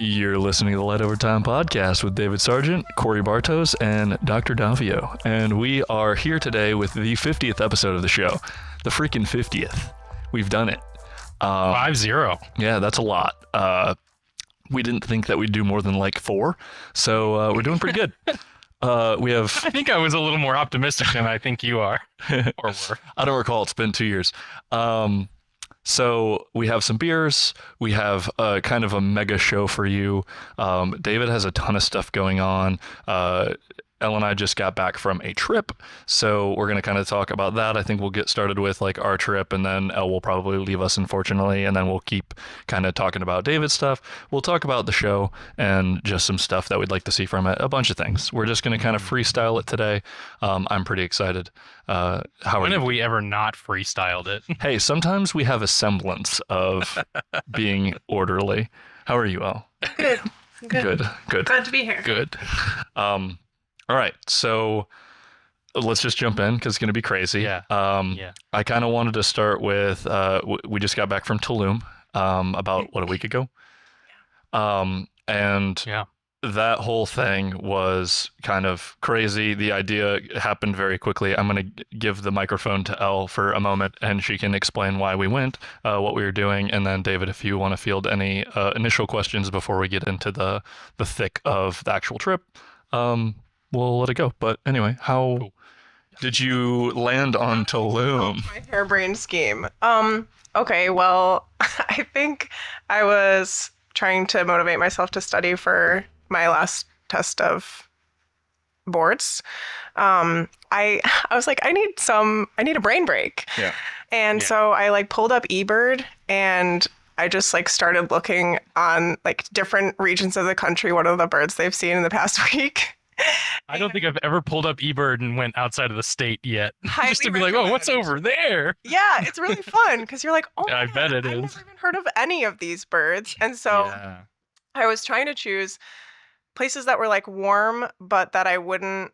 You're listening to the Light Over Time podcast with David Sargent, Korey Bartos, and Dr. Davio. And we are here today with the 50th episode of the show. The freaking 50th. We've done it. 5-0. Yeah, that's a lot. We didn't think that we'd do more than like 4, so we're doing pretty good. We have... I think I was a little more optimistic than I think you are. Or were. I don't recall. It's been 2 years. So we have some beers. We have kind of a mega show for you. David has a ton of stuff going on. Elle and I just got back from a trip, so we're going to kind of talk about that. I think we'll get started with like our trip, and then Elle will probably leave us, unfortunately, and then we'll keep kind of talking about David's stuff. We'll talk about the show and just some stuff that we'd like to see from it, a bunch of things. We're just going to kind of freestyle it today. I'm pretty excited. When have we ever not freestyled it? Hey, sometimes we have a semblance of being orderly. How are you, Elle? Good. Good. Glad to be here. Good. All right, so let's just jump in because it's going to be crazy. Yeah. I kind of wanted to start with, we just got back from Tulum about, a week ago? And that whole thing was kind of crazy. The idea happened very quickly. I'm going to give the microphone to Elle for a moment, and she can explain why we went, what we were doing, and then David, if you want to field any initial questions before we get into the thick of the actual trip, we'll let it go. But anyway, how did you land on Tulum? My harebrained scheme. Okay, well, I think I was trying to motivate myself to study for my last test of boards. I was like, I need a brain break. Yeah. And so I like pulled up eBird, and I just like started looking on like different regions of the country, what are the birds they've seen in the past week. I don't think I've ever pulled up eBird and went outside of the state yet. Just to be like, recommend. oh, what's over there? Yeah, it's really fun because you're like, oh, I bet it I've is. never even heard of any of these birds. And so I was trying to choose places that were like warm, but that I wouldn't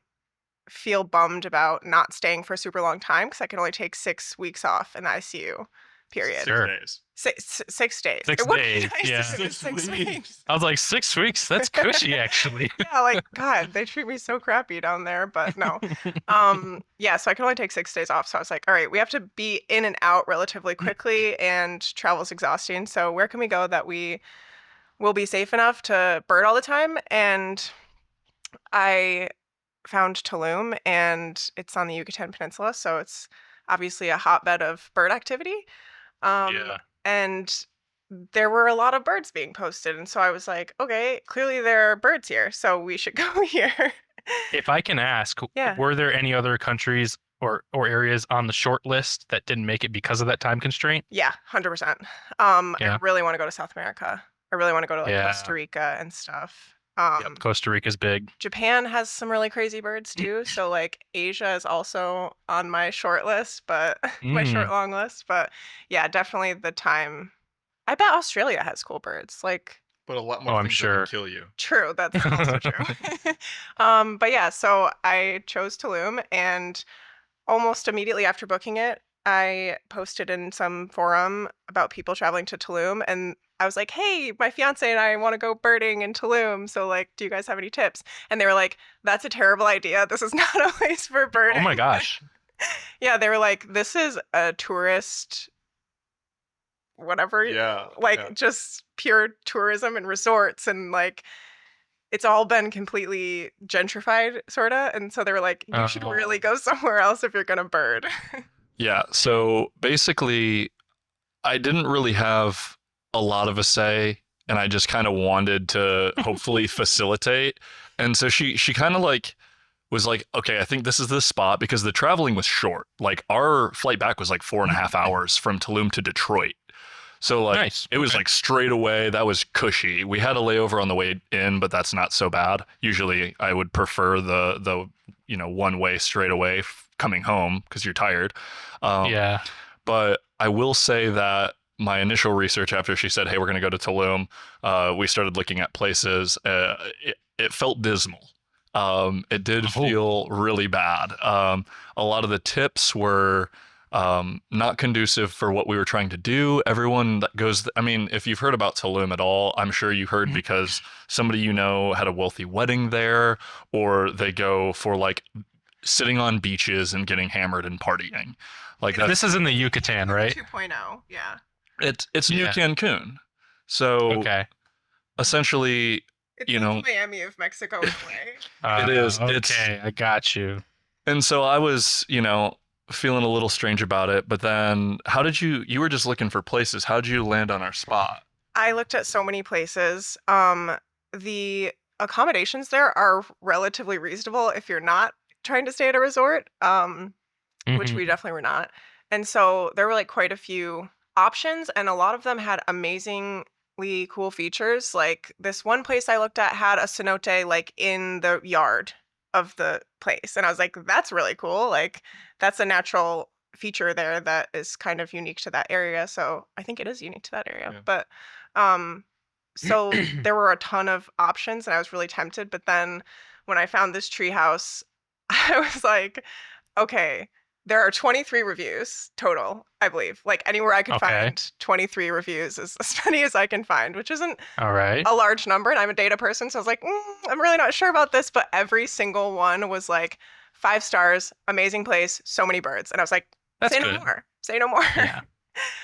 feel bummed about not staying for a super long time because I can only take 6 weeks off in the ICU, period. Sure. 6 days. 6 It would be days, nice yeah. if it was 6 weeks. I was like, 6 weeks? That's cushy, actually. Yeah, like, God, they treat me so crappy down there, but no. Yeah, so I can only take 6 days off. So I was like, all right, we have to be in and out relatively quickly, and travel's exhausting. So where can we go that we will be safe enough to bird all the time? And I found Tulum, and it's on the Yucatan Peninsula, so it's obviously a hotbed of bird activity. And there were a lot of birds being posted. And so I was like, okay, clearly there are birds here, so we should go here. If I can ask, were there any other countries or areas on the short list that didn't make it because of that time constraint? Yeah, 100%. I really want to go to South America. I really want to go to like Costa Rica and stuff. Costa Rica's big. Japan has some really crazy birds too. So like Asia is also on my short list, but my short long list. But yeah, definitely the time. I bet Australia has cool birds. Like, But a lot more things that can kill you. True, that's also true. But yeah, so I chose Tulum, and almost immediately after booking it, I posted in some forum about people traveling to Tulum, and I was like, hey, my fiance and I want to go birding in Tulum, so like, do you guys have any tips? And they were like, that's a terrible idea. This is not a place for birding. Oh my gosh. Yeah, they were like, this is a tourist whatever. Just pure tourism and resorts, and like it's all been completely gentrified, sort of. And so they were like, you should really go somewhere else if you're going to bird. Yeah, so basically, I didn't really have a lot of a say, and I just kind of wanted to hopefully facilitate. And so she kind of like was like, okay, I think this is the spot, because the traveling was short. Like our flight back was like 4.5 hours from Tulum to Detroit. So like it was like straight away. That was cushy. We had a layover on the way in, but that's not so bad. Usually I would prefer the one way straight away coming home because you're tired. But I will say that my initial research after she said, hey, we're going to go to Tulum, we started looking at places. It felt dismal. It did feel really bad. A lot of the tips were not conducive for what we were trying to do. Everyone that goes, I mean, if you've heard about Tulum at all, I'm sure you heard because somebody you know had a wealthy wedding there, or they go for like sitting on beaches and getting hammered and partying. Like that. This is in the Yucatan, right? 2.0, yeah. It's New Cancun. So Okay. essentially, It's you like know, Miami of Mexico in a way. It is. Okay, I got you. and so I was, feeling a little strange about it. But then, how did you were just looking for places? How did you land on our spot? I looked at so many places. The accommodations there are relatively reasonable if you're not trying to stay at a resort, which Mhm. we definitely were not. And so there were like quite a few options, and a lot of them had amazingly cool features. Like this one place I looked at had a cenote like in the yard of the place, and I was like, that's really cool. Like that's a natural feature there that is kind of unique to that area. So I think it is unique to that area. Yeah. But so there were a ton of options, and I was really tempted. But then when I found this tree house, I was like, okay, there are 23 reviews total, I believe. Like anywhere I could Okay. find 23 reviews is as many as I can find, which isn't All right. a large number. And I'm a data person, so I was like, I'm really not sure about this. But every single one was like 5 stars, amazing place, so many birds. And I was like, That's say good. no more. Say no more. Yeah.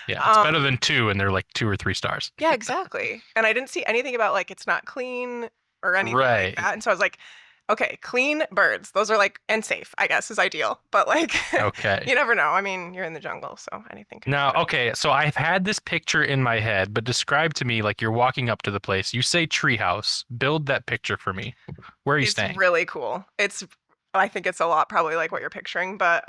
Yeah. It's better than 2, and they're like 2 or 3 stars. Yeah, exactly. And I didn't see anything about like it's not clean or anything Right. like that. And so I was like, okay, clean birds. Those are like, and safe, I guess, is ideal. But like, Okay. you never know. I mean, you're in the jungle, so anything can Now, happen. okay, so I've had this picture in my head, but describe to me like you're walking up to the place. You say treehouse. Build that picture for me. Where are you It's staying? really cool. I think it's a lot probably like what you're picturing, but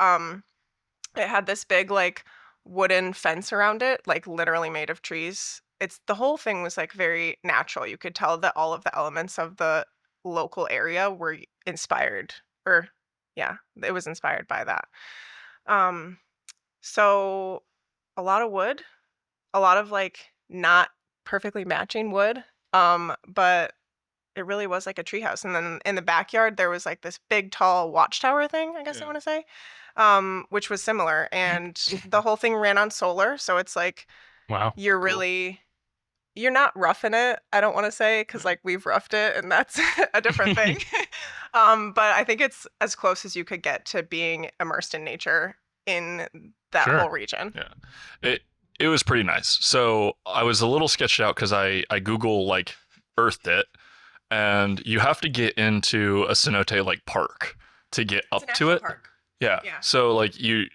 it had this big like wooden fence around it, like literally made of trees. The whole thing was like very natural. You could tell that all of the elements of the local area were inspired, or yeah, it was inspired by that. Um so a lot of wood, a lot of like not perfectly matching wood. But it really was like a treehouse. And then in the backyard there was like this big tall watchtower thing, I guess I Yeah. want to say. Which was similar. And the whole thing ran on solar. So it's like Wow. you're really you're not roughing it, I don't want to say, because like we've roughed it and that's a different thing. But I think it's as close as you could get to being immersed in nature in that Sure. whole region. Yeah. It was pretty nice. So I was a little sketched out because I Google like earthed it, and you have to get into a cenote like park to get It's up a to national it. park. Yeah. Yeah. So like you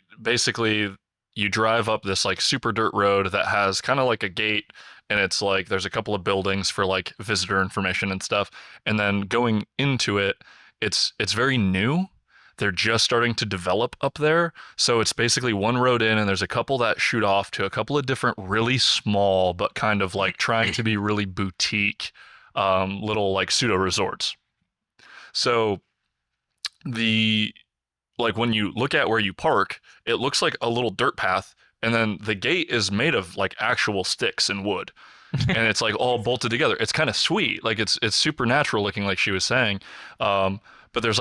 drive up this like super dirt road that has kind of like a gate, and it's like there's a couple of buildings for like visitor information and stuff. And then going into it, it's very new. They're just starting to develop up there. So it's basically one road in, and there's a couple that shoot off to a couple of different really small but kind of like trying to be really boutique little like pseudo resorts. So the like when you look at where you park, it looks like a little dirt path, and then the gate is made of like actual sticks and wood, and it's like all bolted together. It's kind of sweet, like it's super natural looking, like she was saying. But there's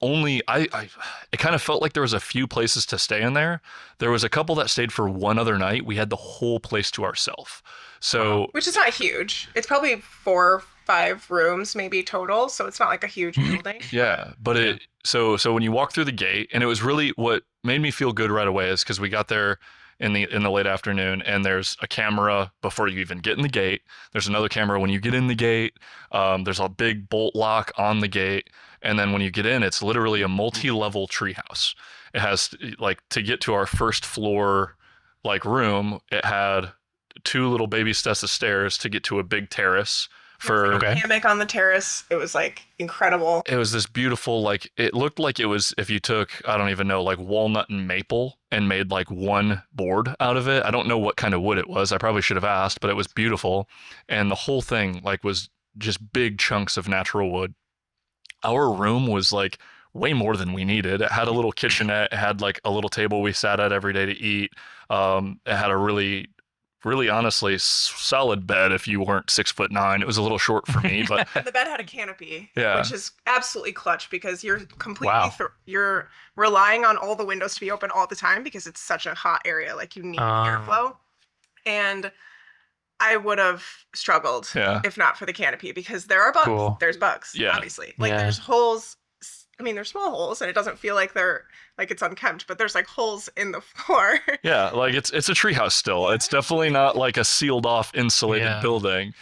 only it kind of felt like there was a few places to stay in there. There was a couple that stayed for one other night. We had the whole place to ourselves. So Which is not huge. It's probably 4 or 5 rooms maybe total, so it's not like a huge building. yeah, but so when you walk through the gate, and it was really what made me feel good right away is because we got there in the late afternoon, and there's a camera before you even get in the gate. There's another camera when you get in the gate. There's a big bolt lock on the gate, and then when you get in, it's literally a multi-level treehouse. It has like to get to our first floor like room. It had 2 little baby steps of stairs to get to a big terrace. For Okay. Hammock on the terrace. It was like incredible. it was this beautiful, like it looked like it was if you took, I don't even know, like walnut and maple and made like one board out of it. I don't know what kind of wood it was. I probably should have asked, but it was beautiful. And the whole thing like was just big chunks of natural wood. Our room was like way more than we needed. It had a little kitchenette. It had like a little table we sat at every day to eat. It had a really really honestly solid bed if you weren't 6'9". It was a little short for me, but The bed had a canopy, Yeah. which is absolutely clutch because you're completely Wow. you're relying on all the windows to be open all the time because it's such a hot area. Like you need airflow, and I would have struggled Yeah. if not for the canopy because there are bugs. Cool. There's bugs, Yeah. obviously. Like Yeah. there's holes. I mean, there's small holes, and it doesn't feel like they're like it's unkempt, but there's like holes in the floor. yeah, like it's a treehouse still. It's definitely not like a sealed off insulated Yeah. building.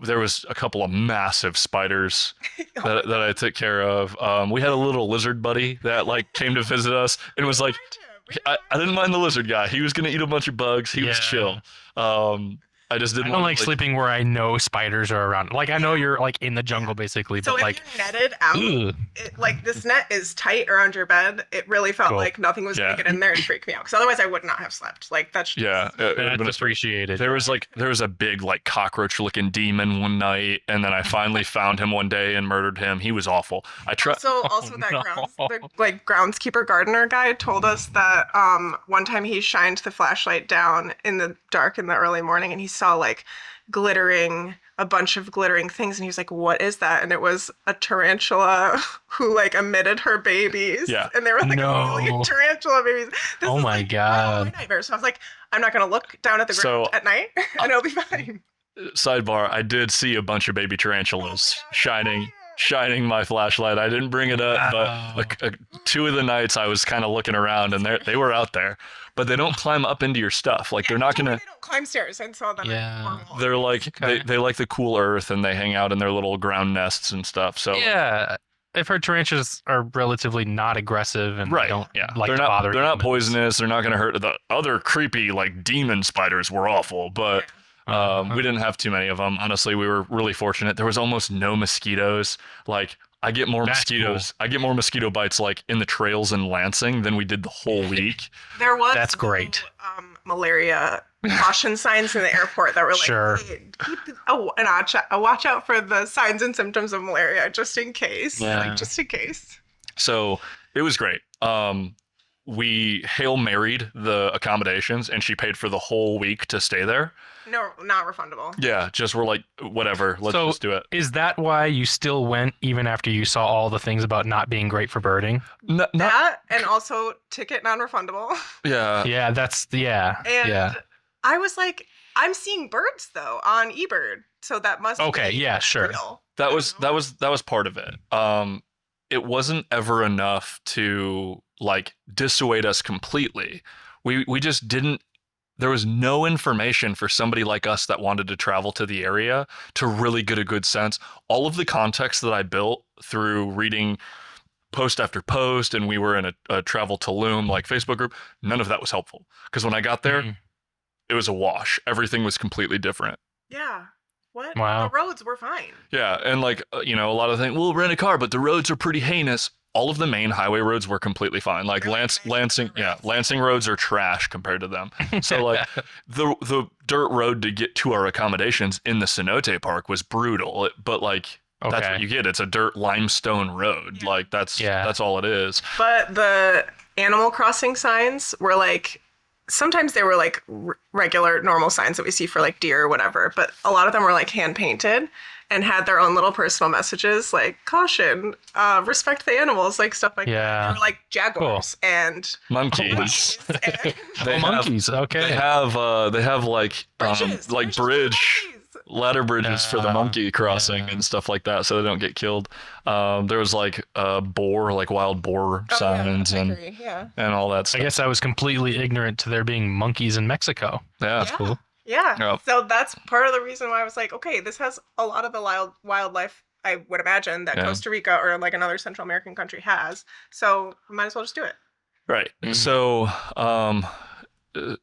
There was a couple of massive spiders that I took care of. We had a little lizard buddy that like came to visit us and was like, I didn't mind the lizard guy. He was gonna eat a bunch of bugs. He was chill. I just I didn't don't want like to, sleeping where I know spiders are around. Like I know you're like in the jungle basically, So but if like you're netted out, ugh. like this net is tight around your bed, it really felt Cool. like nothing was Yeah. gonna get in there and freak me out. Because otherwise, I would not have slept. Like that's just, yeah. It would've That's been- appreciated. There was a big like cockroach looking demon one night, and then I finally found him one day and murdered him. He was awful. I tried. Also, that no. the like groundskeeper gardener guy told us that one time he shined the flashlight down in the dark in the early morning and he saw like a bunch of glittering things, and he was like, "What is that?" And it was a tarantula who like emitted her babies. Yeah. And they were like No. a million tarantula babies. This Oh is, my like, God. my nightmare. So I was like, I'm not gonna look down at the ground So, at night, and it'll be fine. Sidebar: I did see a bunch of baby tarantulas Oh my God, shining my flashlight. I didn't bring it up, Wow. but two of the nights I was kind of looking around, and they were out there. But they don't climb up into your stuff. Like they're not gonna. They don't climb stairs, and so then Yeah. They're like Okay. they like the cool earth, and they hang out in their little ground nests and stuff. So Yeah. I've heard tarantulas are relatively not aggressive and right, don't yeah, like they're to not bother they're not humans. poisonous. They're not gonna hurt. The other creepy like demon spiders were awful, but. Uh-huh. We didn't have too many of them. Honestly, we were really fortunate. There was almost no mosquitoes. Like I get more That's mosquitoes. I get more mosquito bites like in the trails in Lansing than we did the whole week. There was That's great. Malaria caution signs in the airport that were like, Sure. hey, watch out for the signs and symptoms of malaria just in case. Yeah. Like just in case. So it was great. We Hail Married the accommodations, and she paid for the whole week to stay there. No, not refundable. Yeah, just we're like, whatever, let's So- just do it. Is that why you still went even after you saw all the things about not being great for birding? Not, That and also ticket non-refundable. yeah. Yeah, that's And yeah. I was like, I'm seeing birds though on eBird, so that must Okay, be yeah, sure. real. That I was don't know. that was part of it. It wasn't ever enough to like dissuade us completely. We just didn't. There was no information for somebody like us that wanted to travel to the area to really get a good sense. All of the context that I built through reading post after post, and we were in a travel Tulum like Facebook group, none of that was helpful. Because when I got there, Mhm. it was a wash. Everything was completely different. Yeah. What? Wow. The roads were fine. Yeah, and like a lot of things. We'll rent a car, but the roads are pretty heinous. All of the main highway roads were completely fine. Like Really nice Lansing, yeah, roads. Lansing roads are trash compared to them. So like the dirt road to get to our accommodations in the cenote park was brutal. But like that's Okay. what you get. It's a dirt limestone road. Yeah. Like that's all it is. But the Animal Crossing signs were like, sometimes they were like regular, normal signs that we see for like deer or whatever, but a lot of them were like hand painted and had their own little personal messages like caution, respect the animals, like stuff like that. Yeah. They were like jaguars and Monkeys. and They have- monkeys. Okay. They have like bridges, like bridges for bridge. monkeys. Ladder bridges for the Yeah, monkey crossing yeah. and stuff like that so they don't get killed. There was like boar, like wild boar Oh, signs yeah, I and agree, yeah. all that I stuff. guess I was completely ignorant to there being monkeys in Mexico. Yeah. Yeah. Cool. Yeah. Yep. So that's part of the reason why I was like, okay, this has a lot of the wildlife I would imagine that Yeah. Costa Rica or like another Central American country has. So we might as well just do it. Right. Mhm. So,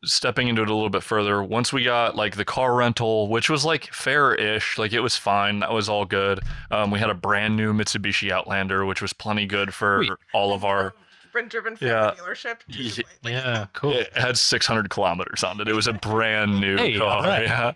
stepping into it a little bit further, once we got like the car rental, which was like fair-ish, like it was fine, that was all good. We had a brand new Mitsubishi Outlander, which was plenty good for Sweet. all of our. Been driven from Yeah. the dealership. Ye- Yeah, cool. It had 600 kilometers on it. It was a brand new Hey, car. alright. Yeah.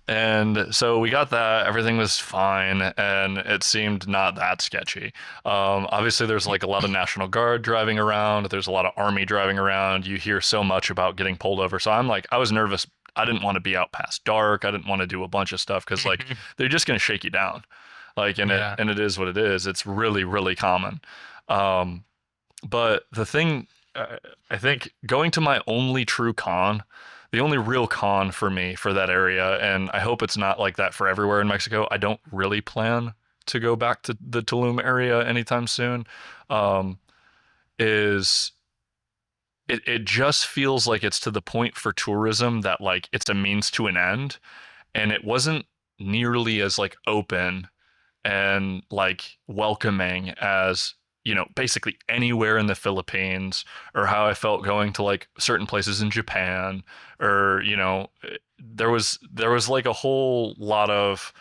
And so we got that. Everything was fine, and it seemed not that sketchy. Obviously, there's like a lot of National Guard driving around. There's a lot of Army driving around. You hear so much about getting pulled over. So I'm like, I was nervous. I didn't want to be out past dark. I didn't want to do a bunch of stuff because like they're just gonna shake you down. Like, Yeah. it is what it is. It's really, really common. Um, but the thing, I think going to my only true con, the only real con for me for that area, and I hope it's not like that for everywhere in Mexico. I don't really plan to go back to the Tulum area anytime soon. Um, is it just feels like it's to the point for tourism that like it's a means to an end, and it wasn't nearly as like open and like welcoming as basically anywhere in the Philippines, or how I felt going to like certain places in Japan, or there was like a whole lot of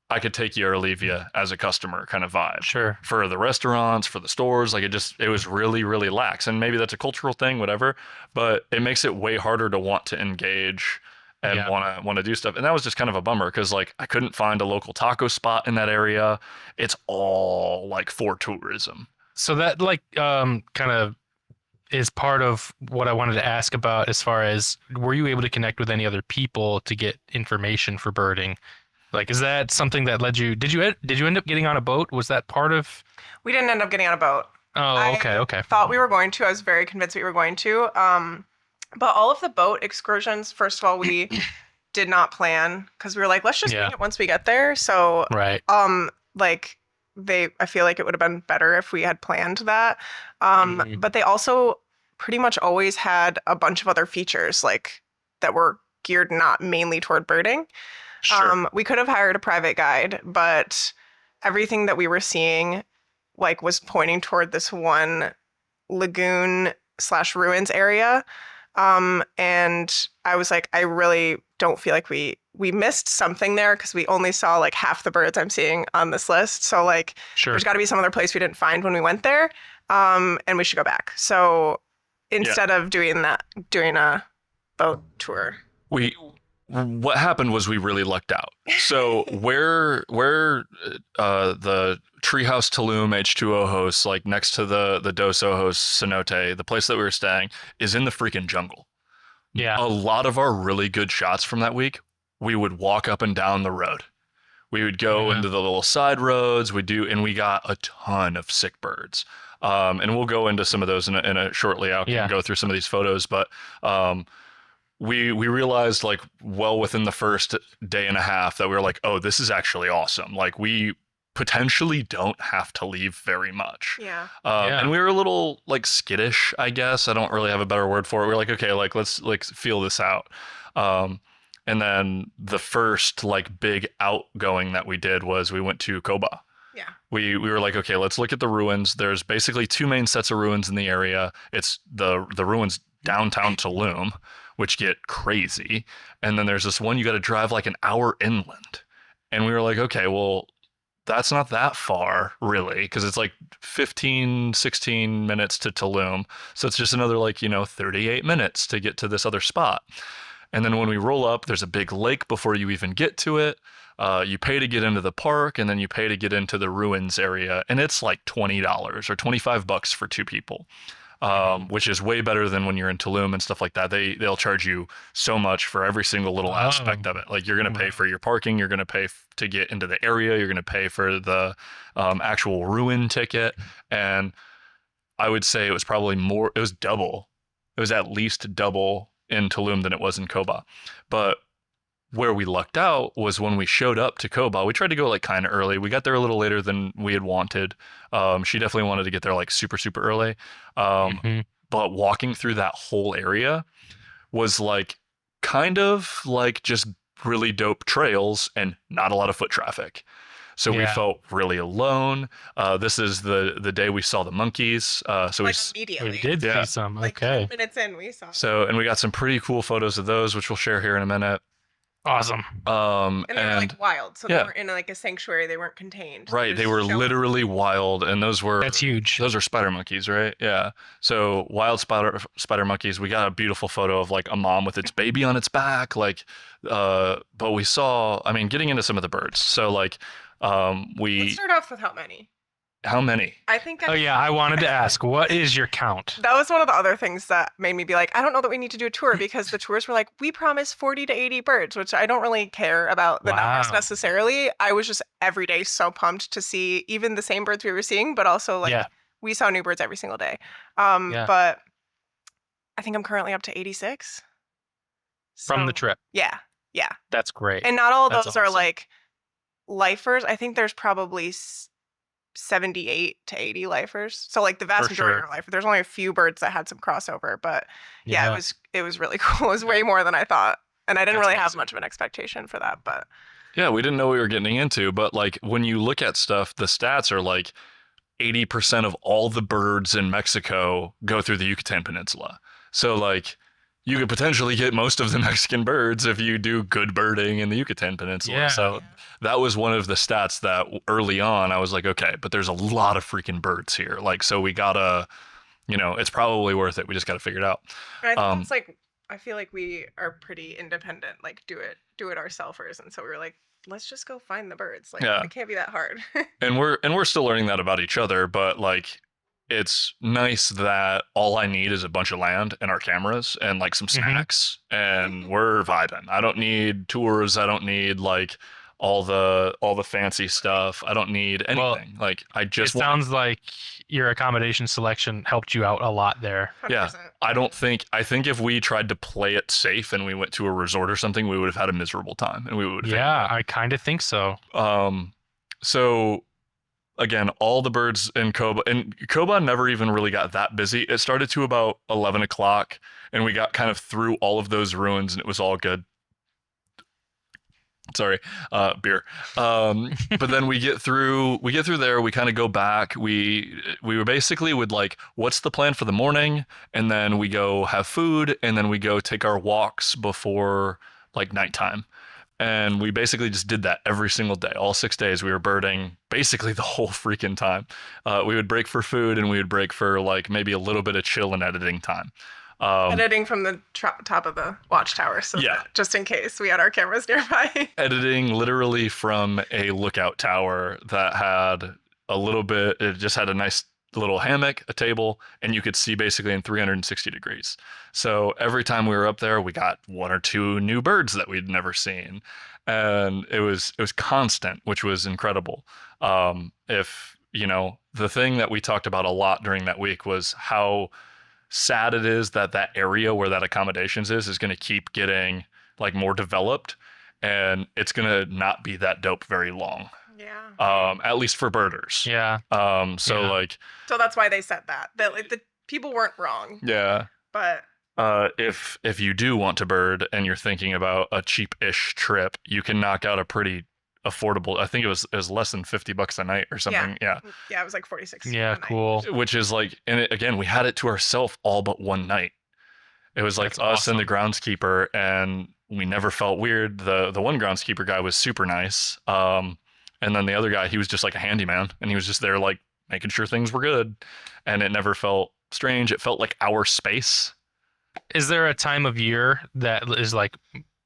I could take you or leave you as a customer kind of vibe Sure. for the restaurants, for the stores. Like it was really, really lax. And maybe that's a cultural thing, whatever, but it makes it way harder to want to engage and Yeah. want to do stuff. And that was just kind of a bummer because like I couldn't find a local taco spot in that area. It's all like for tourism. So that like kind of is part of what I wanted to ask about as far as were you able to connect with any other people to get information for birding? Like, is that something that led you? Did you end up getting on a boat? Was that part of? We didn't end up getting on a boat. Oh, okay, okay. Thought we were going to. I was very convinced we were going to. But all of the boat excursions, first of all, we did not plan because we were like, let's just wing it once we get there. So, Right. like I feel like it would have been better if we had planned that. But they also pretty much always had a bunch of other features like that were geared not mainly toward birding. Sure. We could have hired a private guide, but everything that we were seeing like was pointing toward this one lagoon/ruins area. And I was like, I really don't feel like we missed something there because we only saw like half the birds I'm seeing on this list. So like Sure. there's got to be some other place we didn't find when we went there. And we should go back. So instead of doing a boat tour. What happened was we really lucked out. So where the Treehouse Tulum H2O hosts, like next to the Dos Ojos cenote, the place that we were staying, is in the freaking jungle. Yeah. A lot of our really good shots from that week, we would walk up and down the road. We would go into the little side roads. And we got a ton of sick birds. And we'll go into some of those in a shortly. I can go through some of these photos, but we realized like well within the first day and a half that we were like, oh, this is actually awesome. Like we potentially don't have to leave very much. Yeah. And we were a little like skittish, I guess. I don't really have a better word for it. We are like, okay, like let's like feel this out. And then the first like big outgoing that we did was we went to Koba. Yeah. We were like, okay, let's look at the ruins. There's basically two main sets of ruins in the area. It's the ruins downtown Tulum, which get crazy. And then there's this one you got to drive like an hour inland. And we were like, okay, well, that's not that far really, because it's like 15, 16 minutes to Tulum. So it's just another like, 38 minutes to get to this other spot. And then when we roll up, there's a big lake before you even get to it. You pay to get into the park, and then you pay to get into the ruins area. And it's like $20 or $25 for two people. Which is way better than when you're in Tulum and stuff like that. They'll charge you so much for every single little aspect of it. Like you're going to pay for your parking, you're going to pay to get into the area, you're going to pay for the actual ruin ticket. And I would say it was probably more, it was double. It was at least double in Tulum than it was in Koba. But where we lucked out was when we showed up to Koba. We tried to go like kind of early. We got there a little later than we had wanted. She definitely wanted to get there like super, super early. But walking through that whole area was like kind of like just really dope trails and not a lot of foot traffic. So we felt really alone. This is the day we saw the monkeys. So like immediately. We did see some. Like Okay. 10 minutes in, we saw. So, and we got some pretty cool photos of those, which we'll share here in a minute. Awesome. And they were like wild, so they yeah. weren't in like a sanctuary. They weren't contained. Right, they were literally wild, and That's huge. those are spider monkeys, right? Yeah. So wild spider monkeys. We got a beautiful photo of like a mom with its baby on its back, like. But we saw. I mean, getting into some of the birds. So like, Let's we start off with how many. how many? I think. Oh yeah, I wanted to ask, what is your count? That was one of the other things that made me be like, I don't know that we need to do a tour, because the tours were like, we promise 40 to 80 birds, which I don't really care about the numbers Wow. necessarily. I was just every day so pumped to see even the same birds we were seeing, but also like Yeah. we saw new birds every single day. Yeah. But I think I'm currently up to 86. From the So, trip. yeah, yeah. That's great. And not all of That's those are awesome. like lifers. I think there's probably 78 to 80 lifers. So like the vast For majority sure. are lifer. There's only a few birds that had some crossover, but yeah, it was really cool. It was way more than I thought. And I didn't That's really have awesome. much of an expectation for that, but Yeah, we didn't know what we were getting into, but like when you look at stuff, the stats are like 80% of all the birds in Mexico go through the Yucatan Peninsula. So like you could potentially get most of the Mexican birds if you do good birding in the Yucatan Peninsula. Yeah. So that was one of the stats that early on I was like, okay, but there's a lot of freaking birds here. Like, so we gotta, it's probably worth it. We just gotta figure it out. I think it's like, I feel like we are pretty independent, like do it ourselfers. And so we were like, let's just go find the birds. Like Yeah. it can't be that hard. And we're still learning that about each other, but like it's nice that all I need is a bunch of land and our cameras and like some snacks and we're vibing. I don't need tours. I don't need like all the fancy stuff. I don't need anything. Like I It just want, sounds like your accommodation selection helped you out a lot there. yeah. 100%. I think if we tried to play it safe and we went to a resort or something, we would have had a miserable time and we would have Yeah, I kind of think so. So again, all the birds in Koba never even really got that busy. It started to about 11 o'clock and we got kind of through all of those ruins and it was all good. Sorry, beer. But then we get through there, we kind of go back. We were basically with like, what's the plan for the morning? And then we go have food and then we go take our walks before like nighttime. And we basically just did that every single day. All 6 days we were birding basically the whole freaking time. We would break for food and we would break for like maybe a little bit of chill and editing time. Editing from the top of the watchtower, so Yeah. that just in case we had our cameras nearby. Editing literally from a lookout tower that had a little bit, it just had a nice little hammock, a table, and you could see basically in 360 degrees. So every time we were up there, we got one or two new birds that we'd never seen. And it was constant, which was incredible. If, the thing that we talked about a lot during that week was how sad it is that area where that accommodations is going to keep getting like more developed and it's going to not be that dope very long. Yeah. At least for birders. Yeah. So Yeah. like, So that's why they said that. That like, the people weren't wrong. yeah. But If you do want to bird and you're thinking about a cheap-ish trip, you can knock out a pretty affordable. I think it was less than $50 a night or something. Yeah. yeah, it was like 46. Yeah, a night. cool. Which is like, and again, we had it to ourselves all but one night. It was like That's us and the awesome. groundskeeper, and we never felt weird. The one groundskeeper guy was super nice. And then the other guy, he was just like a handyman, and he was just there like making sure things were good. And it never felt strange. It felt like our space. Is there a time of year that is like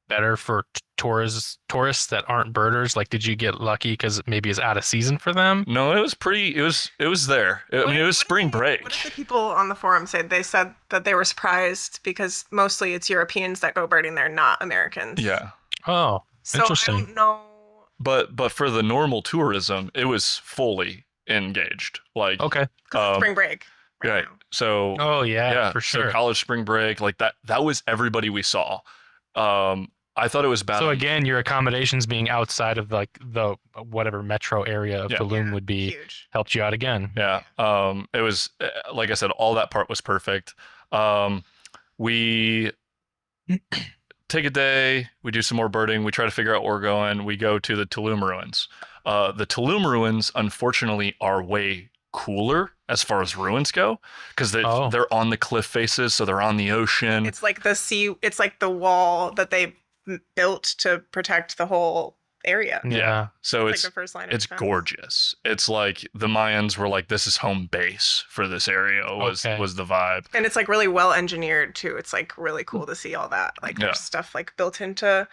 better for tourists that aren't birders? Like, did you get lucky because maybe it's out of season for them? No, it was pretty. It was there. I mean, it was spring break. What did the people on the forum say? They said that they were surprised because mostly it's Europeans that go birding there, not Americans. Yeah, Oh, So interesting. I don't know. but for the normal tourism, it was fully engaged. Like, Okay. 'Cause it's spring break. right. now. So Oh yeah, for So sure. college spring break, like that was everybody we saw. I thought it was bad. So again, your accommodations being outside of like the whatever metro area of Yeah. Tulum would be Huge. helped you out again. Yeah. It was like I said, all that part was perfect. We take a day, we do some more birding, we try to figure out where we're going. We go to the Tulum ruins. The Tulum ruins, unfortunately, are way cooler as far as ruins go because they're on the cliff faces, so they're on the ocean. It's like the sea. It's like the wall that they built to protect the whole area. Yeah. So It's like the first line of it's defense. gorgeous. It's like the Mayans were like, this is home base for this area was the vibe. And it's like really well engineered too. It's like really cool to see all that. Like there's stuff like built into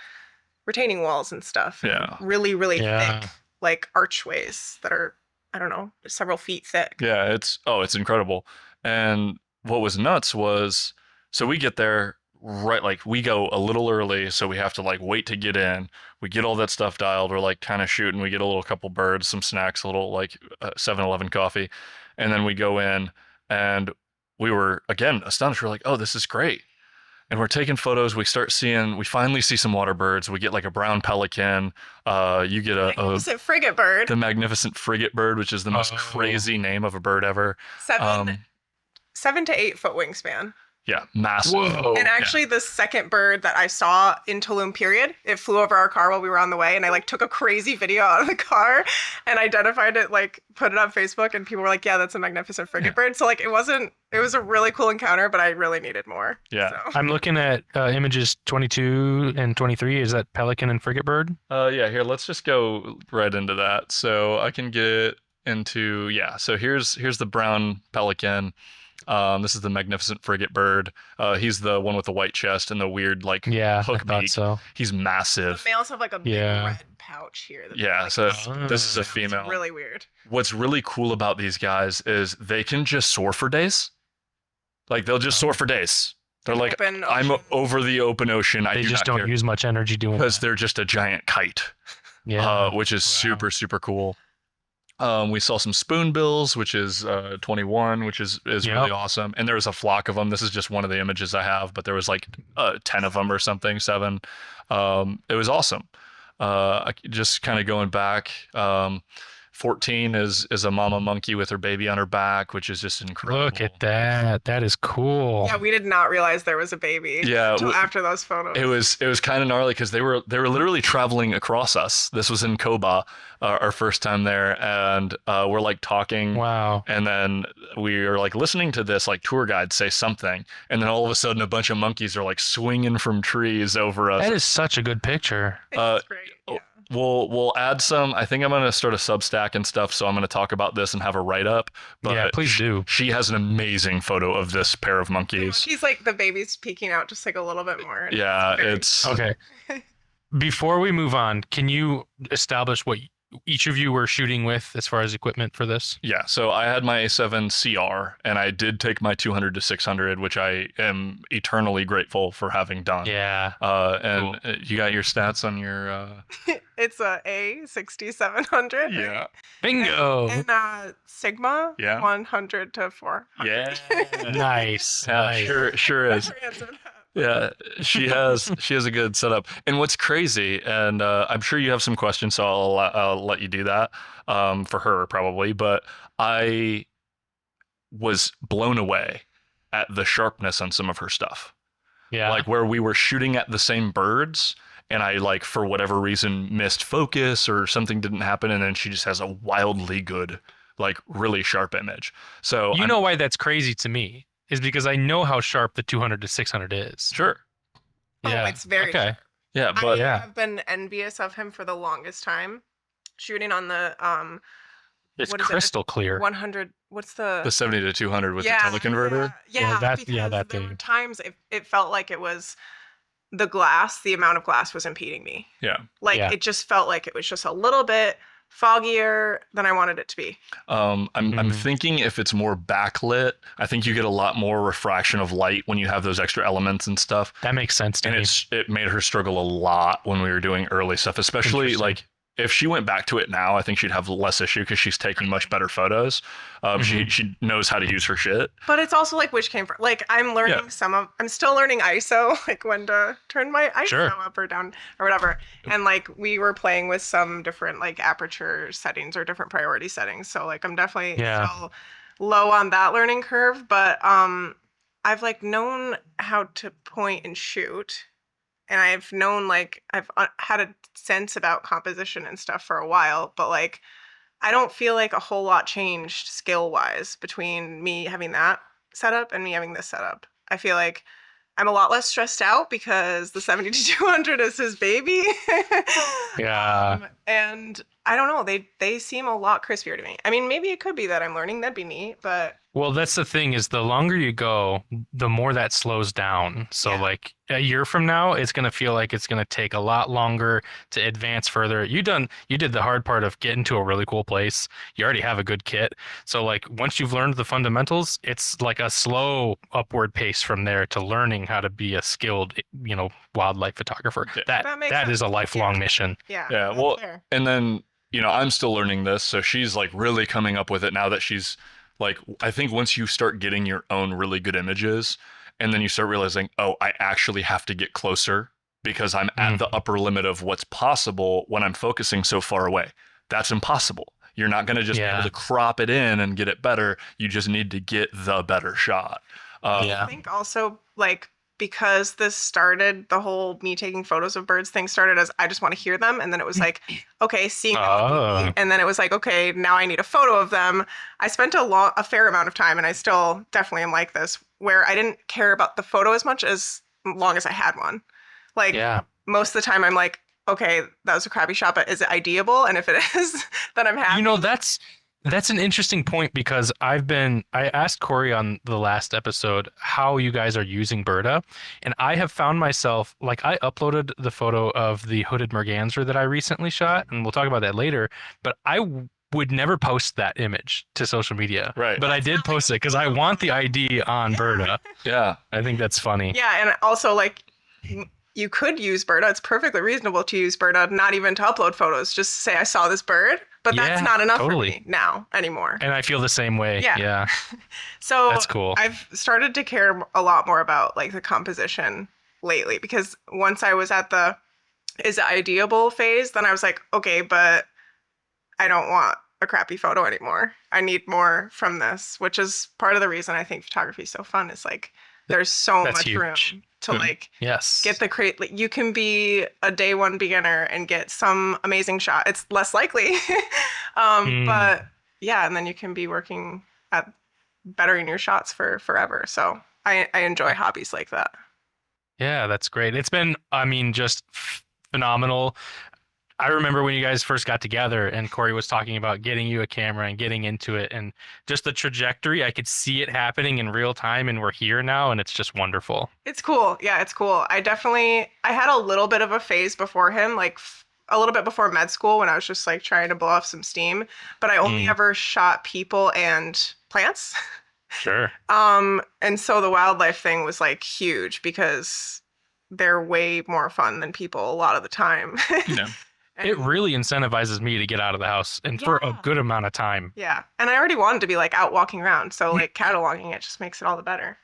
retaining walls and stuff. Yeah. And really, really Yeah. thick like archways that are, I don't know, several feet thick. Yeah, it's incredible. And what was nuts was, so we get there right, like we go a little early, so we have to like wait to get in. We get all that stuff dialed. We're like kind of shooting. We get a little couple birds, some snacks, a little like 7-Eleven coffee, and then we go in, and we were again astonished. We're like, oh, this is great. And we're taking photos. We finally see some water birds. We get like a brown pelican. You get It's a frigate bird. the magnificent frigate bird, which is the most crazy name of a bird ever. 7 to 8 foot wingspan. Yeah, massive. Whoa. And actually, the second bird that I saw in Tulum, period, it flew over our car while we were on the way, and I like took a crazy video out of the car and identified it, like put it on Facebook, and people were like, "Yeah, that's a magnificent frigate bird." So like, it was a really cool encounter, but I really needed more. Yeah. So. I'm looking at images 22 and 23. Is that pelican and frigate bird? Yeah, here, let's just go right into that. So I can get into, so here's the brown pelican. This is the magnificent frigate bird. He's the one with the white chest and the weird like hook I thought beak. so. He's massive. The males have like a big red pouch here. Yeah, like, so this is a it's female. really weird. What's really cool about these guys is they can just soar for days. Like they'll just soar for days. They're like, Open I'm ocean. over the open ocean. They just don't use much energy doing because that. they're just a giant kite. Yeah. Which is super, super cool. We saw some spoonbills, which is 21, which is really awesome. And there was a flock of them. This is just one of the images I have, but there was like 10 of them or something, 7. It was awesome. Just kind of going back. 14 is a mama monkey with her baby on her back, which is just incredible. Look at that. That is cool. Yeah, we did not realize there was a baby. Yeah, until after those photos. It was kind of gnarly because they were literally traveling across us. This was in Koba, our first time there, and we're like talking. Wow. And then we are like listening to this like tour guide say something, and then all of a sudden a bunch of monkeys are like swinging from trees over us. That is such a good picture. It's great. Yeah. We'll add some. I think I'm gonna start a Substack and stuff, so I'm gonna talk about this and have a write up. But yeah, please do. She has an amazing photo of this pair of monkeys. She's like the baby's peeking out just like a little bit more. Yeah, it's very- it's Okay. Before we move on, can you establish what each of you were shooting with as far as equipment for this? Yeah, so I had my A7 CR, and I did take my 200 to 600, which I am eternally grateful for having done. Yeah. And Cool. you got your stats on your. It's a A6700. Yeah. Bingo. And Sigma. Yeah. 100 to 400. Yeah. Nice. Yeah, Nice. sure is. Never answered that. Yeah, she has a good setup. And what's crazy, and I'm sure you have some questions, so I'll let you do that for her probably. But I was blown away at the sharpness on some of her stuff. Yeah. Like where we were shooting at the same birds, and I like for whatever reason missed focus or something didn't happen, and then she just has a wildly good, like really sharp image. So you know why that's crazy to me is because I know how sharp the 200 to 600 is. Sure. Yeah. Oh, it's very okay. sharp. Yeah, but I have been envious of him for the longest time. Shooting on the It's what is it? crystal clear. 100. What's the 70 to 200 with the teleconverter. Yeah, that because that there were thing. times it felt like it was the glass, the amount of glass was impeding me. Yeah. Like Yeah. it just felt like it was just a little bit foggier than I wanted it to be. I'm thinking if it's more backlit, I think you get a lot more refraction of light when you have those extra elements and stuff. That makes sense to And me. it made her struggle a lot when we were doing early stuff, especially Interesting. like if she went back to it now, I think she'd have less issue because she's taking much better photos. She knows how to use her shit. But it's also like which came first. Like I'm learning I'm still learning ISO, like when to turn my ISO Sure. up or down or whatever. And like we were playing with some different like aperture settings or different priority settings. So like I'm definitely still low on that learning curve. But I've like known how to point and shoot. And I've known like I've had a sense about composition and stuff for a while, but like I don't feel like a whole lot changed skill wise between me having that setup and me having this setup. I feel like I'm a lot less stressed out because the 70-200 is his baby. Yeah. And I don't know, they seem a lot crispier to me. I mean, maybe it could be that I'm learning. That'd be neat, but Well, that's the thing is the longer you go, the more that slows down. So Yeah. like a year from now, it's going to feel like it's going to take a lot longer to advance further. You did the hard part of getting to a really cool place. You already have a good kit. So like once you've learned the fundamentals, it's like a slow upward pace from there to learning how to be a skilled, wildlife photographer. Yeah. That makes That sense. is a lifelong Yeah. mission. yeah. Yeah, that's well, fair. and then, I'm still learning this, so she's like really coming up with it now that she's like, I think once you start getting your own really good images, and then you start realizing, oh, I actually have to get closer because I'm at the upper limit of what's possible when I'm focusing so far away. That's impossible. You're not going to just be able to crop it in and get it better. You just need to get the better shot. I think also like because this started, the whole me taking photos of birds thing started as I just want to hear them, and then it was like, okay, seeing them on TV, and then it was like, okay, now I need a photo of them. I spent a fair amount of time, and I still definitely am like this, where I didn't care about the photo as much as long as I had one. Like most of the time, I'm like, okay, that was a crappy shot, but is it ideable? And if it is, then I'm happy. That's an interesting point because I asked Korey on the last episode how you guys are using Berta, and I have found myself, like I uploaded the photo of the hooded merganser that I recently shot, and we'll talk about that later, but I would never post that image to social media. Right. But I did post it because I want the ID on Berta. Yeah. I think that's funny. Yeah, and also like you could use Berta. It's perfectly reasonable to use Berta, not even to upload photos. Just say I saw this bird, but that's not enough for me now anymore. And I feel the same way. Yeah. So that's cool. I've started to care a lot more about like the composition lately because once I was at the is it ideable phase, then I was like, okay, but I don't want a crappy photo anymore. I need more from this, which is part of the reason I think photography is so fun. Is like there's so much room to like get the like, you can be a day one beginner and get some amazing shot. It's less likely, but yeah, and then you can be working at bettering your shots for forever. So I enjoy hobbies like that. Yeah, that's great. It's been, I mean, just phenomenal. I remember when you guys first got together and Korey was talking about getting you a camera and getting into it and just the trajectory. I could see it happening in real time and we're here now and it's just wonderful. It's cool. Yeah, it's cool. I had a little bit of a phase before him, like a little bit before med school when I was just like trying to blow off some steam, but I only ever shot people and plants. Sure. And so the wildlife thing was like huge because they're way more fun than people a lot of the time. Yeah. It really incentivizes me to get out of the house and for a good amount of time. Yeah. And I already wanted to be like out walking around. So like cataloging it just makes it all the better.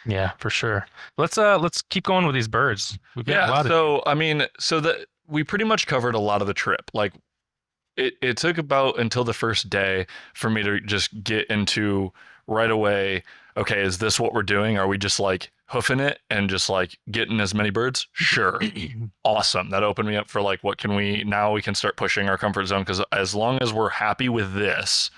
Yeah, for sure. Let's keep going with these birds. We've got a lot that we pretty much covered a lot of the trip. Like it took about until the first day for me to just get into right away, okay, is this what we're doing? Are we just like hoofing it and just like getting as many birds? Sure. Awesome. That opened me up for like, we can start pushing our comfort zone because as long as we're happy with this,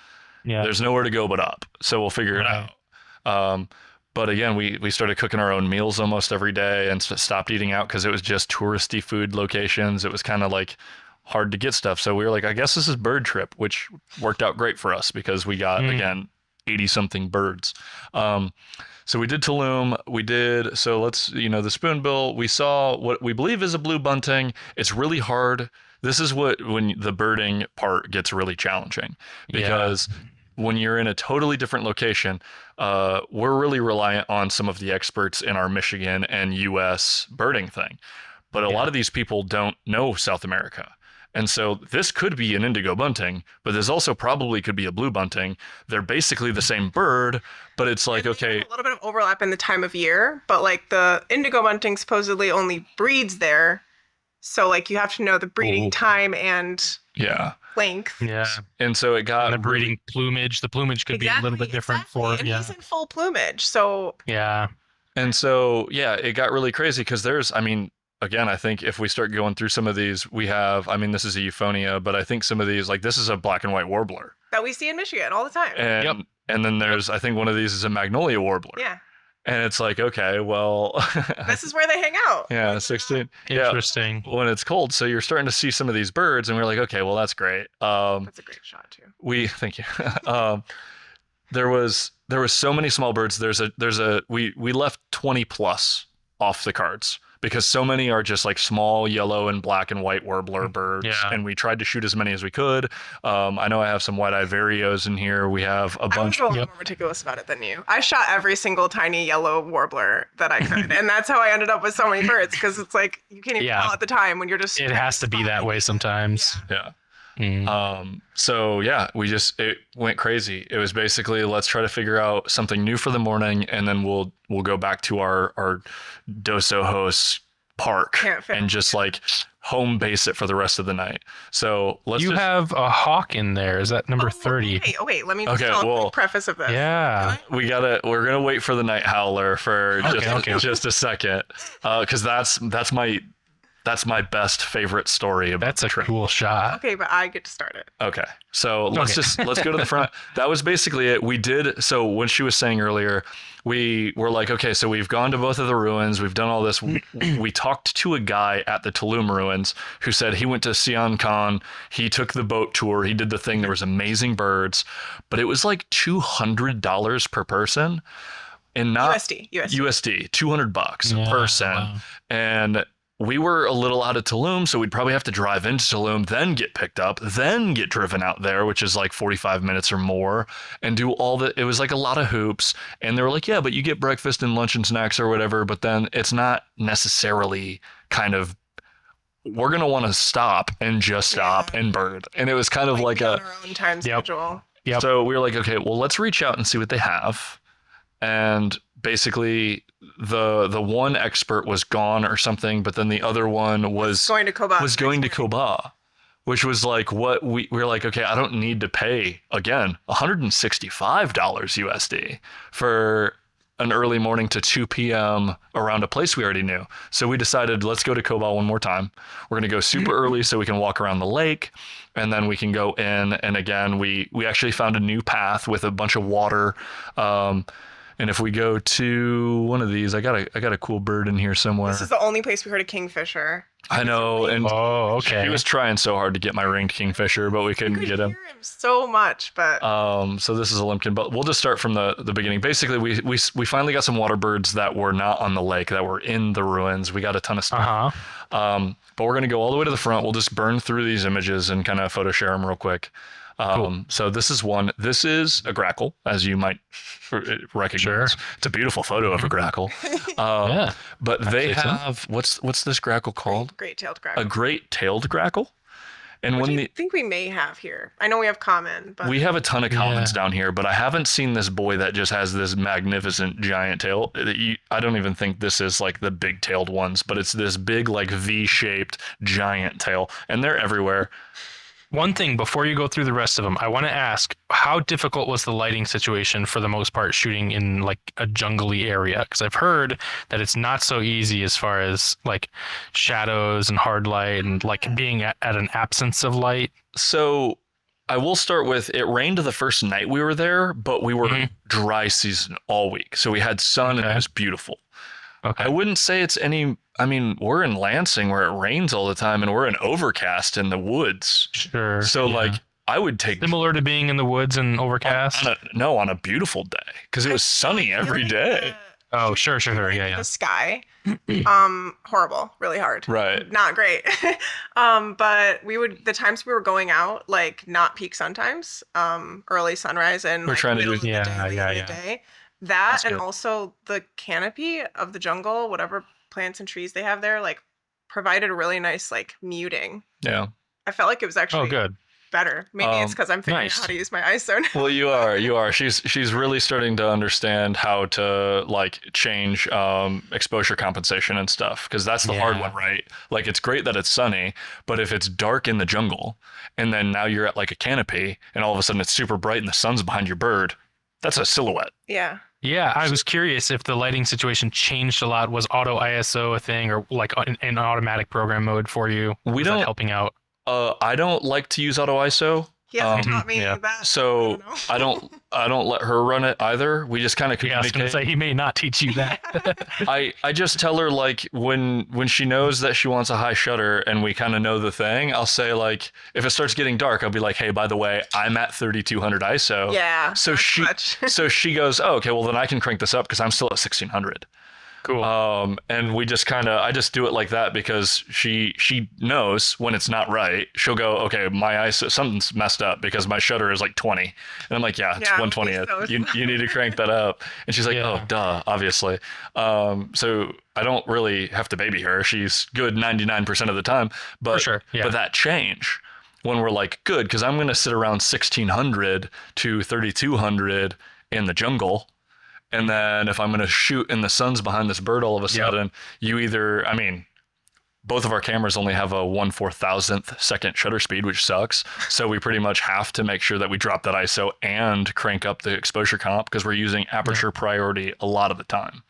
there's nowhere to go but up. So we'll figure it out. But again, we started cooking our own meals almost every day and stopped eating out because it was just touristy food locations. It was kind of like hard to get stuff. So we were like, I guess this is bird trip, which worked out great for us because we got, again, 80 something birds. So we did Tulum. The spoonbill, we saw what we believe is a blue bunting. It's really hard. This is when the birding part gets really challenging because when you're in a totally different location, we're really reliant on some of the experts in our Michigan and US birding thing. But a lot of these people don't know South America. And so this could be an indigo bunting, but this also probably could be a blue bunting. They're basically the same bird, but it's like, okay. A little bit of overlap in the time of year, but like the indigo bunting supposedly only breeds there. So like you have to know the breeding time and length. Yeah. And so it got the breeding plumage. The plumage could be a little bit different and he's in full plumage. So And so it got really crazy because again, I think if we start going through some of these, this is a euphonia, but I think some of these, like this is a black and white warbler. That we see in Michigan all the time. And then there's, I think one of these is a magnolia warbler. Yeah. And it's like, okay, well, This is where they hang out. yeah, 16. Yeah, Interesting. when it's cold. So you're starting to see some of these birds, and we're like, okay, well, that's great. That's a great shot too. Thank you. There was so many small birds. We left 20 plus off the cards because so many are just like small yellow and black and white warbler birds. Yeah. And we tried to shoot as many as we could. I know I have some white-eyed vireos in here. We have a I was bunch. a little more meticulous about it than you. I shot every single tiny yellow warbler that I could, and that's how I ended up with so many birds because it's like you can't even Yeah. tell at the time when you're just. It has to be that way sometimes. Yeah. Mm. So yeah, it went crazy. It was basically, let's try to figure out something new for the morning, and then we'll go back to our Dos Ojos park Can't fit and just yeah. like home base it for the rest of the night. So You have a hawk in there. Is that number 30? Okay, let me just Okay, tell well, the preface of this. Yeah. we're gonna wait for the night howler for just a second, because that's my best favorite story about That's a the trip. cool shot. Okay, but I get to start it. Okay. So let's go to the front. That was basically it. So when she was saying earlier, we were like, okay, so we've gone to both of the ruins. We've done all this. We talked to a guy at the Tulum ruins who said he went to Sian Khan. He took the boat tour. He did the thing. There was amazing birds, but it was like $200 per person and not USD. USD, $200 a Yeah, person. wow. And we were a little out of Tulum, so we'd probably have to drive into Tulum, then get picked up, then get driven out there, which is like 45 minutes or more, and do it was like a lot of hoops. And they were like, yeah, but you get breakfast and lunch and snacks or whatever, but then it's not necessarily we're going to want to stop and just stop and bird. And it was kind of like on our own time schedule. Yep. So we were like, okay, well, let's reach out and see what they have. And basically the one expert was gone or something, but then the other one was Going to Koba. Koba, which was like what we were like, okay, I don't need to pay again $165 USD for an early morning to 2 p.m. around a place we already knew. So we decided, let's go to Koba one more time. We're going to go super early so we can walk around the lake, and then we can go in. And again, we actually found a new path with a bunch of water. And if we go to one of these, I got a cool bird in here somewhere. This is the only place we heard a kingfisher. I know, and okay. he was trying so hard to get my ringed kingfisher, but we couldn't get him. Hear him so much, but So this is a limpkin, but we'll just start from the beginning. Basically, we finally got some water birds that were not on the lake, that were in the ruins. We got a ton of stuff. But we're gonna go all the way to the front. We'll just burn through these images and kind of photo share them real quick. Cool. So this is one. This is a grackle, as you might recognize. Sure. It's a beautiful photo of a grackle. Yeah. But they I'd say so. have what's this grackle called? great-tailed A grackle. great-tailed grackle. And Which when I think we may have here. I know we have common, but we have a ton of commons Yeah. down here, but I haven't seen this boy that just has this magnificent giant tail. I don't even think this is like the big-tailed ones, but it's this big like V-shaped giant tail, and they're everywhere. One thing before you go through the rest of them, I want to ask, how difficult was the lighting situation for the most part shooting in like a jungly area? Because I've heard that it's not so easy as far as like shadows and hard light and like being at an absence of light. So I will start with, it rained the first night we were there, but we were dry season all week. So we had sun and it was beautiful. Okay. I wouldn't say it's we're in Lansing where it rains all the time, and we're in overcast in the woods. Sure. So yeah. like I would take Similar to being in the woods and overcast. on a beautiful day, because it was sunny every day. Oh, sure. Yeah. the sky, horrible, really hard. Right. Not great. But the times we were going out, like not peak sun times, early sunrise and We're like trying to middle do- of the Yeah, day, yeah, late yeah. in the day. That That's and good. also the canopy of the jungle, whatever plants and trees they have there, like provided a really nice like muting. Yeah. I felt like it was actually Oh, good. better. Maybe it's because I'm figuring nice. out how to use my ISO now. Well, you are. She's really starting to understand how to like change exposure compensation and stuff, because that's the hard Yeah. one, right? Like it's great that it's sunny, but if it's dark in the jungle and then now you're at like a canopy and all of a sudden it's super bright and the sun's behind your bird, that's a silhouette. Yeah. Yeah, I was curious if the lighting situation changed a lot. Was auto ISO a thing, or like an automatic program mode for you? We Was that don't- helping out. I don't like to use auto ISO He hasn't taught me yeah. that. So I don't know. I don't let her run it either. We just kind of Yeah, I was communicate. gonna say he may not teach you that. I just tell her like when she knows that she wants a high shutter and we kind of know the thing, I'll say like if it starts getting dark, I'll be like, hey, by the way, I'm at 3200 ISO. Yeah. So not she much. so she goes, oh, okay, well then I can crank this up because I'm still at 1600. Cool. And we just I just do it like that because she knows when it's not right. She'll go, okay, my ISO, something's messed up because my shutter is like 20. And I'm like, yeah, it's Yeah, 120th. You need to crank that up. And she's like, Yeah. oh, duh, obviously. So I don't really have to baby her. She's good 99% of the time. But, For sure. Yeah. but that change when we're like, good, because I'm going to sit around 1600 to 3200 in the jungle. And then if I'm going to shoot and the sun's behind this bird all of a sudden, you either, I mean, both of our cameras only have a 1/4000th second shutter speed, which sucks. So we pretty much have to make sure that we drop that ISO and crank up the exposure comp because we're using aperture priority a lot of the time.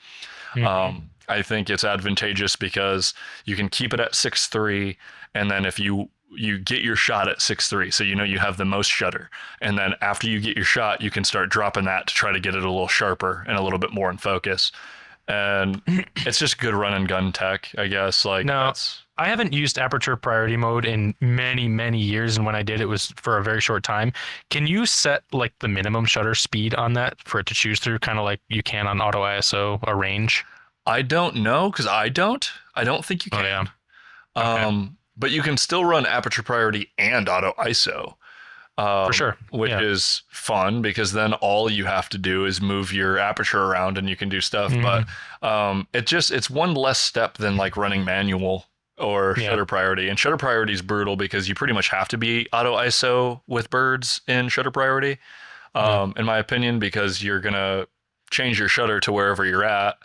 I think it's advantageous because you can keep it at 6.3, and then if you get your shot at 6.3, so you know you have the most shutter, and then after you get your shot you can start dropping that to try to get it a little sharper and a little bit more in focus, and it's just good run and gun tech, I guess. Like, No, I haven't used aperture priority mode in many years, and when I did, it was for a very short time. Can you set like the minimum shutter speed on that for it to choose through, kind of like you can on auto ISO a range? I don't know because I don't think you can. Oh yeah. Okay. But you can still run aperture priority and auto ISO. For sure. Which is fun because then all you have to do is move your aperture around and you can do stuff. But it's one less step than like running manual or shutter priority. And shutter priority is brutal because you pretty much have to be auto ISO with birds in shutter priority, in my opinion, because you're going to change your shutter to wherever you're at.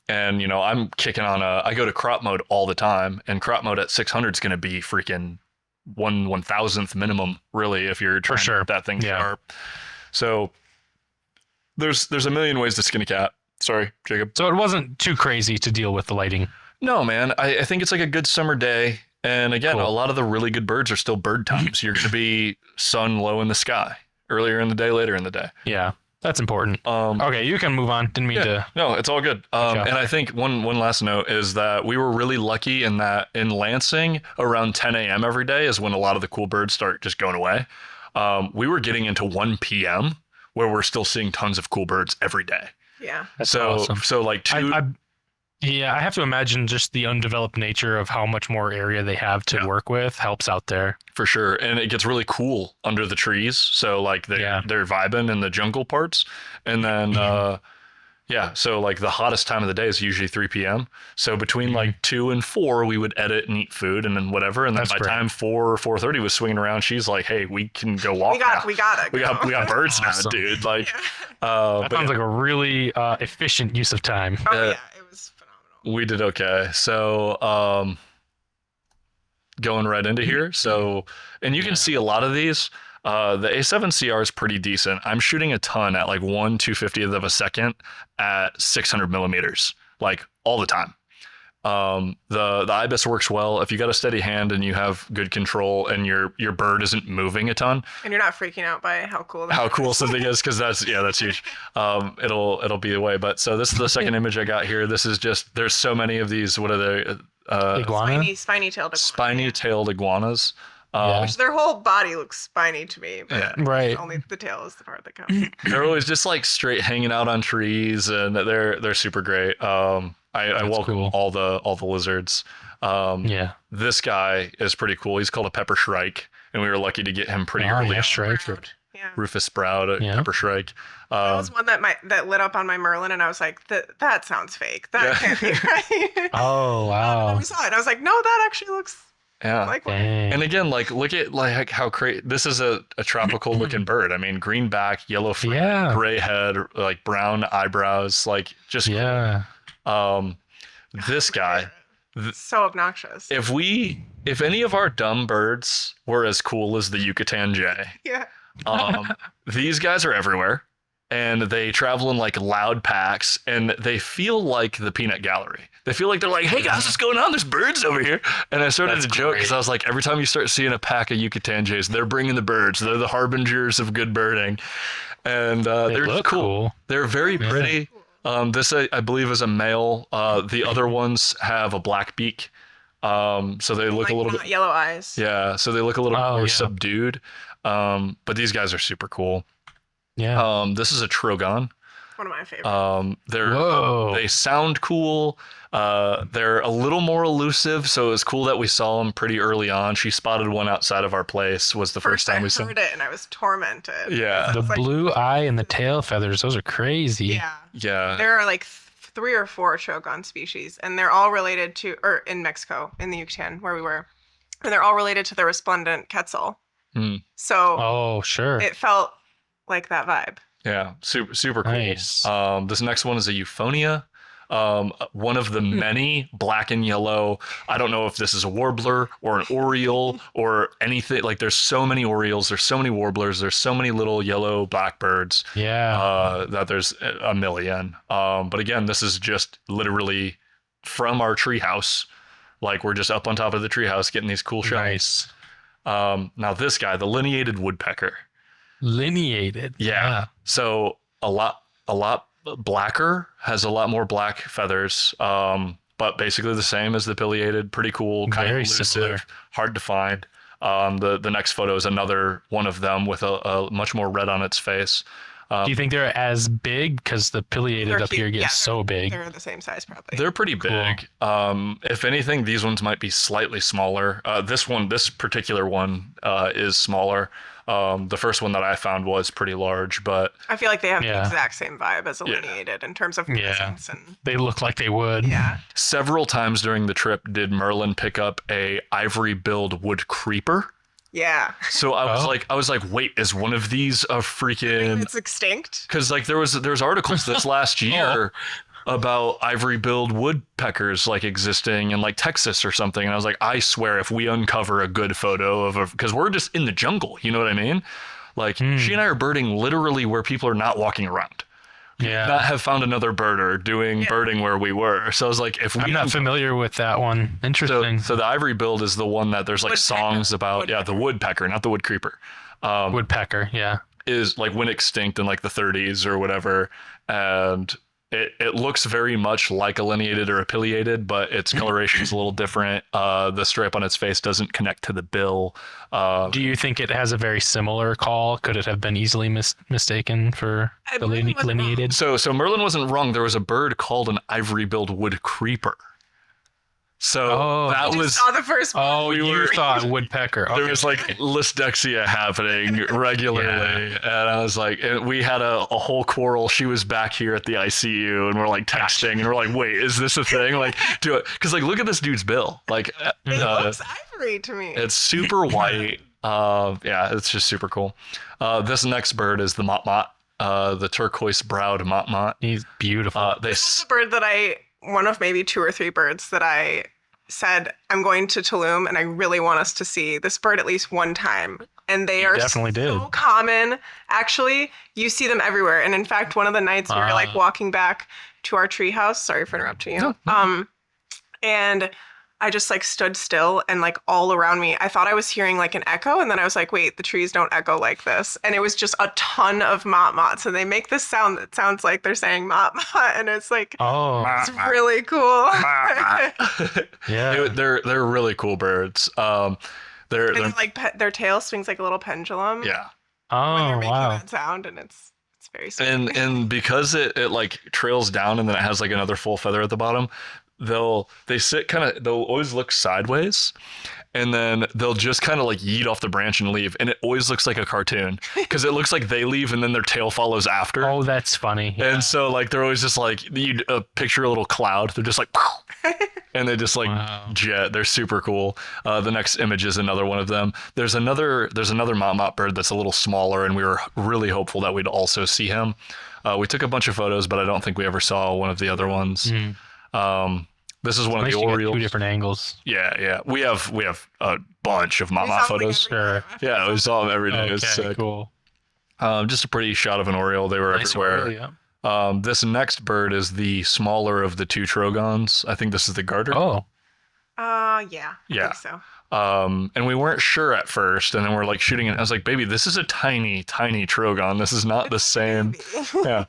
And, you know, I'm kicking on I go to crop mode all the time, and crop mode at 600 is going to be freaking 1/1000th minimum, really, if you're trying to get that thing sharp. So there's a million ways to skin a cat. Sorry, Jacob. So it wasn't too crazy to deal with the lighting. No, man. I think it's like a good summer day. And again, a lot of the really good birds are still bird times. You're going to be sun low in the sky, earlier in the day, later in the day. Yeah. That's important. Okay, you can move on. Didn't mean to. No, it's all good. And I think one last note is that we were really lucky in that in Lansing, around 10 a.m. every day is when a lot of the cool birds start just going away. We were getting into 1 p.m. where we're still seeing tons of cool birds every day. Yeah. That's awesome. So like I have to imagine just the undeveloped nature of how much more area they have to work with helps out there. For sure. And it gets really cool under the trees. So like they're vibing in the jungle parts. And then, so like the hottest time of the day is usually 3 p.m. So between like 2 and 4, we would edit and eat food and then whatever. And then by time 4 or 4:30 was swinging around, she's like, hey, we can go walk now. We got birds now, dude. Like, that sounds like a really efficient use of time. Oh, yeah. It was phenomenal. We did okay. So, going right into here. So, and you can see a lot of these. The A7CR is pretty decent. I'm shooting a ton at like 1/250th of a second at 600 millimeters, like all the time. The IBIS works well if you got a steady hand and you have good control and your bird isn't moving a ton. And you're not freaking out by how cool something is, because that's huge. It'll be the way. But so this is the second image I got here. This is just, there's so many of these. What are they? Iguana? Spiny-tailed iguanas. Which their whole body looks spiny to me, but only the tail is the part that counts. They're always just like straight hanging out on trees, and they're super great. I welcome all the lizards. This guy is pretty cool. He's called a pepper shrike, and we were lucky to get him pretty early. Rufus Sprout, pepper shrike. That was one that lit up on my Merlin, and I was like, that sounds fake. That can't be right. Oh wow! And we saw it, and I was like, no, that actually looks. Like one. And again, like look at like how crazy this is, a tropical looking bird. I mean, green back, yellow front, gray head, like brown eyebrows, like just this guy, so obnoxious. If any of our dumb birds were as cool as the Yucatan jay, these guys are everywhere. and they travel in like loud packs, and they feel like the peanut gallery. They feel like they're like, hey guys, what's going on? There's birds over here. And I started to joke because I was like, every time you start seeing a pack of Yucatan jays, they're bringing the birds. They're the harbingers of good birding. And they're look cool. They're very Yeah. pretty. This, I believe, is a male. The other ones have a black beak. So they look a little not bit, yellow eyes. yeah, so they look a little Oh, more yeah. subdued. But these guys are super cool. Yeah. This is a Trogon. One of my favorites. Whoa. They sound cool. They're a little more elusive, so it was cool that we saw them pretty early on. She spotted one outside of our place. Was the first time we saw. I heard it and I was tormented. Yeah. The It's like- blue eye and the tail feathers, those are crazy. Yeah. Yeah. There are like 3 or 4 Shogun species, and they're all related to, or in Mexico, in the Yucatan, where we were, and they're all related to the resplendent quetzal. Hmm. So Oh, sure. it felt like that vibe. Yeah. Super cool. Nice. This next one is a Euphonia. One of the many black and yellow. I don't know if this is a warbler or an oriole or anything. Like there's so many orioles, there's so many warblers, there's so many little yellow blackbirds. Yeah. That there's a million. But again, this is just literally from our treehouse. Like we're just up on top of the treehouse getting these cool shots. Nice. Now this guy, the lineated woodpecker. Lineated. Yeah. So a lot blacker, has a lot more black feathers. But basically the same as the pileated. Pretty cool, kind Very of elusive, similar. hard to find. The next photo is another one of them with a much more red on its face. Do you think they're as big? Because the pileated They're up here huge. gets Yeah, so big. They're the same size, probably. They're pretty big. If anything, these ones might be slightly smaller. This particular one, is smaller. The first one that I found was pretty large, but I feel like they have Yeah. the exact same vibe as a Yeah. lineated in terms of Yeah. presence and They look like they would. yeah. several times during the trip did Merlin pick up a ivory-billed wood creeper. Yeah. So I was Oh. like, wait, is one of these a freaking? It's extinct. Because like there's articles this last year about ivory-billed woodpeckers like existing in like Texas or something, and I was like, I swear if we uncover a good photo of because we're just in the jungle, you know what I mean? Like she and I are birding literally where people are not walking around. Yeah. Not have found another birder doing birding where we were. So I was like, if we I'm not familiar with that one. Interesting. so the ivory billed is the one that there's like Woodpecker. songs about. Yeah, the woodpecker, not the wood creeper. Woodpecker. Yeah. Is like went extinct in like the 30s or whatever, and it looks very much like a lineated or a pileated, but its coloration is a little different. The stripe on its face doesn't connect to the bill. Do you think it has a very similar call? Could it have been easily mistaken for I the believe it wasn't lineated? So Merlin wasn't wrong. There was a bird called an ivory-billed wood creeper. So Oh. that I was just saw the first one. Oh, you thought woodpecker. there Okay. was like lysdexia happening regularly, and I was like, and we had a whole quarrel. She was back here at the ICU, and we're like texting, and we're like, wait, is this a thing? Like, do it because like look at this dude's bill. Like, It looks ivory to me. it's super white. Yeah, it's just super cool. This next bird is the motmot, the turquoise-browed motmot. He's beautiful. They This is a bird that one of maybe 2 or 3 birds that I said, I'm going to Tulum and I really want us to see this bird at least one time. And they are definitely so did. common. Actually, you see them everywhere. And in fact, one of the nights we were like walking back to our treehouse. Sorry for interrupting you. And I just like stood still and like all around me, I thought I was hearing like an echo. And then I was like, wait, the trees don't echo like this. And it was just a ton of motmots. And they make this sound that sounds like they're saying motmot. And it's like, Oh, it's really cool. yeah. they're really cool birds. They're And like their tail swings like a little pendulum yeah. when they're Oh, making wow. that sound. And it's very sweet. And because it like trails down and then it has like another full feather at the bottom, they'll always look sideways, and then they'll just kind of like yeet off the branch and leave, and it always looks like a cartoon because it looks like they leave and then their tail follows after. Oh, that's funny. Yeah. And so like they're always just like you picture a little cloud. They're just like and they just like Wow. jet. They're super cool. The next image is another one of them. There's another motmot bird that's a little smaller, and we were really hopeful that we'd also see him. We took a bunch of photos, but I don't think we ever saw one of the other ones. This is one of Nice the you got orioles. 2 different angles. Yeah. We have a bunch of We motmot saw them, like, photos. every Sure. time. Yeah, we saw them every day. It was Okay, sick. cool. Just a pretty shot of an oriole. They were Nice everywhere. Oriole, yeah. This next bird is the smaller of the two trogons. I think this is the garter. Oh, Yeah. Yeah. I think so. And we weren't sure at first, and then we're like shooting it. I was like, baby, this is a tiny, tiny trogon. This is not the same. Yeah.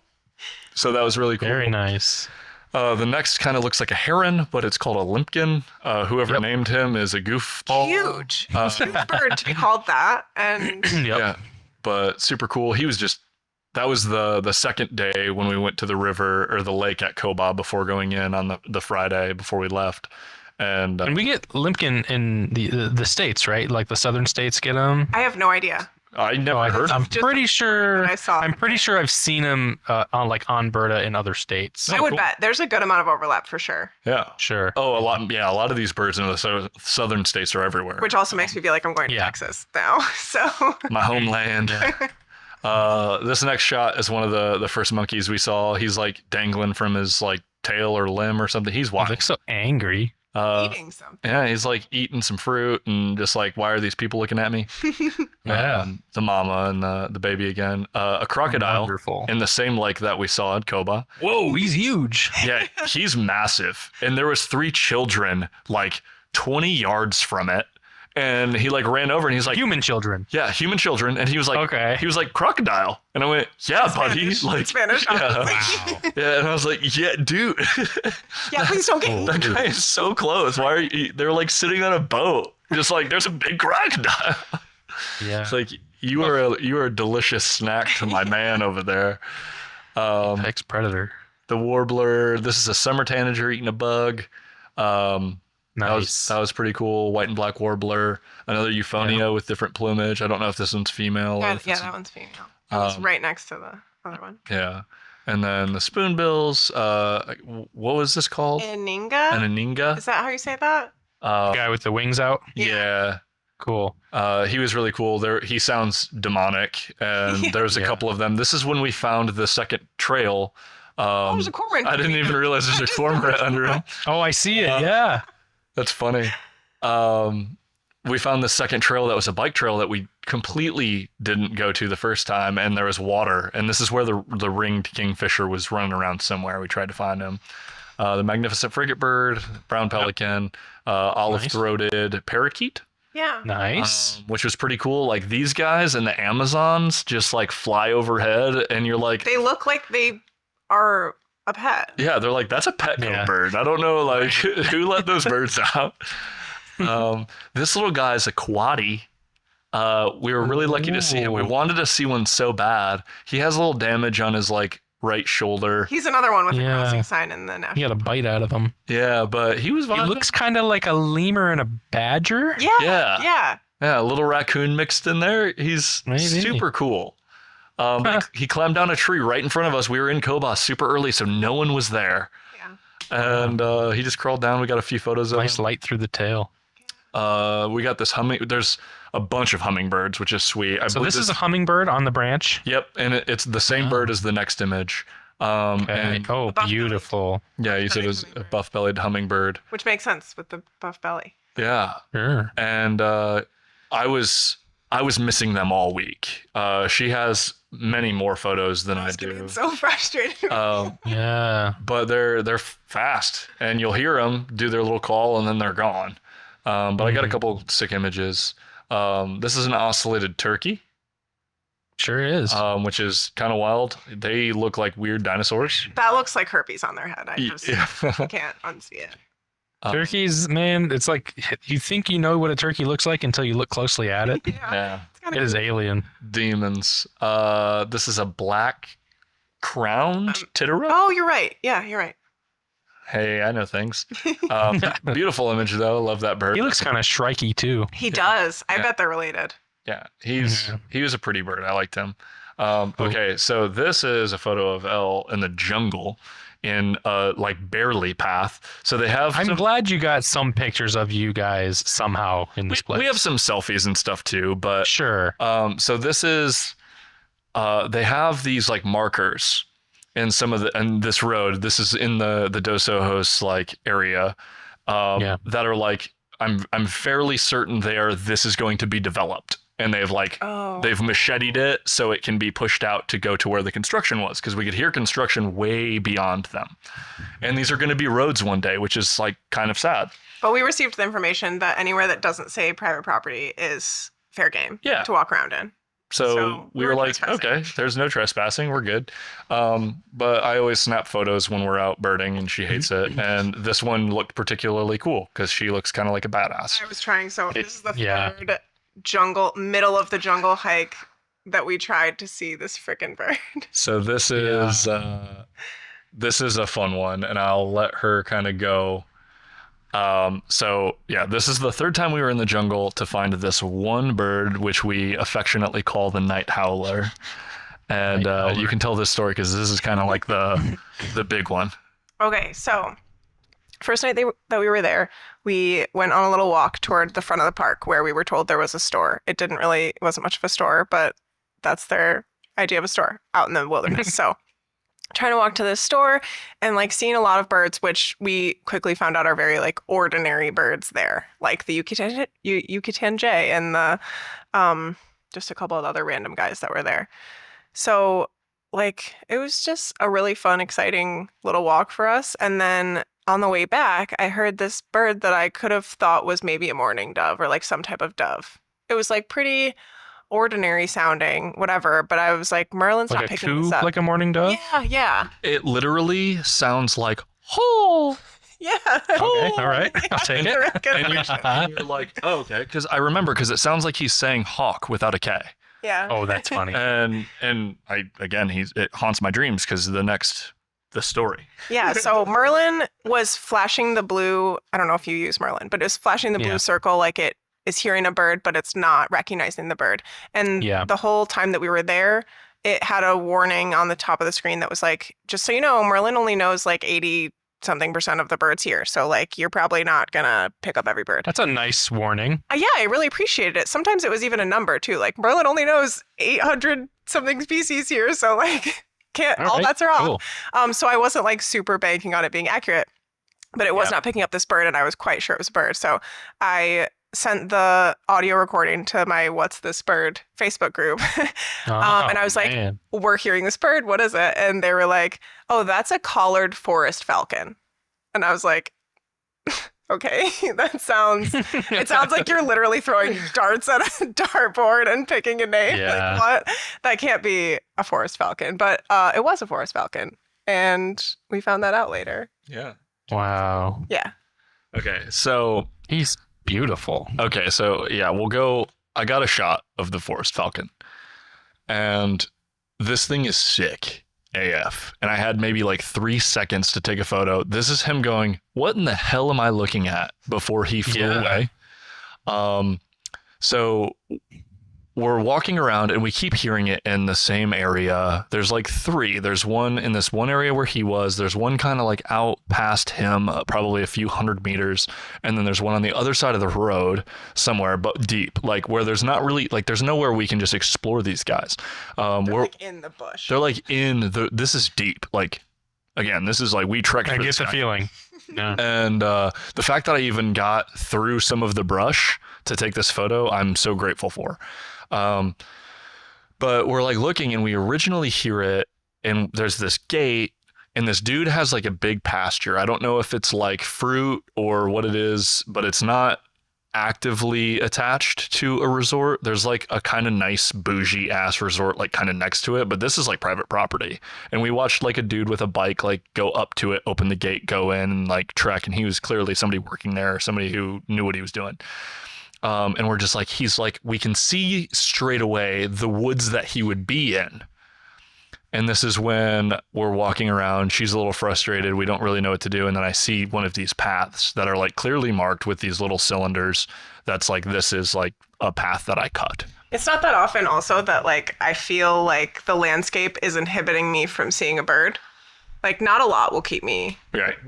So that was really cool. very nice. The next kind of looks like a heron, but it's called a limpkin. Whoever Yep. named him is a goofball. Huge. Uh, Huge bird to be called that. And Yep. Yeah, but super cool. He was just, that was the second day when we went to the river or the lake at Koba before going in on the Friday before we left. And And we get limpkin in the states, right? Like the southern states get them. I have no idea. I never heard I'm of Just pretty sure. that I saw. I'm pretty sure I've seen them on Berta in other states. I would cool. bet there's a good amount of overlap for sure. Yeah. Sure. Oh, a lot. Yeah, a lot of these birds in the southern states are everywhere. Which also makes me feel like I'm going to Yeah. Texas now. So My homeland. This next shot is one of the first monkeys we saw. He's like dangling from his like tail or limb or something. He's He wild. looks so angry. eating something. Yeah, he's like eating some fruit and just like, why are these people looking at me? Yeah. The mama and the baby again. A crocodile Wonderful. in the same lake that we saw at Koba. Whoa, he's huge. Yeah, he's massive. And there was 3 children like 20 yards from it. And he like ran over and he's like, Human children. yeah, human children. And he was like, Okay. he was like, crocodile. And I went, yeah, buddy. Spanish. Like, Spanish, yeah. obviously. Yeah, and I was like, yeah, dude. Yeah, please don't get Oh. eaten. That guy is so close. Why are you? They were like sitting on a boat, just like there's a big crocodile. Yeah. It's like you are a delicious snack to my man over there. Apex predator. The warbler. This is a summer tanager eating a bug. Nice. That was pretty cool. White and black warbler. Another euphonia with different plumage. I don't know if this one's female. Or Yeah, if yeah, it's- that one's female. That was Um, right next to the other one. yeah. And then the spoonbills. What was this called? Aninga? An aninga. Is that how you say that? Guy with the wings out. Yeah. Cool. He was really cool. He sounds demonic, and Yeah. there's a Yeah. couple of them. This is when we found the second trail. There's a cormorant. I didn't even realize there's a cormorant under him. Oh, I see it. Yeah. That's funny. We found the second trail that was a bike trail that we completely didn't go to the first time, and there was water. And this is where the ringed kingfisher was running around somewhere. We tried to find him. The magnificent frigate bird, brown pelican, olive-throated parakeet. Yeah. Nice. Which was pretty cool. Like these guys and the Amazons just like fly overhead, and you're like, They look like they are a pet. yeah, they're like, that's a Petco Yeah. bird. I don't know, like who let those birds out. This little guy's a quaddy. We were really lucky to see him. We Ooh. wanted to see one so bad. He has a little damage on his like right shoulder. He's another one with a Yeah. crossing sign in the national. He got a bite out of him. Yeah, but he was He vibing. looks kind of like a lemur and a badger. Yeah. Yeah. Yeah. Yeah, a little raccoon mixed in there. He's Maybe. super cool. Huh. He climbed down a tree right in front of us. We were in Kobah super early, so no one was there. Yeah. And he just crawled down. We got a few photos of Nice him. light through the tail. We got this there's a bunch of hummingbirds, which is sweet. I So believe this is a hummingbird on the branch. Yep, and it's the same Oh. bird as the next image. Okay. And Oh, buff-bellied. yeah, beautiful. you said it Buff-bellied was a hummingbird. buff-bellied hummingbird. Which makes sense with the buff belly. Yeah, Sure. and I was missing them all week. She has many more photos than I It's do. getting so frustrated. Yeah. But they're fast, and you'll hear them do their little call, and then they're gone. But I got a couple sick images. This is an ocellated turkey, Sure is. which is kind of wild. They look like weird dinosaurs. That looks like herpes on their head. I just Yeah. can't unsee it. Turkeys, man, it's like you think you know what a turkey looks like until you look closely at it. Yeah. Yeah, It's kind It of is alien. demons. This is a black crowned titera. Oh, you're right. Yeah, you're right. Hey, I know things. Beautiful image though. Love that bird. He looks kind of shrikey too. He does. I Yeah. bet they're related. Yeah, Yeah. he was a pretty bird. I liked him. Okay, so this is a photo of Elle in the jungle in like barely path. So they have I'm some, glad you got some pictures of you guys somehow in this place. we have some selfies and stuff too, but Sure. so this is they have these like markers in some of the and this road. This is in the Dos Ojos like area Yeah. that are like I'm fairly certain this is going to be developed. and they've macheted it so it can be pushed out to go to where the construction was, because we could hear construction way beyond them. And these are going to be roads one day, which is like kind of sad. But we received the information that anywhere that doesn't say private property is fair game to walk around in. So we were like, okay, there's no trespassing. We're good. But I always snap photos when we're out birding, and she hates it. And this one looked particularly cool because she looks kind of like a badass. I was trying. So this is the third middle of the jungle hike that we tried to see this frickin' bird. So this is a fun one, and I'll let her kind of go. This is the third time we were in the jungle to find this one bird, which we affectionately call the night howler. And you can tell this story because this is kind of like the big one. Okay, so first night that we were there, we went on a little walk toward the front of the park where we were told there was a store. It wasn't much of a store, but that's their idea of a store out in the wilderness. So trying to walk to this store and like seeing a lot of birds, which we quickly found out are very like ordinary birds there, like the Yucatan jay and the just a couple of other random guys that were there. So like it was just a really fun, exciting little walk for us. And then on the way back, I heard this bird that I could have thought was maybe a mourning dove or like some type of dove. It was like pretty ordinary sounding, whatever, but I was like, Merlin's like not picking this up. Like a mourning dove? Yeah. It literally sounds like "ho." Yeah. Okay, all right. I'll take it. And you're like, oh, okay, because I remember, because it sounds like he's saying hawk without a K. Yeah. Oh, that's funny. And it haunts my dreams because the story. Yeah, so Merlin was flashing the blue, I don't know if you use Merlin, but it was flashing the blue circle like it is hearing a bird, but it's not recognizing the bird. And the whole time that we were there, it had a warning on the top of the screen that was like, just so you know, Merlin only knows like 80-something% of the birds here. So like, you're probably not going to pick up every bird. That's a nice warning. Yeah, I really appreciated it. Sometimes it was even a number too. Like Merlin only knows 800-something species here. So like, all bets are off. Cool. So I wasn't like super banking on it being accurate, but it was not picking up this bird, and I was quite sure it was a bird. So I sent the audio recording to my What's This Bird Facebook group. And I was like, we're hearing this bird. What is it? And they were like, oh, that's a collared forest falcon. And I was like, okay, it sounds like you're literally throwing darts at a dartboard and picking a name. Yeah. Like, what? That can't be a forest falcon. But it was a forest falcon. And we found that out later. Yeah. Wow. Yeah. Okay, so he's beautiful. Okay, so we'll go. I got a shot of the forest falcon, and this thing is sick AF. And I had maybe like 3 seconds to take a photo. This is him going, "What in the hell am I looking at?" before he flew away. So we're walking around and we keep hearing it in the same area. There's like 3. There's one in this one area where he was. There's one kind of like out past him, probably a few hundred meters. And then there's one on the other side of the road somewhere, but deep, like where there's not really, like there's nowhere we can just explore these guys. They're like in the bush. They're like this is deep. Like, again, this is like we trekked. I get the feeling. Yeah. And the fact that I even got through some of the brush to take this photo, I'm so grateful for. But we're like looking, and we originally hear it, and there's this gate, and this dude has like a big pasture. I don't know if it's like fruit or what it is, but it's not actively attached to a resort. There's like a kind of nice bougie ass resort like kind of next to it, but this is like private property. And we watched like a dude with a bike like go up to it, open the gate, go in, and like trek, and he was clearly somebody working there, somebody who knew what he was doing. And we're just like, he's like, we can see straight away the woods that he would be in. And this is when we're walking around. She's a little frustrated. We don't really know what to do. And then I see one of these paths that are like clearly marked with these little cylinders. That's like, this is like a path that I cut. It's not that often also that like, I feel like the landscape is inhibiting me from seeing a bird. Like not a lot will keep me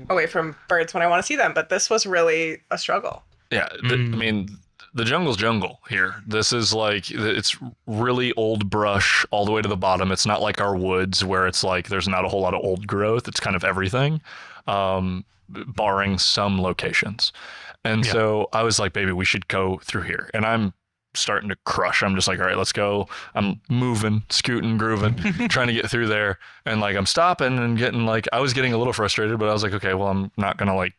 away from birds when I want to see them. But this was really a struggle. Yeah. I mean, the jungle's jungle here. This is like, it's really old brush all the way to the bottom. It's not like our woods where it's like there's not a whole lot of old growth. It's kind of everything, barring some locations. And so I was like, baby, we should go through here. And I'm starting to crush. I'm just like, all right, let's go. I'm moving, scooting, grooving, trying to get through there. And like, I'm stopping and getting like, I was getting a little frustrated, but I was like, okay, well, I'm not going to like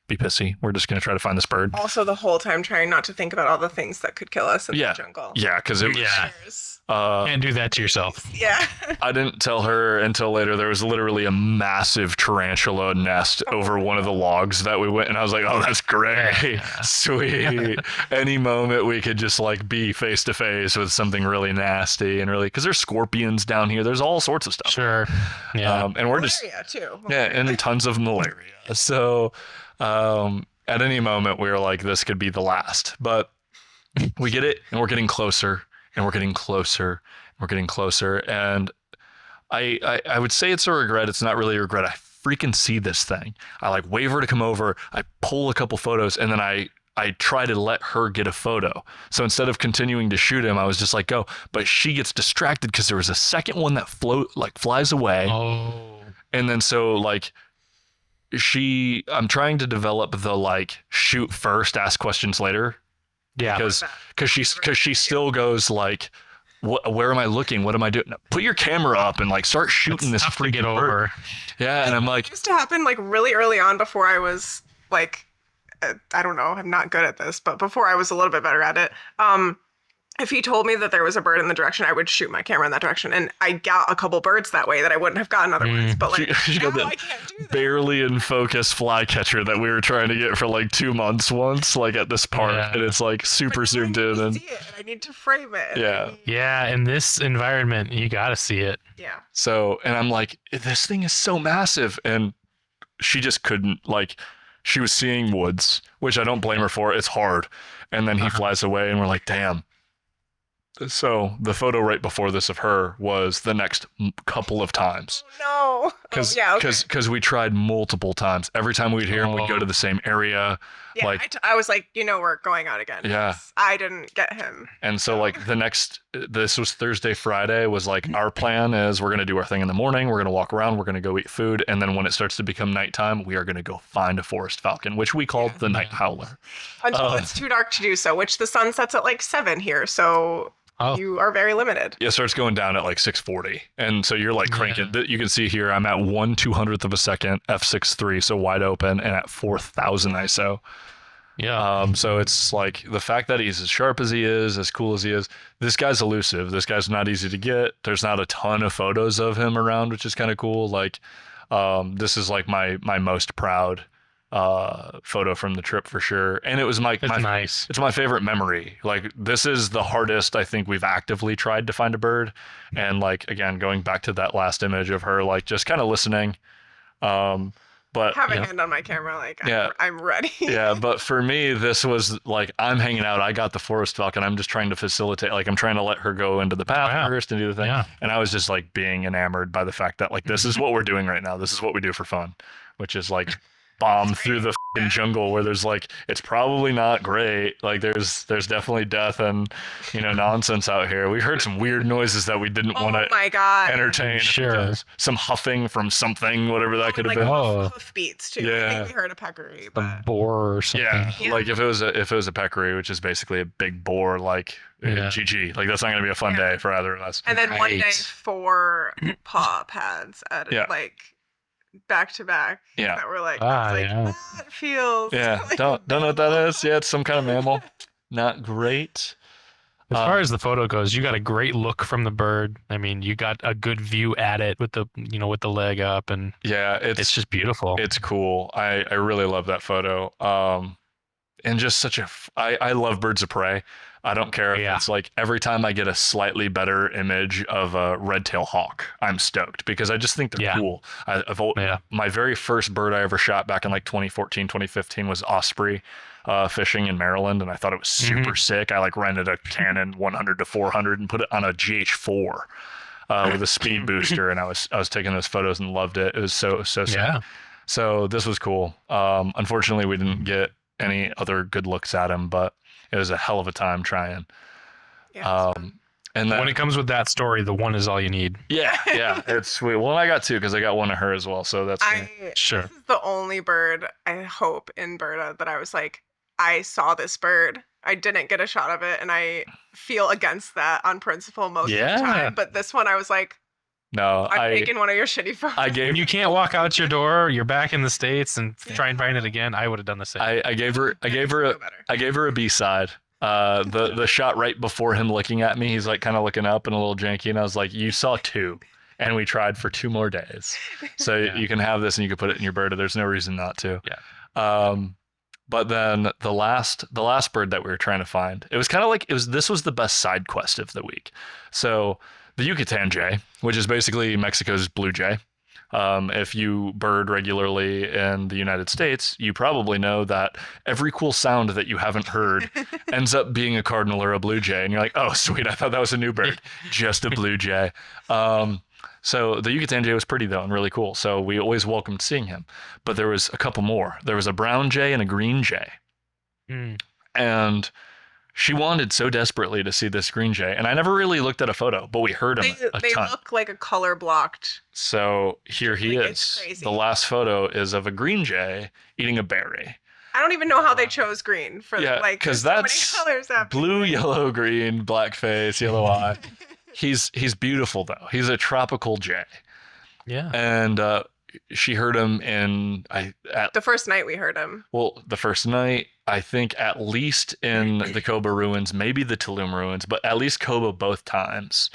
be pissy. We're just going to try to find this bird. Also, the whole time trying not to think about all the things that could kill us in the jungle. Yeah, because it was. Bears. Can't do that to yourself. Yeah. I didn't tell her until later. There was literally a massive tarantula nest over one of the logs that we went, and I was like, "Oh, that's great, sweet." Any moment we could just like be face to face with something really nasty and really, because there's scorpions down here. There's all sorts of stuff. Sure. Yeah. And we're just Malaria too. and tons of malaria. So at any moment we were like, this could be the last, but we get it, and we're getting closer. And we're getting closer, and we're getting closer. And I would say it's a regret. It's not really a regret. I freaking see this thing. I like wave her to come over. I pull a couple photos, and then I try to let her get a photo. So instead of continuing to shoot him, I was just like, go. But she gets distracted because there was a second one that flies away. Oh. And then so like I'm trying to develop the like shoot first, ask questions later. Yeah. Because she still goes like, where am I looking? What am I doing? No, put your camera up and like start shooting this freaking bird. Yeah, and I'm like, it used to happen like really early on before I was like, I don't know, I'm not good at this, but before I was a little bit better at it. If he told me that there was a bird in the direction, I would shoot my camera in that direction, and I got a couple birds that way that I wouldn't have gotten otherwise. But like, she got now that I can't do that. barely in focus flycatcher that we were trying to get for like 2 months once, like at this park, and it's like super zoomed in, and see it, and I need to frame it. Yeah. Yeah, in this environment, you got to see it. Yeah. So, and I'm like, this thing is so massive, and she just couldn't, like, she was seeing woods, which I don't blame her for. It's hard. And then he flies away, and we're like, damn. So the photo right before this of her was the next couple of times. Oh, no. Because we tried multiple times. Every time we'd hear him, we'd go to the same area. Yeah, like, I was like, we're going out again. Yeah. I didn't get him. And so like this was Thursday, Friday was like, our plan is we're going to do our thing in the morning. We're going to walk around. We're going to go eat food. And then when it starts to become nighttime, we are going to go find a forest falcon, which we called the night howler. Until it's too dark to do so, which the sun sets at like 7 here. So you are very limited. Yeah, it starts going down at like 6:40. And so you're like cranking. You can see here, I'm at 1/200th of a second, f6.3, so wide open, and at 4,000 ISO. Yeah. So it's like the fact that he's as sharp as he is, as cool as he is, this guy's elusive. This guy's not easy to get. There's not a ton of photos of him around, which is kind of cool. Like, this is like my most proud photo from the trip for sure. And it was nice. It's my favorite memory. Like, this is the hardest I think we've actively tried to find a bird. And like, again, going back to that last image of her, like just kind of listening. But have a hand on my camera, like I'm ready. Yeah, but for me, this was like, I'm hanging out. I got the forest falcon. I'm just trying to facilitate. Like, I'm trying to let her go into the path first and do the thing. Yeah. And I was just like being enamored by the fact that like, this is what we're doing right now. This is what we do for fun, which is like bomb through the jungle where there's like, it's probably not great. Like there's definitely death and nonsense out here. We heard some weird noises that we didn't want to entertain. Sure. Some huffing from something, whatever that could have been. Hoof beats too. Yeah. I think we heard a peccary. A boar or something. Yeah. Like if it was a peccary, which is basically a big boar, like GG. Like that's not gonna be a fun day for either of us. And then one day 4 paw pads at like back to back. Yeah. That were like, that feels. Yeah. Like, don't know what that is. Yeah, it's some kind of mammal. Not great. As far as the photo goes, you got a great look from the bird. I mean, you got a good view at it with the with the leg up, and it's just beautiful. It's cool. I really love that photo. And just I love birds of prey. I don't care if it's like every time I get a slightly better image of a red-tailed hawk, I'm stoked because I just think they're cool. My very first bird I ever shot back in like 2014, 2015 was osprey fishing in Maryland, and I thought it was super sick. I like rented a Canon 100-400 and put it on a GH4 with a speed booster, and I was taking those photos and loved it. It was so sick. So this was cool. Unfortunately, we didn't get any other good looks at him, but it was a hell of a time trying. Yeah, and when it comes with that story, the one is all you need. Yeah, it's sweet. Well, I got 2 because I got one of her as well. So that's sure. This is the only bird I hope in Berta that I was like, I saw this bird I didn't get a shot of it, and I feel against that on principle most of the Yeah. time. But this one, I was like, No, I'm taking one of your shitty photos. I When gave you can't walk out your door, you're back in the States and try and find it again. I would have done the same. I gave her Feel better. I gave her a B-side. The shot right before him looking at me, he's like kind of looking up and a little janky, and I was like, "You saw 2, and we tried for 2 more days, so Yeah. you can have this and you can put it in your bird. There's no reason not to." Yeah. But then the last bird that we were trying to find, it was kind of like this was the best side quest of the week. So the Yucatan jay, which is basically Mexico's blue jay. If you bird regularly in the United States, you probably know that every cool sound that you haven't heard ends up being a cardinal or a blue jay. And you're like, oh, sweet, I thought that was a new bird. Just a blue jay. So the Yucatan jay was pretty, though, and really cool. So we always welcomed seeing him. But there was a couple more. There was a brown jay and a green jay. Mm. And she wanted so desperately to see this green jay. And I never really looked at a photo, but we heard him a They ton. look like a color blocked. So here he Like, it's is. crazy. The last photo is of a green jay eating a berry. I don't even know how they chose green for Yeah, like 'cause there's that's so many colors happening. Blue, yellow, green, black face, yellow eye. He's beautiful, though. He's a tropical jay. Yeah. And she heard him The first night we heard him. the first night, I think at least in the Koba ruins, maybe the Tulum ruins, but at least Koba both times.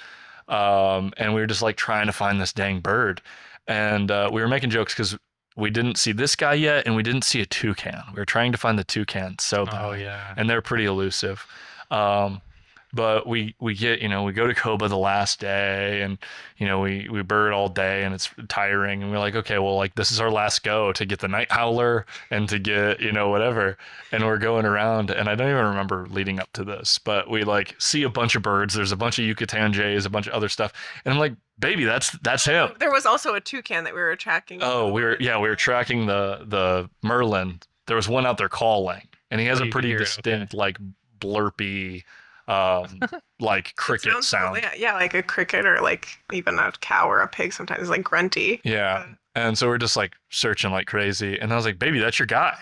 And we were just like trying to find this dang bird. And we were making jokes because we didn't see this guy yet, and we didn't see a toucan. We were trying to find the toucan so bad. Oh yeah. And they're pretty elusive. But we get, we go to Koba the last day, and we bird all day, and it's tiring, and we're like, okay, well, like this is our last go to get the night howler and to get whatever, and we're going around, and I don't even remember leading up to this, but we like see a bunch of birds. There's a bunch of Yucatan jays, a bunch of other stuff, and I'm like, baby, that's him. There was also a toucan that we were tracking. Oh, we were tracking the Merlin. There was one out there calling, and he has Oh, a you pretty could hear it, distinct like blurpy like cricket It sounds sound. cool, yeah, like a cricket or like even a cow or a pig sometimes, like grunty. Yeah. And so we're just like searching like crazy. And I was like, baby, that's your guy.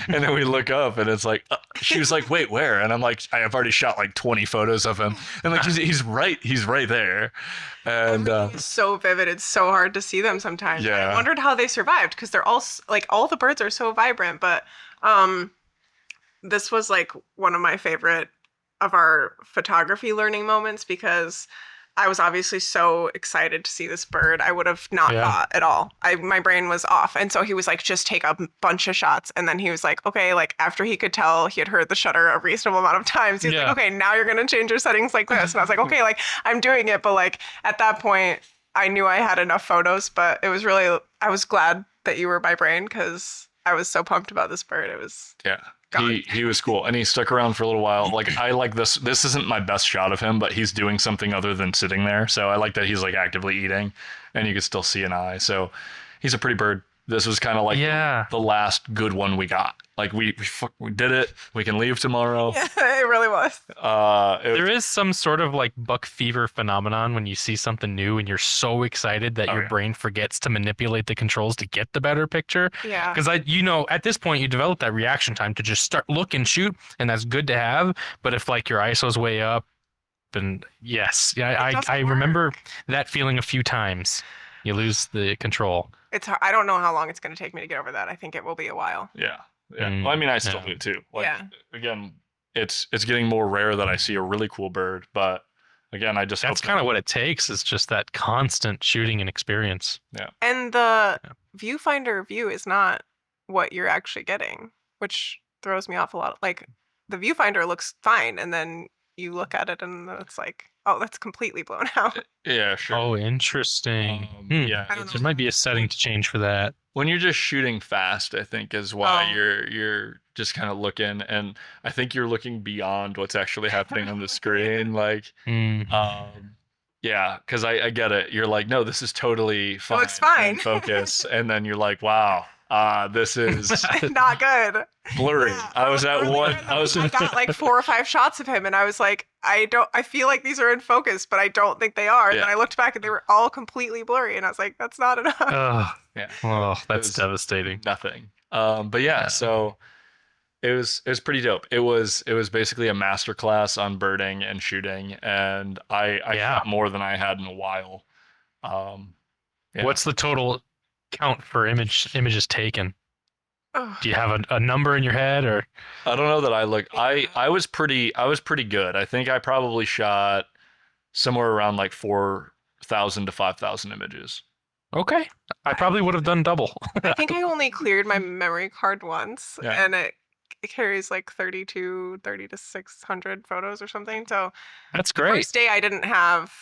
And then we look up and it's like, she was like, wait, where? And I'm like, I have already shot like 20 photos of him. And like, he's right there. And It's so vivid. It's so hard to see them sometimes. Yeah. I wondered how they survived because they're all like all the birds are so vibrant. But this was like one of my favorite of our photography learning moments because I was obviously so excited to see this bird. I would have not thought at all. My brain was off. And so he was like, just take a bunch of shots. And then he was like, okay, like after he could tell he had heard the shutter a reasonable amount of times, he's like, okay, now you're going to change your settings like this. And I was like, okay, like I'm doing it. But like at that point, I knew I had enough photos, but it was really, I was glad that you were my brain because I was so pumped about this bird. It was he was cool, and he stuck around for a little while. Like I like this isn't my best shot of him, but he's doing something other than sitting there, so I like that he's like actively eating and you can still see an eye. So he's a pretty bird. This was kind of like the last good one we got. Like we did it. We can leave tomorrow. Yeah, it really was. There is some sort of like buck fever phenomenon when you see something new and you're so excited that your brain forgets to manipulate the controls to get the better picture. Yeah. Because at this point you develop that reaction time to just start look and shoot, and that's good to have. But if like your ISO's way up, then yes, I remember that feeling a few times. You lose the control. It's hard. I don't know how long it's going to take me to get over that. I think it will be a while. Yeah. Well, I mean, I still do too. Like, again, it's getting more rare that I see a really cool bird, but again, I just that's kind of what it takes. Is just that constant shooting and experience. Yeah. And the viewfinder view is not what you're actually getting, which throws me off a lot. Like the viewfinder looks fine, and then you look at it, and it's like, oh, that's completely blown out. Yeah, sure. Oh, interesting. Yeah, there might be a setting to change for that. When you're just shooting fast, I think is why you're just kind of looking, and I think you're looking beyond what's actually happening on the screen. Like, yeah, because I get it. You're like, no, this is totally fine. It looks fine. And focus, and then you're like, wow, this is not good. Blurry. Yeah, I was at one. I got like 4 or 5 shots of him, and I was like, I feel like these are in focus, but I don't think they are. And then I looked back, and they were all completely blurry, and I was like, that's not enough. Yeah. Oh, that's devastating. Nothing. But yeah, so It was pretty dope. It was basically a master class on birding and shooting, and I Yeah. shot more than I had in a while. Um, yeah. What's the total count for images taken? Oh, Do you have a number in your head or? I don't know that I look. Yeah. I was pretty good. I think I probably shot somewhere around like 4,000 to 5,000 images. Okay. I probably would have done double. I think I only cleared my memory card once, Yeah. and it carries like 30 to 600 photos or something. So That's the great. first day I didn't have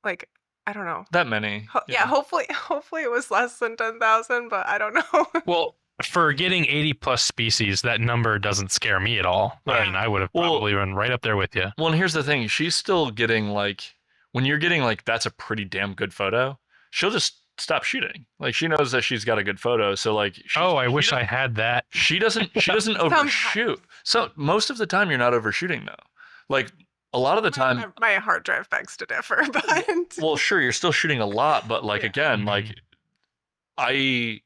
like I don't know. That many. Yeah, hopefully it was less than 10,000, but I don't know. Well, for getting 80 plus species, that number doesn't scare me at all. I Right. mean, I would have Well- probably run right up there with you. Well, and here's the thing. She's still getting like, when you're getting like, that's a pretty damn good photo, she'll just stop shooting. Like she knows that she's got a good photo. So like, I wish I had that. she doesn't overshoot. So most of the time you're not overshooting though. Like a lot of the time, My hard drive begs to differ, but well, sure, you're still shooting a lot, but like Yeah. again, Mhm. like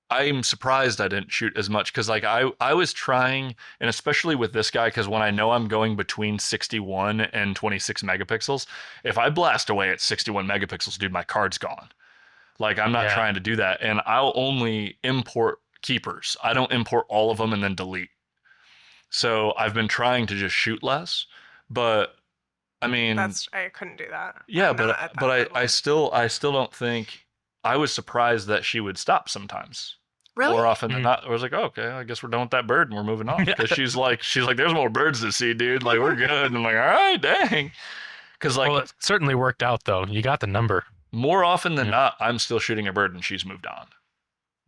I'm surprised I didn't shoot as much because like I was trying, and especially with this guy, because when I know I'm going between 61 and 26 megapixels, if I blast away at 61 megapixels, dude, my card's gone. Like I'm not Yeah. trying to do that, and I'll only import keepers. I don't import all of them and then delete. So I've been trying to just shoot less, but I mean, I couldn't do that. yeah, I'm not but at that but level. I still don't think. I was surprised that she would stop sometimes. Really? More often than Mhm. not, I was like, oh, okay, I guess we're done with that bird and we're moving on. Yeah. Because she's like, there's more birds to see, dude. Like we're good. And I'm like, all right, dang. Because like Well, it certainly worked out though. You got the number. more often than Yeah. not, I'm still shooting a bird and she's moved on.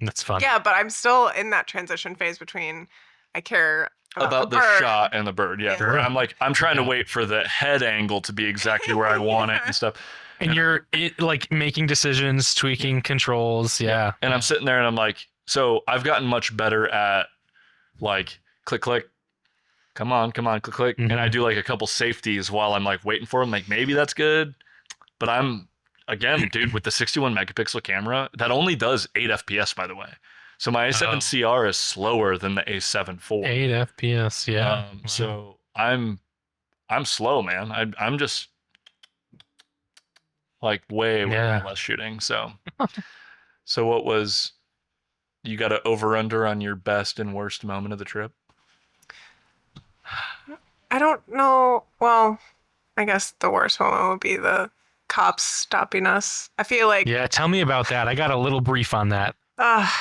That's fun. Yeah, but I'm still in that transition phase between I care About the bird. shot and the bird, yeah. Yeah. Where I'm trying to Yeah. wait for the head angle to be exactly where I want it and stuff. And you're like making decisions, tweaking controls. Yeah. And I'm sitting there and I'm like, so I've gotten much better at like click, click, come on, click, click. And I Mhm. do like a couple safeties while I'm like waiting for them. Like maybe that's good. But I'm, again, dude, with the 61 megapixel camera, that only does 8 FPS, by the way. So my A7CR is slower than the A7 IV. 8 FPS. Yeah. Wow. So I'm slow, man. I'm just like way Yeah. less shooting. So what was, you got to over under on your best and worst moment of the trip? I don't know. Well, I guess the worst moment would be the cops stopping us. I feel like Yeah. Tell me about that. I got a little brief on that. I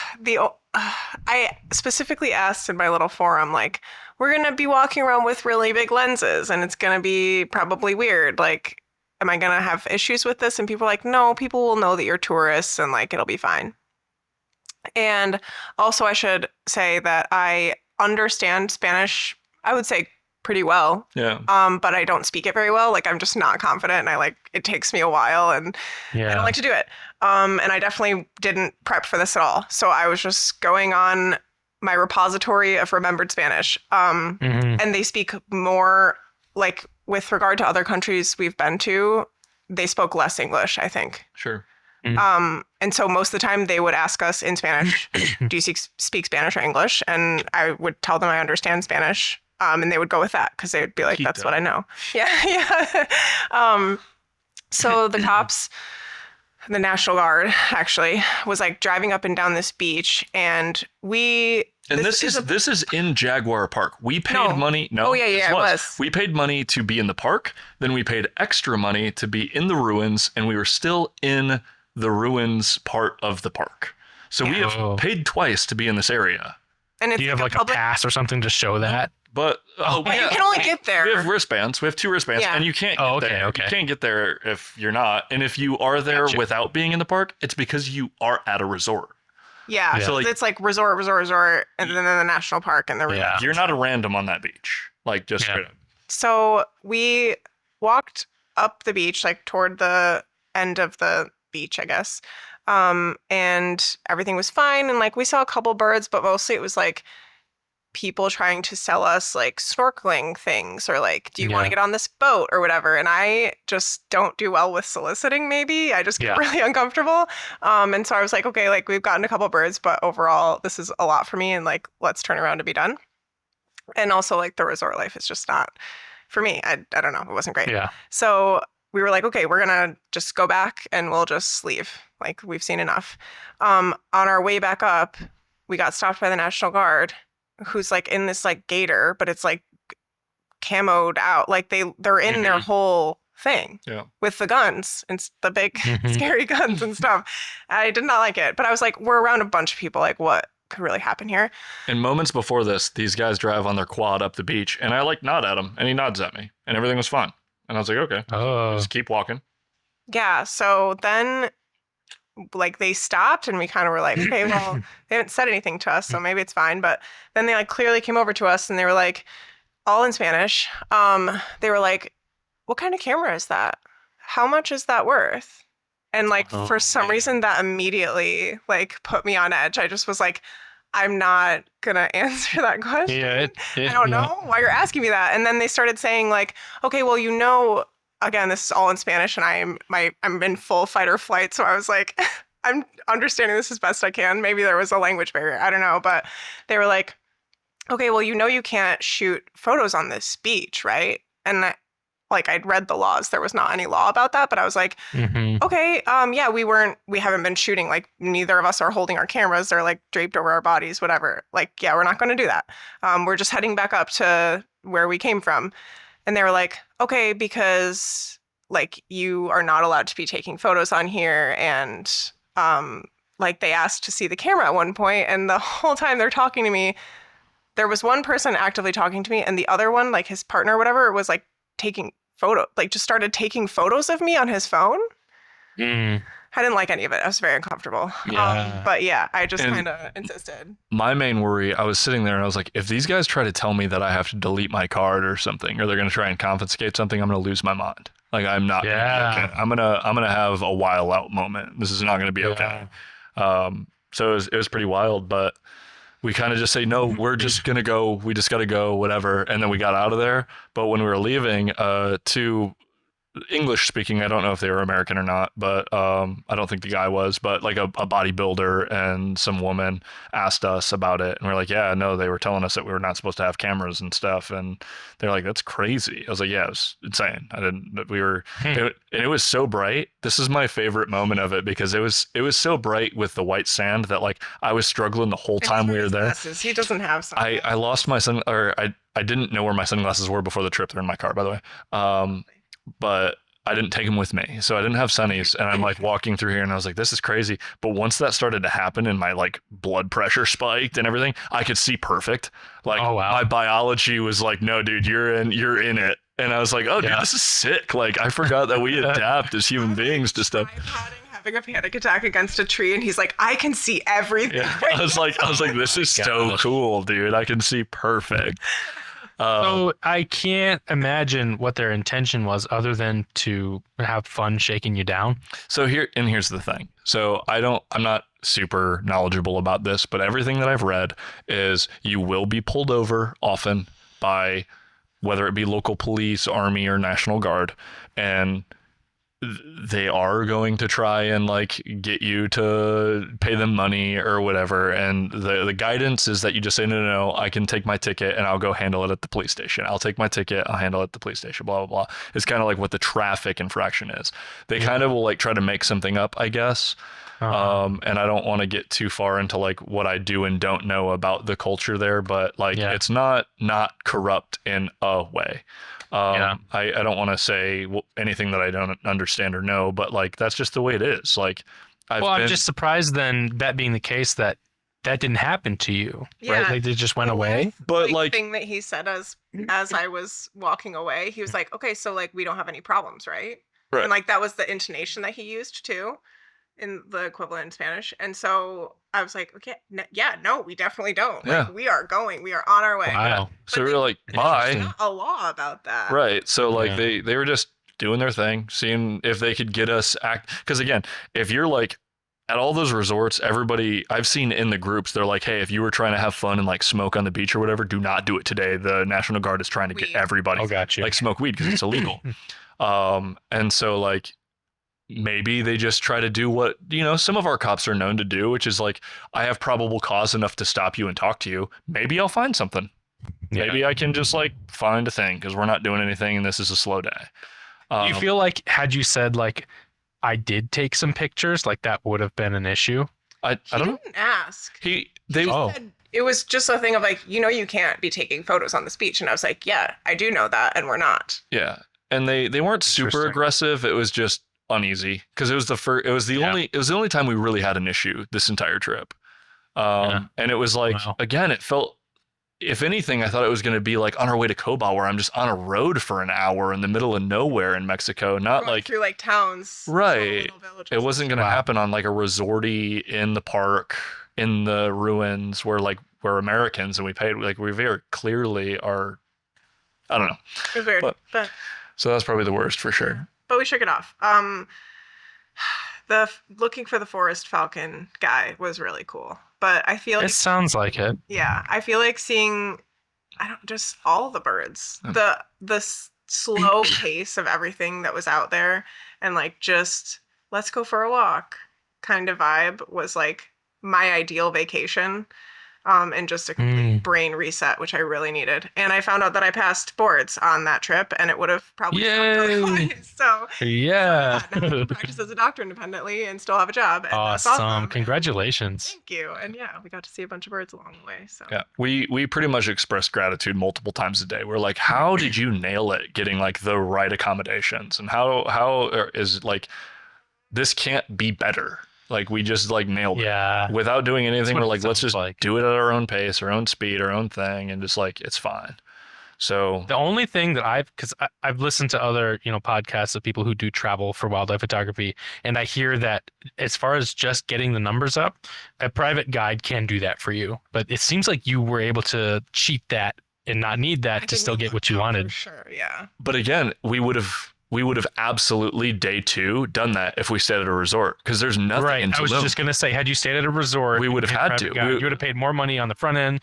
specifically asked in my little forum, like, we're gonna be walking around with really big lenses, and it's gonna be probably weird. Like, am I gonna have issues with this? And people are like, no, people will know that you're tourists, and like it'll be fine. And also, I should say that I understand Spanish, I would say pretty well, Yeah. but I don't speak it very well. Like, I'm just not confident, and it takes me a while, and I Yeah. don't like to do it. And I definitely didn't prep for this at all. So I was just going on my repository of remembered Spanish. Mhm. And they speak more, like, with regard to other countries we've been to, they spoke less English, I think. Sure. And so most of the time they would ask us in Spanish, do you speak Spanish or English? And I would tell them I understand Spanish. And they would go with that because they would be like, that's Quito. what I know. Yeah, yeah. So the cops, the National Guard actually, was like driving up and down this beach, and This is in Jaguar Park. We paid No. money. No. Oh, yeah, this it was. We paid money to be in the park. Then we paid extra money to be in the ruins, and we were still in the ruins part of the park. So we have Oh. paid twice to be in this area. and it's Do you have like a public. pass or something to show that? But Yeah, you can only get there. We have wristbands. We have 2 wristbands, Yeah. and you can't. Oh, get okay, there. okay. You can't get there if you're not. And if you are there Gotcha. without being in the park, it's because you are at a resort. Yeah, Yeah. so like- it's like resort, and then the national park and the Yeah. You're not a random on that beach. Like just Yeah. straight up. So we walked up the beach, like toward the end of the beach, I guess. And everything was fine. And like we saw a couple birds, but mostly it was like people trying to sell us like snorkeling things or like, do you want to Yeah. get on this boat or whatever? And I just don't do well with soliciting, maybe. I just get Yeah. really uncomfortable. And so I was like, okay, like we've gotten a couple birds, but overall this is a lot for me. And like, let's turn around to be done. And also like the resort life is just not for me. I don't know. It wasn't great. Yeah. So we were like, okay, we're going to just go back and we'll just leave. Like we've seen enough. On our way back up, we got stopped by the National Guard, who's like in this like gator, but it's like camoed out. Like they're in their whole thing with the guns and the big scary guns and stuff. I did not like it, but I was like, we're around a bunch of people. Like what could really happen here? And moments before this, these guys drive on their quad up the beach, and I like nod at him, and he nods at me, and everything was fine. And I was like, okay, just keep walking. Yeah. So then like they stopped and we kind of were like, okay, well, they haven't said anything to us, so maybe it's fine. But then they like clearly came over to us and they were like, all in Spanish. They were like, what kind of camera is that? How much is that worth? And like for some reason that immediately like put me on edge. I just was like, I'm not gonna answer that question. I don't know why you're asking me that. And then they started saying like, okay, well, you know, again, this is all in Spanish and I'm in full fight or flight. So I was like, I'm understanding this as best I can. Maybe there was a language barrier. I don't know. But they were like, okay, well, you know, you can't shoot photos on this beach, right? And like I'd read the laws. There was not any law about that, but I was like, okay, yeah, we haven't been shooting. Like neither of us are holding our cameras. They're like draped over our bodies, whatever. Like, yeah, we're not going to do that. We're just heading back up to where we came from. And they were like, okay, because like you are not allowed to be taking photos on here. And like they asked to see the camera at one point, and the whole time they're talking to me, there was one person actively talking to me, and the other one, like his partner or whatever, was like taking just started taking photos of me on his phone. I didn't like any of it. I was very uncomfortable. But yeah, I just kind of insisted. My main worry, I was sitting there and I was like, if these guys try to tell me that I have to delete my card or something, or they're going to try and confiscate something, I'm going to lose my mind. Like I'm not gonna be okay. I'm gonna have a while out moment. This is not going to be okay. So it was pretty wild, but we kind of just say, no, we're just going to go. We just got to go, whatever. And then we got out of there. But when we were leaving, two English speaking, I don't know if they were American or not, but I don't think the guy was, but like a bodybuilder and some woman asked us about it. And we're like, yeah, no, they were telling us that we were not supposed to have cameras and stuff. And they're like, that's crazy. I was like, yeah, it was insane. It was so bright. This is my favorite moment of it because it was so bright with the white sand that like I was struggling the whole time we were there. He doesn't have sunglasses. I lost my I didn't know where my sunglasses were before the trip. They're in my car, by the way. But I didn't take them with me. So I didn't have sunnies. And I'm like walking through here and I was like, this is crazy. But once that started to happen and my like blood pressure spiked and everything, I could see perfect. Like my biology was like, no, dude, you're in it. And I was like, oh, dude, this is sick. Like I forgot that we adapt as human beings to stuff. Having a panic attack against a tree, and he's like, I can see everything. Yeah. I was like, this is so cool, dude. I can see perfect. So I can't imagine what their intention was other than to have fun shaking you down. So here's the thing. So I'm not super knowledgeable about this, but everything that I've read is you will be pulled over often by whether it be local police, army, or National Guard, and they are going to try and like get you to pay them money or whatever. And the guidance is that you just say, no, I can take my ticket and I'll go handle it at the police station. I'll take my ticket, I'll handle it at the police station, blah, blah, blah. It's kind of like what the traffic infraction is. They kind of will like try to make something up, I guess. And I don't want to get too far into like what I do and don't know about the culture there, but like it's not corrupt in a way. I don't want to say anything that I don't understand or know, but like that's just the way it is. Like, I'm just surprised then that being the case that didn't happen to you, right? Like they just went away. But like thing that he said as I was walking away, he was like, "Okay, so like we don't have any problems, right?" Right. And like that was the intonation that he used too, in the equivalent in Spanish. And so I was like, okay, no, we definitely don't. Yeah. Like, we are on our way. Wow. So we were like, bye. There's not a law about that. Right. So like they were just doing their thing, seeing if they could get us because again, if you're like at all those resorts, everybody I've seen in the groups, they're like, hey, if you were trying to have fun and like smoke on the beach or whatever, do not do it today. The National Guard is trying to get everybody like smoke weed because it's illegal. And so like maybe they just try to do what, some of our cops are known to do, which is like, I have probable cause enough to stop you and talk to you. Maybe I'll find something. Yeah. Maybe I can just like find a thing because we're not doing anything and this is a slow day. Do you feel like had you said like I did take some pictures, like that would have been an issue? I He don't know. didn't ask. They Oh. Said it was just a thing of like, you can't be taking photos on this beach. And I was like, yeah, I do know that. And we're not. yeah, and they weren't super Interesting. aggressive. It was just uneasy because it was the only time we really had an issue this entire trip. And it was like, Wow. again, it felt, if anything, I thought it was going to be like on our way to Cobalt, where I'm just on a road for an hour in the middle of nowhere in Mexico, not Going like, through like towns. small right. little villages. It wasn't going to Wow. happen on like a resorty in the park, in the ruins where like we're Americans and we paid, like we very clearly are, I don't know. It was weird. But So that's probably the worst for sure. we shook it off. The looking for the forest falcon guy was really cool. But I feel It like, sounds like it. yeah, I feel like seeing, just all the birds. Hmm. The slow pace of everything that was out there, and like just let's go for a walk kind of vibe was like my ideal vacation. And just a complete brain reset, which I really needed. And I found out that I passed boards on that trip, and it would have probably sucked Yay! otherwise. So Yeah. now I can practice as a doctor independently and still have a job. And that's Awesome. Congratulations. Thank you. And yeah, we got to see a bunch of birds along the way. So Yeah, we pretty much expressed gratitude multiple times a day. We're like, how did you nail it, getting like the right accommodations, and how is like this can't be better. Like we just like nailed it Yeah. without doing anything. what We're it like, let's sounds just like. do it at our own pace, our own speed, our own thing, and just like it's fine. So The only thing that because I've listened to other, podcasts of people who do travel for wildlife photography, and I hear that as far as just getting the numbers up, a private guide can do that for you. But it seems like you were able to cheat that and not need I that to think still we get what lucked you out wanted. For sure, yeah. but again, we would have absolutely day 2 done that if we stayed at a resort, because there's nothing Right. in I was Tulum. just gonna say, had you stayed at a resort, We would have and had private to. guide, you would have paid more money on the front end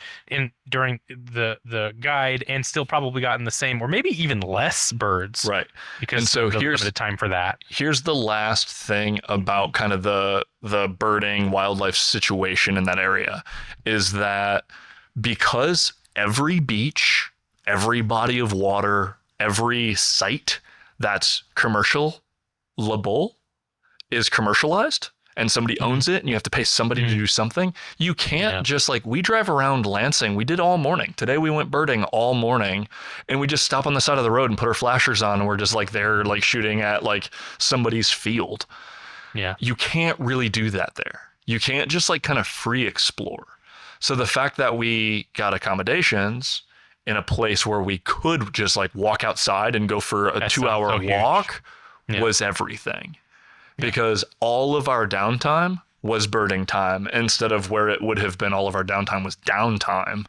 during the guide, and still probably gotten the same or maybe even less birds. Right. Because And so of the here's- limited time for that. Here's the last thing about kind of the birding wildlife situation in that area is that because every beach, every body of water, every site that's commercialable is commercialized and somebody owns it and you have to pay somebody to do something. You can't just like, we drive around Lansing. We did all morning. Today we went birding all morning and we just stop on the side of the road and put our flashers on and we're just like there like shooting at like somebody's field. Yeah. You can't really do that there. You can't just like kind of free explore. So the fact that we got accommodations in a place where we could just like walk outside and go for a That 2-hour sounds so huge. walk Yeah. was everything. Because all of our downtime was birding time instead of where it would have been all of our downtime was downtime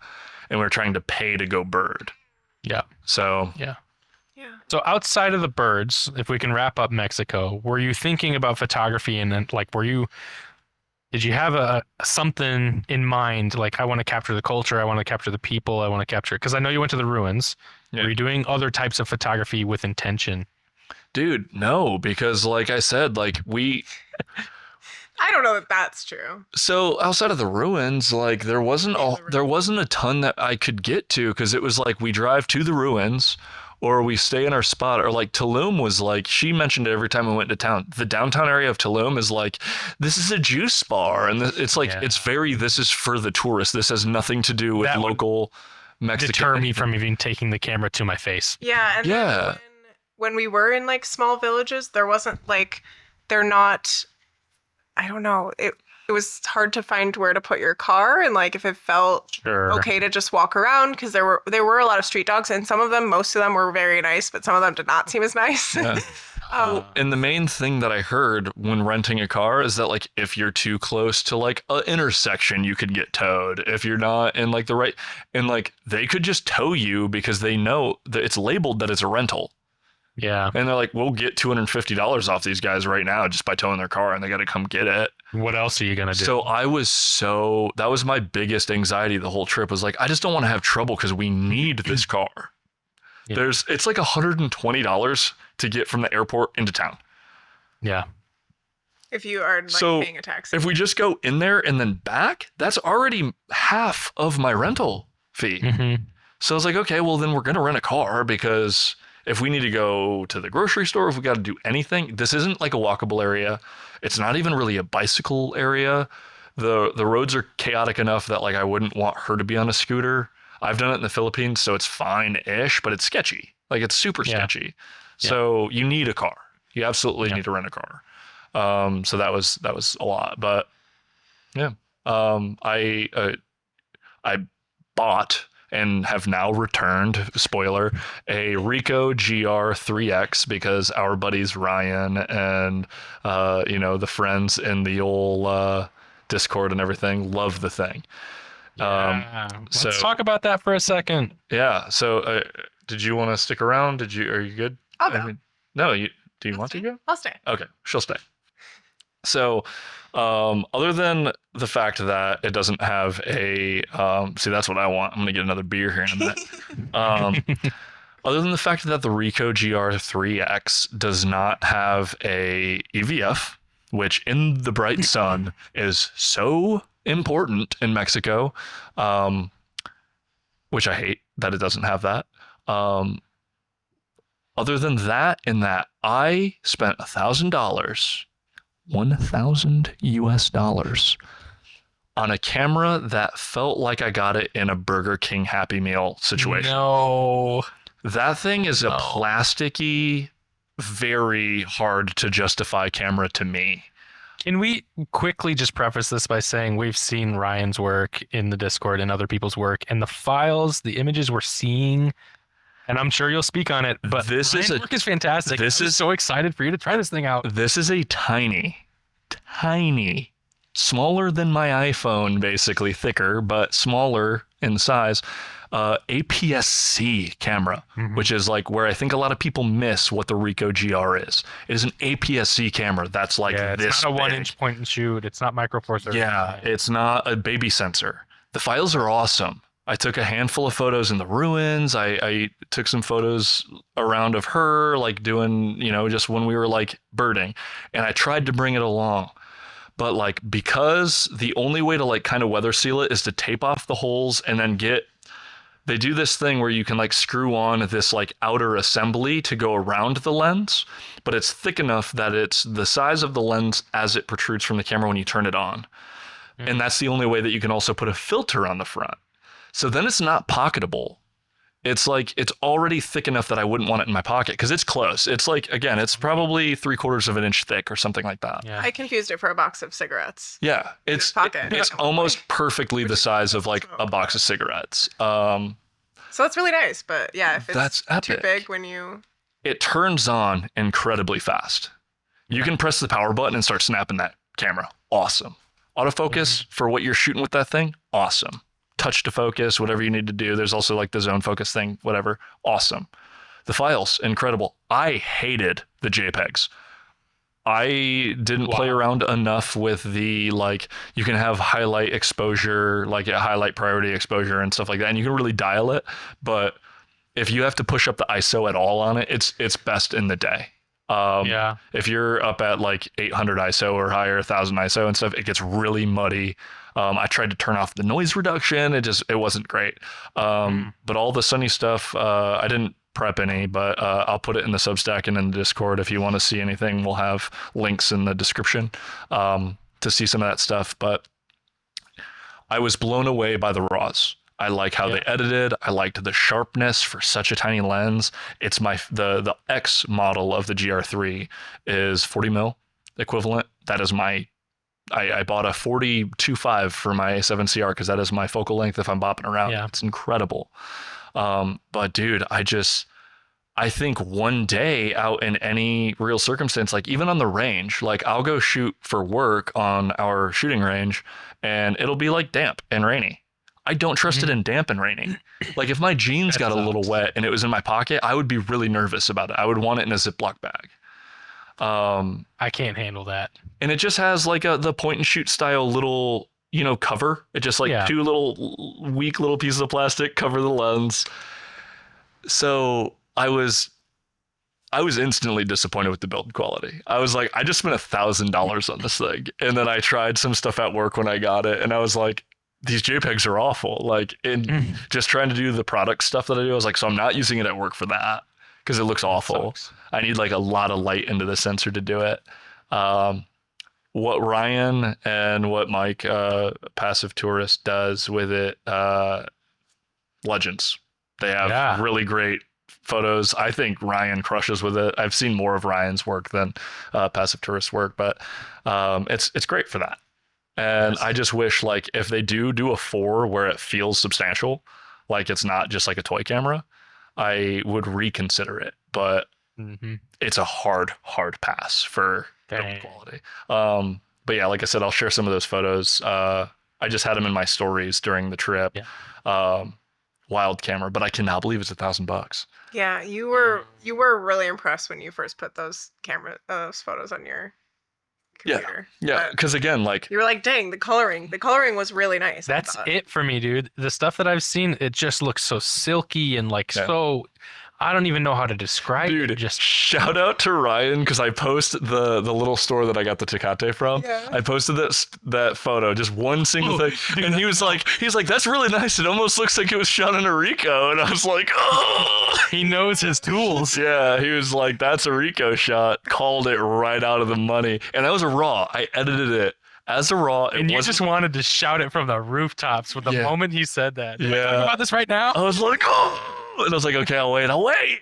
and we're trying to pay to go bird. Yeah. So Yeah. So outside of the birds, if we can wrap up Mexico, were you thinking about photography and then like did you have a something in mind like I want to capture the culture, I want to capture the people, I want to capture, because I know you went to the ruins. Yeah. Were you doing other types of photography with intention? dude, no, because like I said, like I don't know that that's true. so outside of the ruins, like there wasn't a ton that I could get to because it was like we drive to the ruins or we stay in our spot, or like Tulum was like, she mentioned it every time we went to town. The downtown area of Tulum is like, this is a juice bar. And it's like, it's very, this is for the tourists. This has nothing to do with That would local Mexican. Deter me from even taking the camera to my face. Yeah, and Yeah. then when we were in like small villages, there wasn't like they're not. I don't know. It was hard to find where to put your car and like if it felt Sure. okay to just walk around because there were a lot of street dogs and some of them, most of them were very nice, but some of them did not seem as nice. Yeah. And the main thing that I heard when renting a car is that like if you're too close to like an intersection, you could get towed. If you're not in like the right, and like they could just tow you because they know that it's labeled that it's a rental. Yeah. And they're like, we'll get $250 off these guys right now just by towing their car, and they got to come get it. What else are you gonna do? So that was my biggest anxiety the whole trip was like, I just don't want to have trouble because we need this car. Yeah. It's like $120 to get from the airport into town. Yeah. If you are like So, paying a taxi. If we just go in there and then back, that's already half of my rental fee. Hmm. So I was like, okay, well then we're gonna rent a car because if we need to go to the grocery store, if we got to do anything, this isn't like a walkable area. It's not even really a bicycle area. The roads are chaotic enough that like I wouldn't want her to be on a scooter. I've done it in the Philippines, so it's fine-ish, but it's sketchy. Like it's super sketchy. Yeah. So you need a car. You absolutely Yeah. need to rent a car. So that was a lot, but yeah. I bought and have now returned, spoiler, a Ricoh GR3X because our buddies Ryan and the friends in the old Discord and everything love the thing. Let's talk about that for a second. Yeah. So did you want to stick around? Are you good? I'll go. No, do you want to go? I'll stay. Okay, she'll stay. So, other than the fact that it doesn't have a, see, that's what I want. I'm gonna get another beer here in a minute. Other than the fact that the Ricoh GR3X does not have a EVF, which in the bright sun is so important in Mexico, which I hate that it doesn't have that. Other than that, in that I spent $1,000, $1,000 on a camera that felt like I got it in a Burger King Happy Meal situation. No. That thing is a plasticky, very hard to justify camera to me. Can we quickly just preface this by saying we've seen Ryan's work in the Discord and other people's work, and the files, the images we're seeing, and I'm sure you'll speak on it, but Ryan's work is fantastic. I'm so excited for you to try this thing out. This is a tiny, smaller than my iPhone, basically thicker, but smaller in size, APS-C camera, which is like where I think a lot of people miss what the Ricoh GR is. It is an APS-C camera that's like it's this not a big. 1-inch point and shoot. It's not Micro Four Thirty. Yeah, it's not a baby sensor. The files are awesome. I took a handful of photos in the ruins. I took some photos around of her, like doing, just when we were like birding, and I tried to bring it along. But like, because the only way to like kind of weather seal it is to tape off the holes and then they do this thing where you can like screw on this like outer assembly to go around the lens, but it's thick enough that it's the size of the lens as it protrudes from the camera when you turn it on. And that's the only way that you can also put a filter on the front. So then it's not pocketable. It's like, it's already thick enough that I wouldn't want it in my pocket because it's close. It's like, again, it's probably 3/4 of an inch thick or something like that. Yeah. I confused it for a box of cigarettes. Yeah, it's almost perfectly the size of like a box of cigarettes. So that's really nice, but yeah, if it's too epic. big when you... It turns on incredibly fast. You can press the power button and start snapping that camera. Awesome. Autofocus for what you're shooting with that thing. Awesome. Touch to focus, whatever you need to do. There's also like the zone focus thing, whatever. Awesome. The files, incredible. I hated the JPEGs. I didn't play around enough with the, like, you can have highlight exposure, like a highlight priority exposure and stuff like that. And you can really dial it. But if you have to push up the ISO at all on it, it's best in the day. If you're up at like 800 ISO or higher, 1000 ISO and stuff, it gets really muddy. I tried to turn off the noise reduction. It wasn't great. But all the sunny stuff, I didn't prep any, but I'll put it in the Substack and in the Discord. If you want to see anything, we'll have links in the description to see some of that stuff. But I was blown away by the RAWs. I like how they edited. I liked the sharpness for such a tiny lens. It's the X model of the GR3 is 40 mil equivalent. That is I bought a 40-2.5 for my A7CR because that is my focal length if I'm bopping around. Yeah. It's incredible. But dude, I think one day out in any real circumstance, like even on the range, like I'll go shoot for work on our shooting range and it'll be like damp and rainy. I don't trust it in damp and raining. Like if my jeans got a little wet and it was in my pocket, I would be really nervous about it. I would want it in a Ziploc bag. I can't handle that. And it just has like the point and shoot style little, cover. It just like two little weak little pieces of plastic cover the lens. So I was instantly disappointed with the build quality. I was like, I just spent $1,000 on this thing. And then I tried some stuff at work when I got it. And I was like, these JPEGs are awful. Like, in just trying to do the product stuff that I do, I was like, so I'm not using it at work for that because it looks awful. Sucks. I need like a lot of light into the sensor to do it. What Ryan and what Mike, Passive Tourist, does with it, legends. They have really great photos. I think Ryan crushes with it. I've seen more of Ryan's work than Passive Tourist's work, but it's great for that. And I just wish, like, if they do a 4 where it feels substantial, like it's not just like a toy camera, I would reconsider it. But it's a hard pass for build quality. But yeah, like I said, I'll share some of those photos. I just had them in my stories during the trip. Wild camera, but I cannot believe it's $1,000. Yeah, you were really impressed when you first put those photos on your computer. Yeah, because again, like, you were like, dang, the coloring was really nice. That's it for me, dude. The stuff that I've seen, it just looks so silky and like so. I don't even know how to describe it. Just shout out to Ryan, because I posted the little store that I got the Tecate from. I posted that photo, just one single thing, and he's like, that's really nice. It almost looks like it was shot in a Ricoh, and I was like, oh. He knows his tools. Yeah, he was like, that's a Ricoh shot. Called it right out of the money, and that was a RAW. I edited it as a RAW. And you just wanted to shout it from the rooftops with the moment he said that. Yeah. Talking about this right now. I was like, oh. And I was like, okay, I'll wait.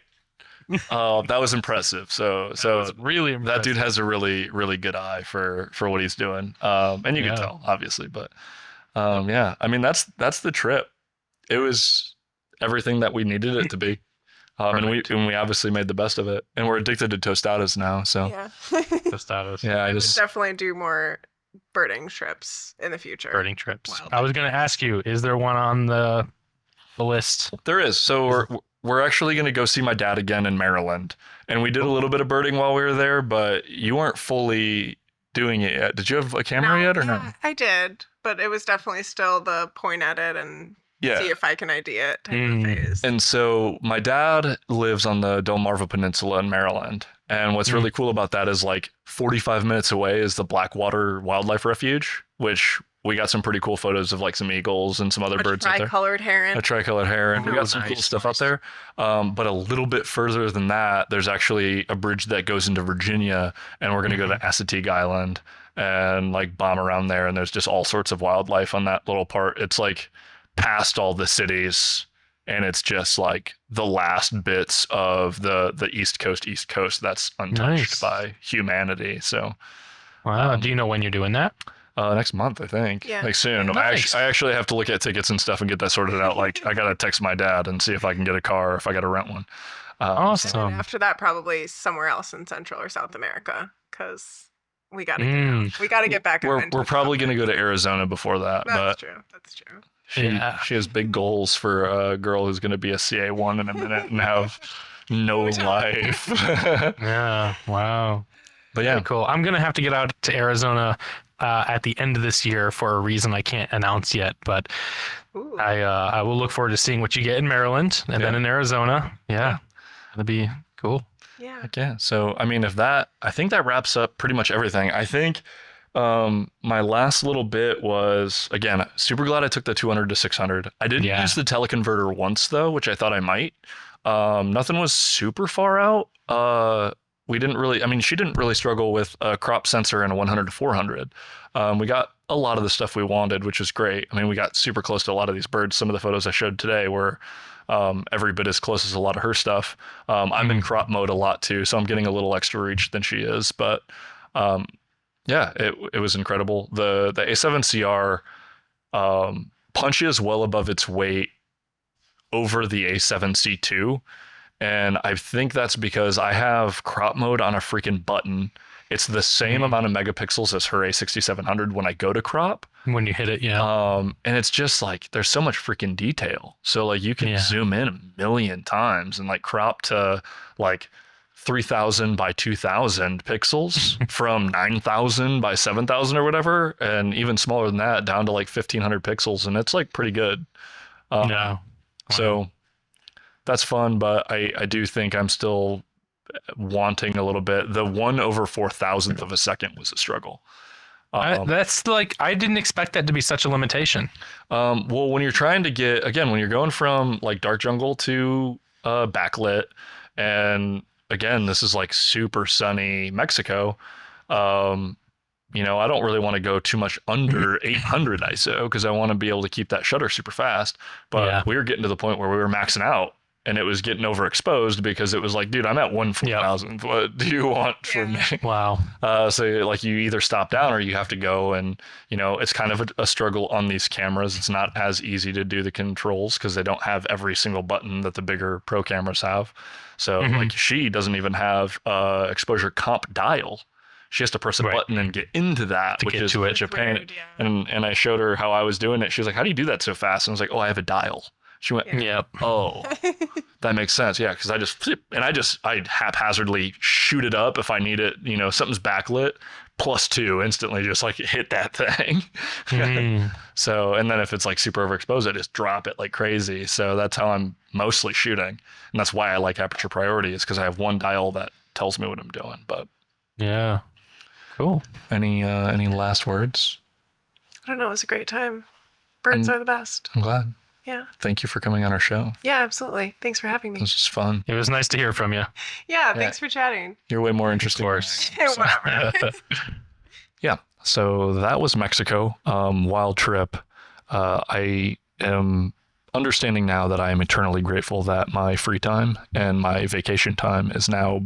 That was impressive. So was really impressive. That dude has a really, really good eye for what he's doing. And you can tell, obviously, but yeah, I mean, that's the trip. It was everything that we needed it to be. And we obviously made the best of it, and we're addicted to tostadas now. So tostadas. Yeah, I would just definitely do more birding trips in the future. Birding trips. I was going to ask you, is there one on the list? There is. So we're actually going to go see my dad again in Maryland, and we did a little bit of birding while we were there, but you weren't fully doing it yet. Did you have a camera yet or no? I did, but it was definitely still the point at it and see if I can ID it type of phase. And so my dad lives on the Delmarva Peninsula in Maryland, and what's really cool about that is, like, 45 minutes away is the Blackwater Wildlife Refuge, which we got some pretty cool photos of, like, some eagles and some other birds out there. Tricolored heron. A tricolored heron. We got some cool stuff out there. But a little bit further than that, there's actually a bridge that goes into Virginia, and we're going to go to Assateague Island and, like, bomb around there. And there's just all sorts of wildlife on that little part. It's like past all the cities, and it's just like the last bits of the East Coast that's untouched by humanity. So wow. Do you know when you're doing that? Next month, I think. Like soon. Nice. I actually have to look at tickets and stuff and get that sorted out. Like, I gotta text my dad and see if I can get a car, or if I gotta rent one. Awesome. And after that, probably somewhere else in Central or South America, because we gotta get back. We're probably gonna go to Arizona before that. That's true. She has big goals for a girl who's gonna be a CA1 in a minute and have no life. Yeah. Wow. But yeah, very cool. I'm gonna have to get out to Arizona at the end of this year for a reason I can't announce yet, but I will look forward to seeing what you get in Maryland and then in Arizona. Yeah, that'd be cool. Yeah. So I mean, I think that wraps up pretty much everything. I think my last little bit was, again, super glad I took the 200 to 600. I didn't use the teleconverter once though, which I thought I might. Nothing was super far out. She didn't really struggle with a crop sensor and a 100 to 400. We got a lot of the stuff we wanted, which was great. I mean, we got super close to a lot of these birds. Some of the photos I showed today were every bit as close as a lot of her stuff. I'm in crop mode a lot too, so I'm getting a little extra reach than she is. But it was incredible. The A7CR punches well above its weight over the A7C2. And I think that's because I have crop mode on a freaking button. It's the same amount of megapixels as her A6700 when I go to crop. When you hit it, and it's just like, there's so much freaking detail. So like you can zoom in a million times and like crop to like 3000 by 2000 pixels from 9000 by 7000 or whatever. And even smaller than that, down to like 1500 pixels. And it's like pretty good. So that's fun, but I do think I'm still wanting a little bit. The 1/4000th of a second was a struggle. That's like, I didn't expect that to be such a limitation. Well, when you're trying to get, again, when you're going from like dark jungle to backlit, and again, this is like super sunny Mexico. Um, I don't really want to go too much under 800 ISO because I want to be able to keep that shutter super fast. But Yeah. we were getting to the point where we were maxing out, and it was getting overexposed because it was like, dude, I'm at 1/4000. What do you want from me? Wow. So like you either stop down or you have to go, and it's kind of a struggle on these cameras. It's not as easy to do the controls because they don't have every single button that the bigger pro cameras have. So like she doesn't even have exposure comp dial. She has to press a button and get into that, which is such a pain. Weird, yeah. And I showed her how I was doing it. She was like, "How do you do that so fast?" And I was like, "Oh, I have a dial." She went, Yep. "Oh, that makes sense." Yeah, because I haphazardly shoot it up if I need it. Something's backlit, +2 instantly, just like hit that thing. So, and then if it's like super overexposed, I just drop it like crazy. So that's how I'm mostly shooting, and that's why I like aperture priority, is because I have one dial that tells me what I'm doing. But Yeah. Cool. any last words? I don't know. It was a great time. Birds are the best. I'm glad. Yeah. Thank you for coming on our show. Yeah, absolutely. Thanks for having me. This was fun. It was nice to hear from you. Yeah, thanks for chatting. You're way more interesting. Of course. Whatever. Yeah. So that was Mexico. Wild trip. I am understanding now that I am eternally grateful that my free time and my vacation time is now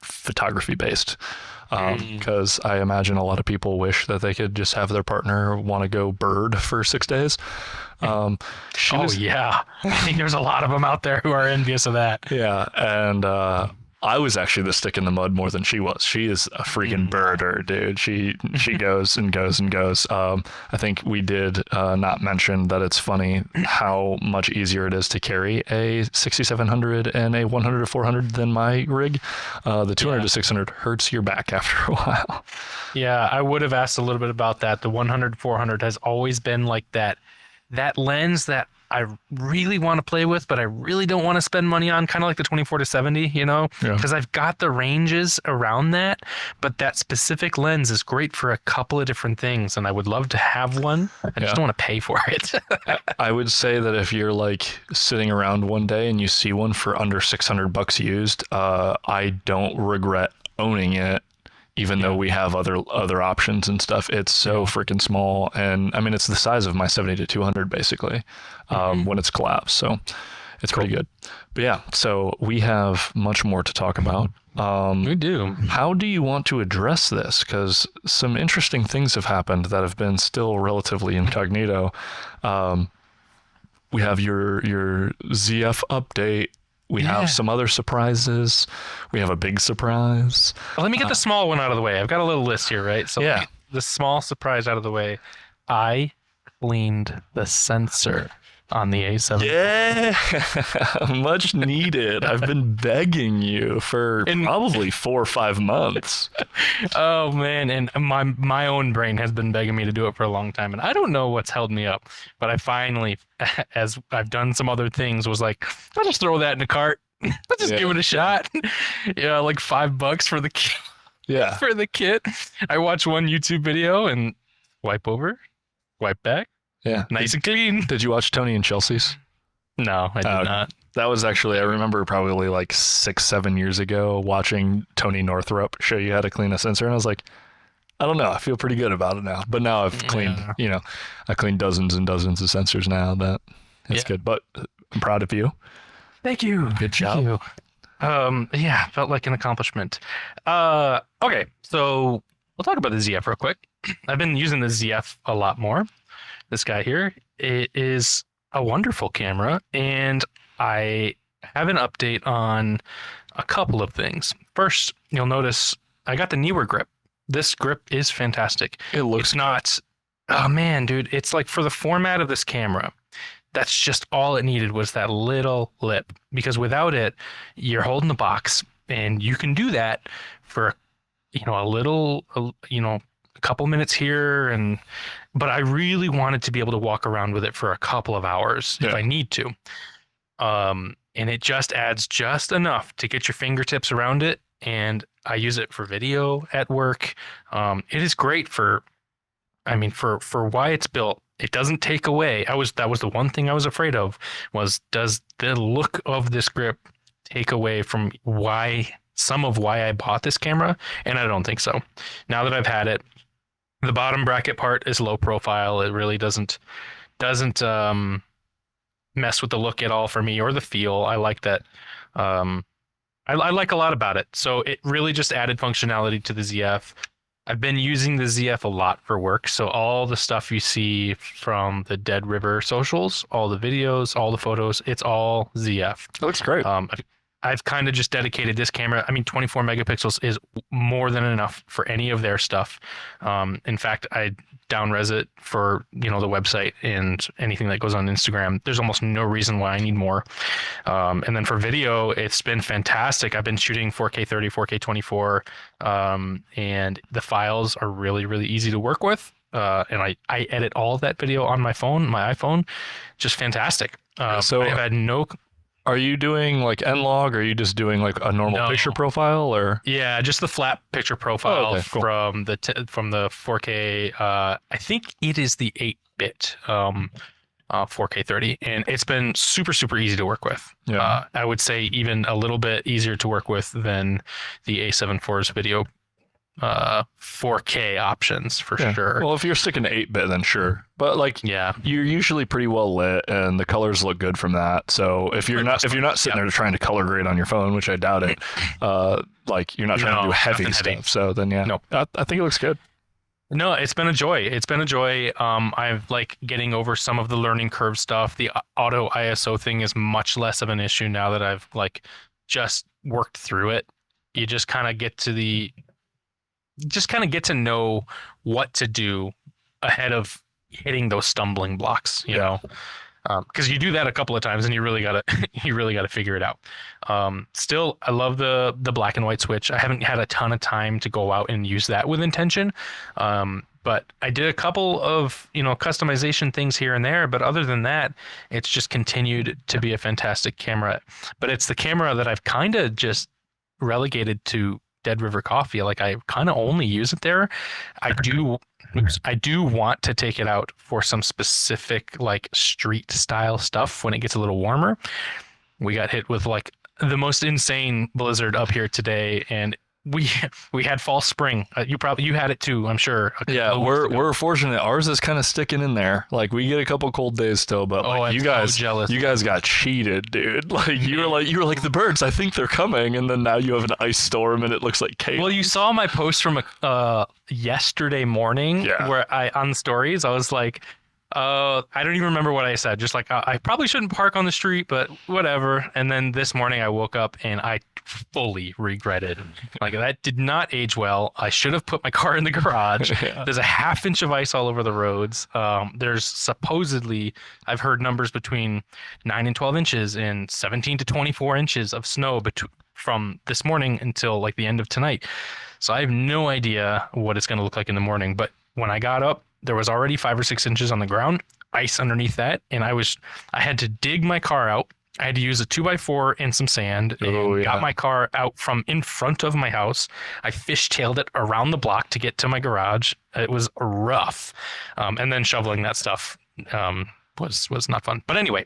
photography based. Because I imagine a lot of people wish that they could just have their partner want to go bird for 6 days. Yeah. I think there's a lot of them out there who are envious of that. Yeah, and I was actually the stick in the mud more than she was. She is a freaking birder, dude. She goes and goes and goes. I think we did not mention that it's funny how much easier it is to carry a 6700 and a 100 to 400 than my rig. The 200 to 600 hurts your back after a while. Yeah, I would have asked a little bit about that. The 100 400 has always been like that lens that I really want to play with, but I really don't want to spend money on, kind of like the 24 to 70, because I've got the ranges around that, but that specific lens is great for a couple of different things, and I would love to have one. I just don't want to pay for it. I would say that if you're like sitting around one day and you see one for under $600 used, I don't regret owning it. Even though we have other options and stuff, it's so freaking small, and I mean it's the size of my 70 to 200 basically, when it's collapsed. So it's pretty good. But yeah, so we have much more to talk about. We do. How do you want to address this? Because some interesting things have happened that have been still relatively incognito. We have your ZF update. We have some other surprises. We have a big surprise. Well, let me get the small one out of the way. I've got a little list here, right? So let me get the small surprise out of the way. I cleaned the sensor on the A7. Yeah, much needed. I've been begging you for probably 4 or 5 months. Oh man, and my own brain has been begging me to do it for a long time, and I don't know what's held me up, but I finally, as I've done some other things, was like, I'll just throw that in the cart. Let's just give it a shot. Yeah, like $5 for the kit. Yeah, for the kit. I watched one YouTube video and wipe over, wipe back. Yeah, nice and clean. Did you watch Tony and Chelsea's? No, I did not. That was actually, I remember probably like 6-7 years ago watching Tony Northrup show you how to clean a sensor, and I was like, I don't know, I feel pretty good about it now. But now I've cleaned, I cleaned dozens and dozens of sensors now. That's good. But I'm proud of you. Thank you. Good job. Thank you. Felt like an accomplishment. Okay, so we'll talk about the ZF real quick. I've been using the ZF a lot more. This guy here, it is a wonderful camera, and I have an update on a couple of things. First, you'll notice I got the newer grip. This grip is fantastic. It's not, oh man, dude, it's like for the format of this camera, that's just all it needed was that little lip, because without it, you're holding the box, and you can do that for, a couple minutes here, but I really wanted to be able to walk around with it for a couple of hours if I need to. And it just adds just enough to get your fingertips around it. And I use it for video at work. It is great for I mean, for why it's built, it doesn't take away. That was the one thing I was afraid of, was does the look of this grip take away from some of why I bought this camera? And I don't think so. Now that I've had it, the bottom bracket part is low profile. It really doesn't mess with the look at all for me, or the feel. I like that. I like a lot about it. So it really just added functionality to the ZF. I've been using the ZF a lot for work. So all the stuff you see from the Dead River socials, all the videos, all the photos, it's all ZF. It looks great. I've kind of just dedicated this camera. I mean, 24 megapixels is more than enough for any of their stuff. In fact, I down-res it for, the website and anything that goes on Instagram. There's almost no reason why I need more. And then for video, it's been fantastic. I've been shooting 4K 30, 4K 24, and the files are really, really easy to work with. And I edit all of that video on my iPhone. Just fantastic. So I've had no... Are you doing like N-Log, or are you just doing like a normal picture profile, or? Yeah, just the flat picture profile. Oh, okay, cool. from the 4K. I think it is the 8-bit 4K 30, and it's been super, super easy to work with. Yeah. I would say even a little bit easier to work with than the A7 IV's video 4K options for sure. Well, if you're sticking to 8-bit, then sure. But like, you're usually pretty well lit, and the colors look good from that. So if you're not sitting there trying to color grade on your phone, which I doubt it, like you're not trying to do heavy stuff. So then I think it looks good. No, it's been a joy. It's been a joy. I've like getting over some of the learning curve stuff. The auto ISO thing is much less of an issue now that I've like just worked through it. You just kind of get to know what to do ahead of hitting those stumbling blocks, you know, because you do that a couple of times and you really gotta figure it out. Still, I love the black and white switch. I haven't had a ton of time to go out and use that with intention. But I did a couple of, customization things here and there. But other than that, it's just continued to be a fantastic camera. But it's the camera that I've kind of just relegated to Dead River Coffee. Like I kind of only use it there. I do want to take it out for some specific like street style stuff when it gets a little warmer. We got hit with like the most insane blizzard up here today, and we had false spring. You had it too, I'm sure. Yeah, we're fortunate. Ours is kind of sticking in there. Like we get a couple cold days still, but like, I'm so jealous. You guys got cheated, dude. Like you were like the birds. I think they're coming, and then now you have an ice storm, and it looks like chaos. Well, you saw my post from yesterday morning where on stories I was like, I don't even remember what I said. Just like, I probably shouldn't park on the street, but whatever. And then this morning I woke up and I fully regretted. Like, that did not age well. I should have put my car in the garage. There's a half inch of ice all over the roads. There's supposedly, I've heard numbers between 9 and 12 inches and 17 to 24 inches of snow from this morning until like the end of tonight. So I have no idea what it's going to look like in the morning. But when I got up, there was already 5 or 6 inches on the ground, ice underneath that, and I had to dig my car out. I had to use a 2x4 and some sand, and got my car out from in front of my house. I fishtailed it around the block to get to my garage. It was rough, and then shoveling that stuff was not fun. But anyway,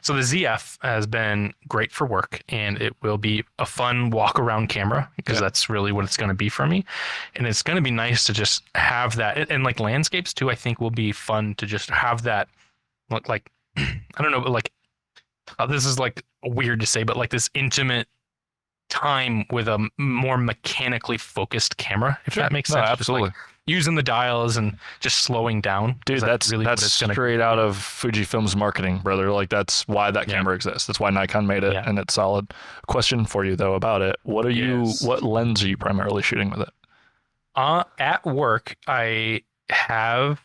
so the ZF has been great for work, and it will be a fun walk around camera because that's really what it's going to be for me. And it's going to be nice to just have that, and like landscapes too, I think will be fun to just have that, like, I don't know, like, this is like weird to say, but like this intimate time with a more mechanically focused camera, if that makes sense. Absolutely. Just like using the dials and just slowing down. Dude, that's straight out of Fujifilm's marketing, brother. Like that's why that camera exists. That's why Nikon made it, and it's solid. Question for you though about it. What lens are you primarily shooting with it? At work, I have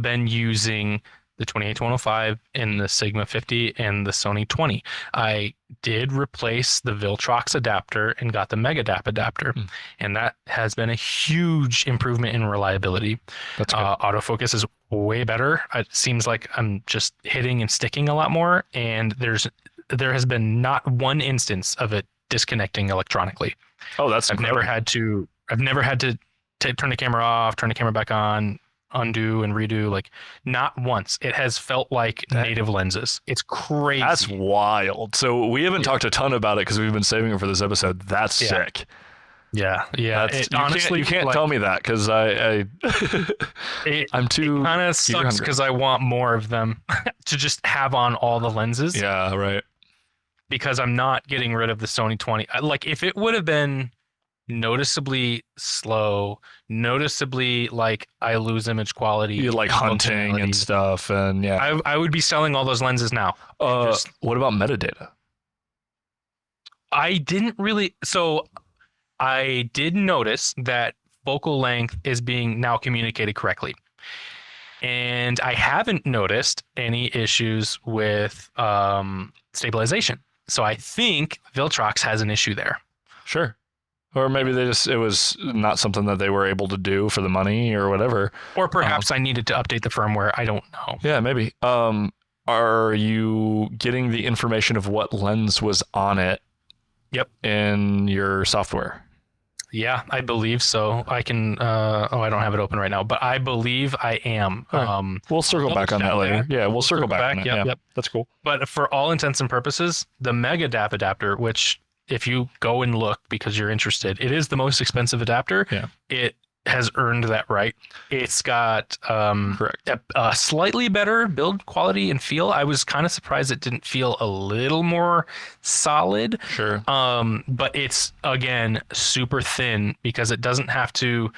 been using the 28-105 and the Sigma 50 and the Sony 20. I did replace the Viltrox adapter and got the Megadap adapter, and that has been a huge improvement in reliability. That's good. Autofocus is way better. It seems like I'm just hitting and sticking a lot more, and there has been not one instance of it disconnecting electronically. Oh, that's incredible. I've never had to turn the camera off, turn the camera back on. undo and redo. Like not once. It has felt like native lenses. It's crazy. That's wild. So we haven't talked a ton about it because we've been saving it for this episode. That's sick. Yeah. That's, Honestly, you can't like, tell me that because I'm too. It kind of sucks because I want more of them to just have on all the lenses. Yeah, right. Because I'm not getting rid of the Sony 20. Like if it would have been noticeably slow, noticeably like I lose image quality, You like hunting and stuff, and I would be selling all those lenses now. What about metadata? I didn't really. So I did notice that focal length is being now communicated correctly. And I haven't noticed any issues with stabilization. So I think Viltrox has an issue there. Sure. Or maybe it was not something that they were able to do for the money or whatever. Or perhaps I needed to update the firmware. I don't know. Yeah, maybe. Are you getting the information of what lens was on it? Yep. In your software? Yeah, I believe so. I can. I don't have it open right now, but I believe I am. Right. We'll circle back on that later. Yeah, we'll circle back on it. Yep. That's cool. But for all intents and purposes, the Mega DAP adapter, which if you go and look because you're interested, it is the most expensive adapter. Yeah. It has earned that right. It's got correct a slightly better build quality and feel. I was kind of surprised it didn't feel a little more solid. Sure. But it's again super thin because it doesn't have to.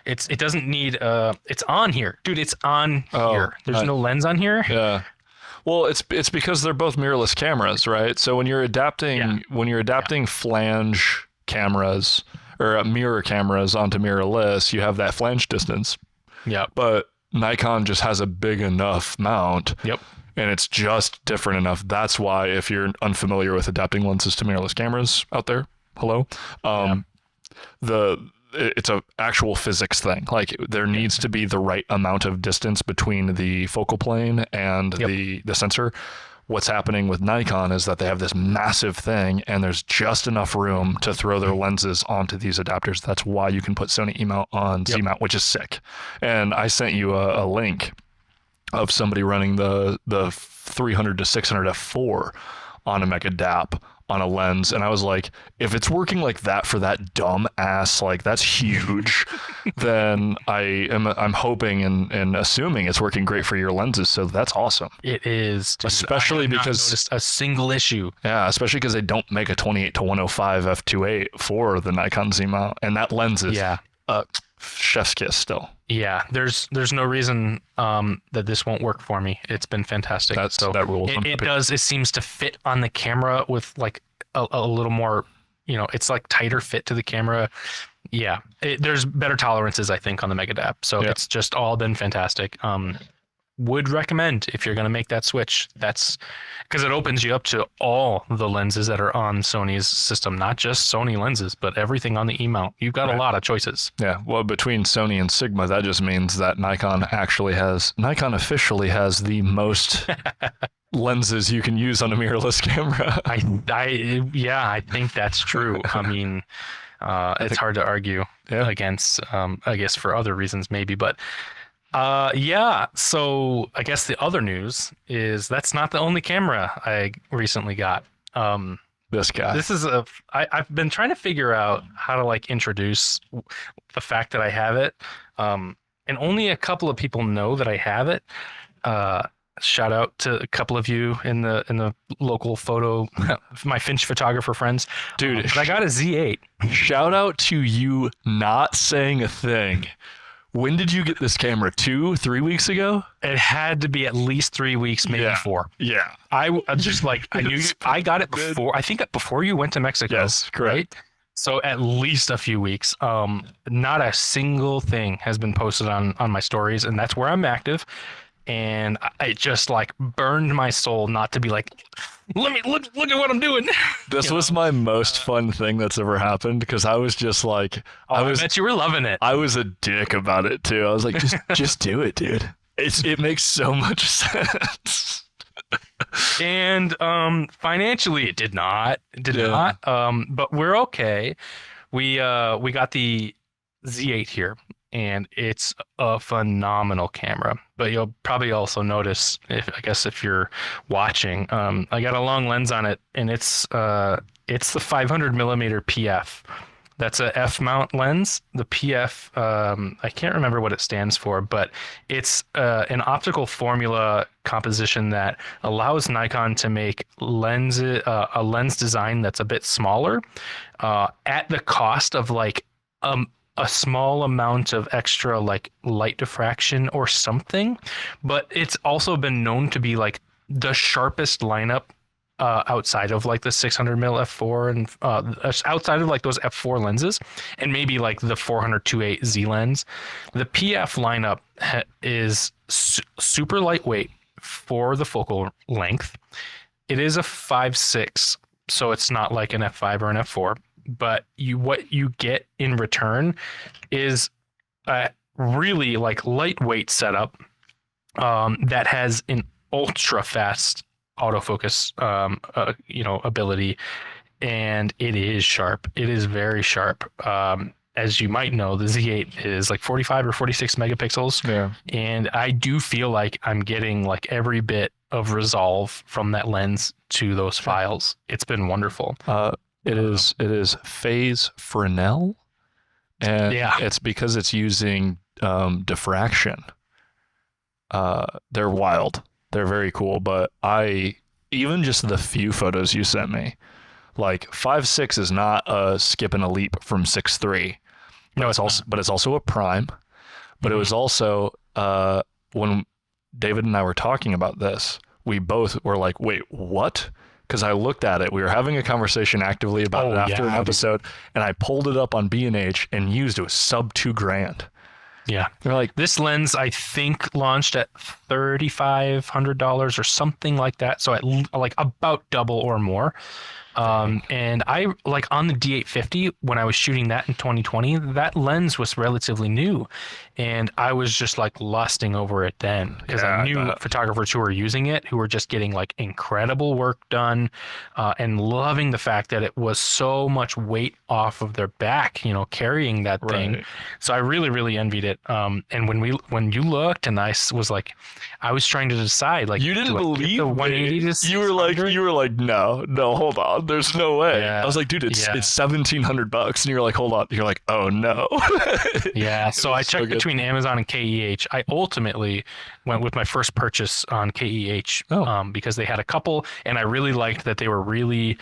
It doesn't need. It's on here, dude. It's on here. There's no lens on here. Yeah. Well, it's because they're both mirrorless cameras, right? So when you're adapting flange cameras or mirror cameras onto mirrorless, you have that flange distance. Yeah. But Nikon just has a big enough mount. Yep. And it's just different enough. That's why if you're unfamiliar with adapting lenses to mirrorless cameras out there, hello, it's a actual physics thing. Like there needs to be the right amount of distance between the focal plane and the sensor. What's happening with Nikon is that they have this massive thing and there's just enough room to throw their lenses onto these adapters. That's why you can put Sony E-mount on Z-mount, which is sick. And I sent you a link of somebody running the 300 to 600 f4 on a Mega DAP on a lens, and I was like, if it's working like that for that dumb ass, like that's huge, then I'm hoping and assuming it's working great for your lenses. So that's awesome. It is, dude. Especially because noticed a single issue. Yeah, especially because they don't make a 28 to 105 f2.8 for the Nikon Z mount, and that lens is chef's kiss still. Yeah, there's no reason that this won't work for me. It's been fantastic. That rules. It does. It seems to fit on the camera with like a little more, it's like tighter fit to the camera. Yeah, there's better tolerances I think on the Mega DAP. So it's just all been fantastic. Would recommend if you're going to make that switch. That's because it opens you up to all the lenses that are on Sony's system, not just Sony lenses, but everything on the E-mount. You've got a lot of choices. Yeah, well, between Sony and Sigma, that just means that Nikon officially has the most lenses you can use on a mirrorless camera. I think that's true. I mean, it's hard to argue against, I guess for other reasons maybe, but so I guess the other news is that's not the only camera I recently got. This guy. I've been trying to figure out how to like introduce the fact that I have it. And only a couple of people know that I have it. Shout out to a couple of you in the local photo, my Finch photographer friends. Dude, but I got a Z8. Shout out to you not saying a thing. When did you get this camera? 2-3 weeks ago? It had to be at least 3 weeks, maybe 4. Yeah. I just like, I knew I got it before, I think before you went to Mexico. Yes, correct. Right? So at least a few weeks. Not a single thing has been posted on my stories, and that's where I'm active. And it just like burned my soul not to be like, let me look at what I'm doing. This was my most fun thing that's ever happened because I was just like, I bet you were loving it. I was a dick about it too. I was like, just do it, dude. It makes so much sense. And financially, it did not. But we're okay. We got the Z8 here. and it's a phenomenal camera. But you'll probably also notice, if you're watching, I got a long lens on it, and it's the 500 millimeter PF. That's a F mount lens. The PF, I can't remember what it stands for, but it's an optical formula composition that allows Nikon to make a lens design that's a bit smaller, at the cost of like a small amount of extra like light diffraction or something. But it's also been known to be like the sharpest lineup outside of like the 600 mil f4 and outside of like those f4 lenses, and maybe like the 400-2.8 Z lens. The PF lineup is super lightweight for the focal length. It is a 5.6, so it's not like an f5 or an f4. But what you get in return is a really like lightweight setup that has an ultra fast autofocus ability, and it is sharp. It is very sharp. As you might know, the Z8 is like 45 or 46 megapixels. Yeah. And I do feel like I'm getting like every bit of resolve from that lens to those files. It's been wonderful. It is phase Fresnel, and it's because it's using diffraction. They're wild. They're very cool, but even just the few photos you sent me, like 5.6 is not a skip and a leap from 6.3. No, it's also a prime. But it was also when David and I were talking about this, we both were like, "Wait, what?" Because I looked at it. We were having a conversation actively about it after an episode, and I pulled it up on B&H and used it was sub $2,000. Yeah. They're like, this lens, I think, launched at $3,500 or something like that. So at like about double or more. And I like on the D850, when I was shooting that in 2020, that lens was relatively new. And I was just like lusting over it then, because I knew photographers who were using it, who were just getting like incredible work done, and loving the fact that it was so much weight off of their back, carrying that thing. So I really, really envied it. And when you looked, and I was like, I was trying to decide, like, you didn't believe the 180 to you were like, no, hold on, there's no way. Yeah. I was like, dude, it's $1,700, and you're like, hold on, you're like, oh no. Yeah. So I checked between Amazon and KEH. I ultimately went with my first purchase on KEH because they had a couple, and I really liked that they were really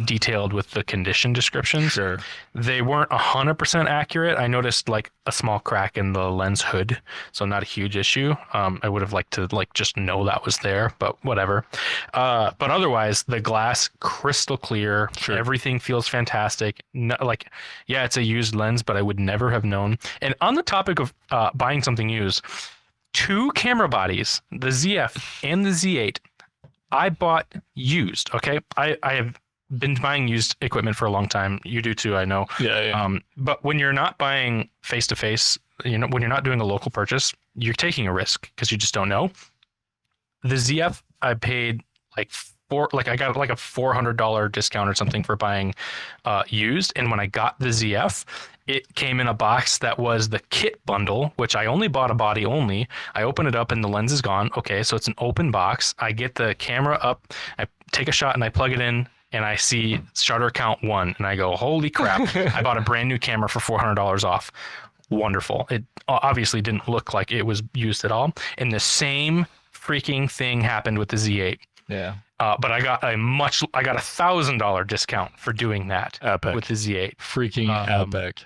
detailed with the condition descriptions. Sure. They weren't 100% accurate. I noticed like a small crack in the lens hood, so not a huge issue. I would have liked to like just know that was there, but whatever. But otherwise, the glass crystal clear. Sure. Everything feels fantastic. It's a used lens, but I would never have known. And on the topic of buying something used, 2 camera bodies, the ZF and the Z8, I bought used. Okay, I have been buying used equipment for a long time. You do too, I know. Yeah. But when you're not buying face to face, when you're not doing a local purchase, you're taking a risk because you just don't know. The ZF, I paid I got like a $400 discount or something for buying used. And when I got the ZF, it came in a box that was the kit bundle, which I only bought a body only. I open it up and the lens is gone. Okay, so it's an open box. I get the camera up, I take a shot and I plug it in, and I see shutter count 1, and I go, holy crap! I bought a brand new camera for $400 off. Wonderful. It obviously didn't look like it was used at all. And the same freaking thing happened with the Z8. Yeah. But I got a $1,000 discount for doing that. Epic. With the Z8. Freaking epic.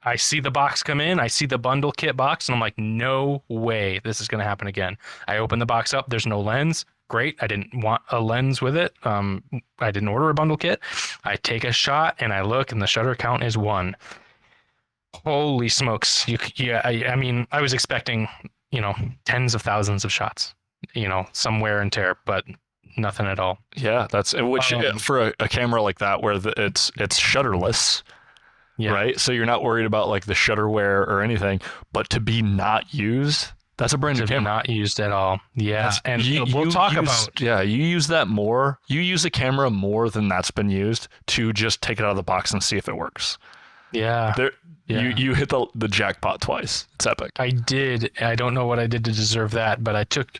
I see the box come in. I see the bundle kit box, and I'm like, no way this is going to happen again. I open the box up. There's no lens. Great. I didn't want a lens with it. I didn't order a bundle kit. I take a shot, and I look, and the shutter count is 1. Holy smokes. I mean, I was expecting, tens of thousands of shots, some wear and tear, but nothing at all. Yeah, that's which for a camera like that where it's shutterless, right? So you're not worried about like the shutter wear or anything. But to be not used, that's a brand new camera. Not used at all. Yeah, and we'll talk about. Yeah, you use that more. You use a camera more than that's been used to just take it out of the box and see if it works. Yeah. There, Yeah. you hit the jackpot twice. It's epic. I did. I don't know what I did to deserve that, but I took.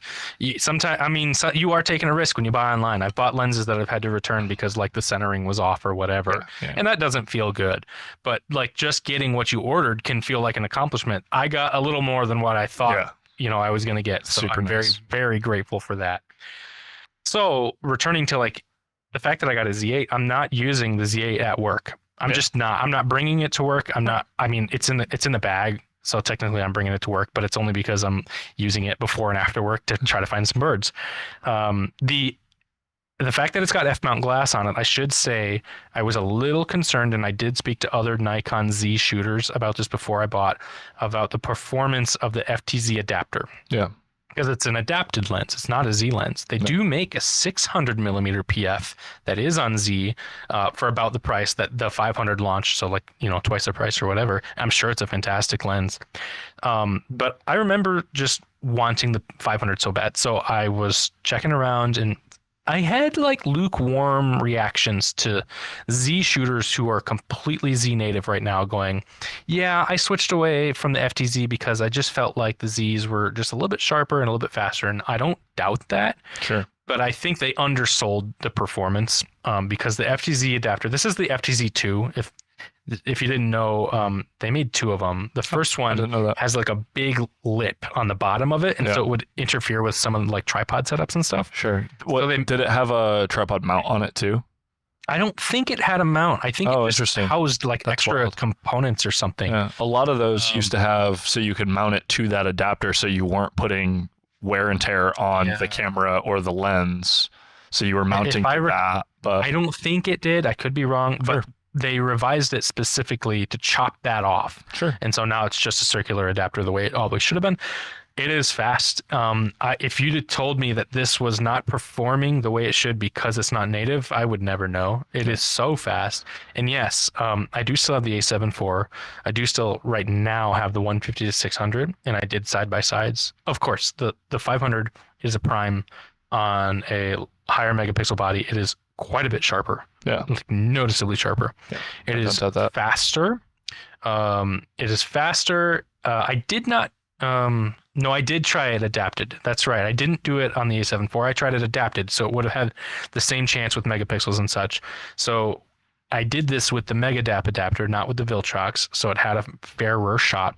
Sometimes, I mean, you are taking a risk when you buy online. I've bought lenses that I've had to return because like the centering was off or whatever, Yeah. and that doesn't feel good. But like just getting what you ordered can feel like an accomplishment. I got a little more than what I thought, I was going to get. So Super I'm nice. very, very grateful for that. So returning to like the fact that I got a Z8, I'm not using the Z8 at work. I'm just not. I'm not bringing it to work. I'm not. I mean, it's in the bag, so technically I'm bringing it to work, but it's only because I'm using it before and after work to try to find some birds. The fact that it's got F-mount glass on it, I should say, I was a little concerned, and I did speak to other Nikon Z shooters about this before I bought, about the performance of the FTZ adapter. Yeah. Because it's an adapted lens. It's not a Z lens. They do make a 600 millimeter PF that is on Z for about the price that the 500 launched. So like, twice the price or whatever. I'm sure it's a fantastic lens. But I remember just wanting the 500 so bad. So I was checking around, and I had like lukewarm reactions to Z shooters who are completely Z native right now going, yeah, I switched away from the FTZ because I just felt like the Zs were just a little bit sharper and a little bit faster. And I don't doubt that. Sure. But I think they undersold the performance because the FTZ adapter, this is the FTZ2. If you didn't know, they made two of them. The first one has like a big lip on the bottom of it, and so it would interfere with some of like tripod setups and stuff. Sure. Did it have a tripod mount on it too? I don't think it had a mount. I think it just housed like extra components or something. Yeah. A lot of those used to have so you could mount it to that adapter, so you weren't putting wear and tear on the camera or the lens. So you were mounting that. But I don't think it did. I could be wrong, but they revised it specifically to chop that off. Sure. And so now it's just a circular adapter the way it always should have been. It is fast. If you'd have told me that this was not performing the way it should because it's not native, I would never know. It is so fast. And yes, I do still have the A7 IV. I do still right now have the 150 to 600, and I did side by sides. Of course, the 500 is a prime on a higher megapixel body. It is quite a bit sharper. Yeah. Like noticeably sharper. Yeah, it is faster. It is faster. I did not. No, I did try it adapted. That's right. I didn't do it on the A7 IV. I tried it adapted, so it would have had the same chance with megapixels and such. So I did this with the Megadap adapter, not with the Viltrox, so it had a fairer shot.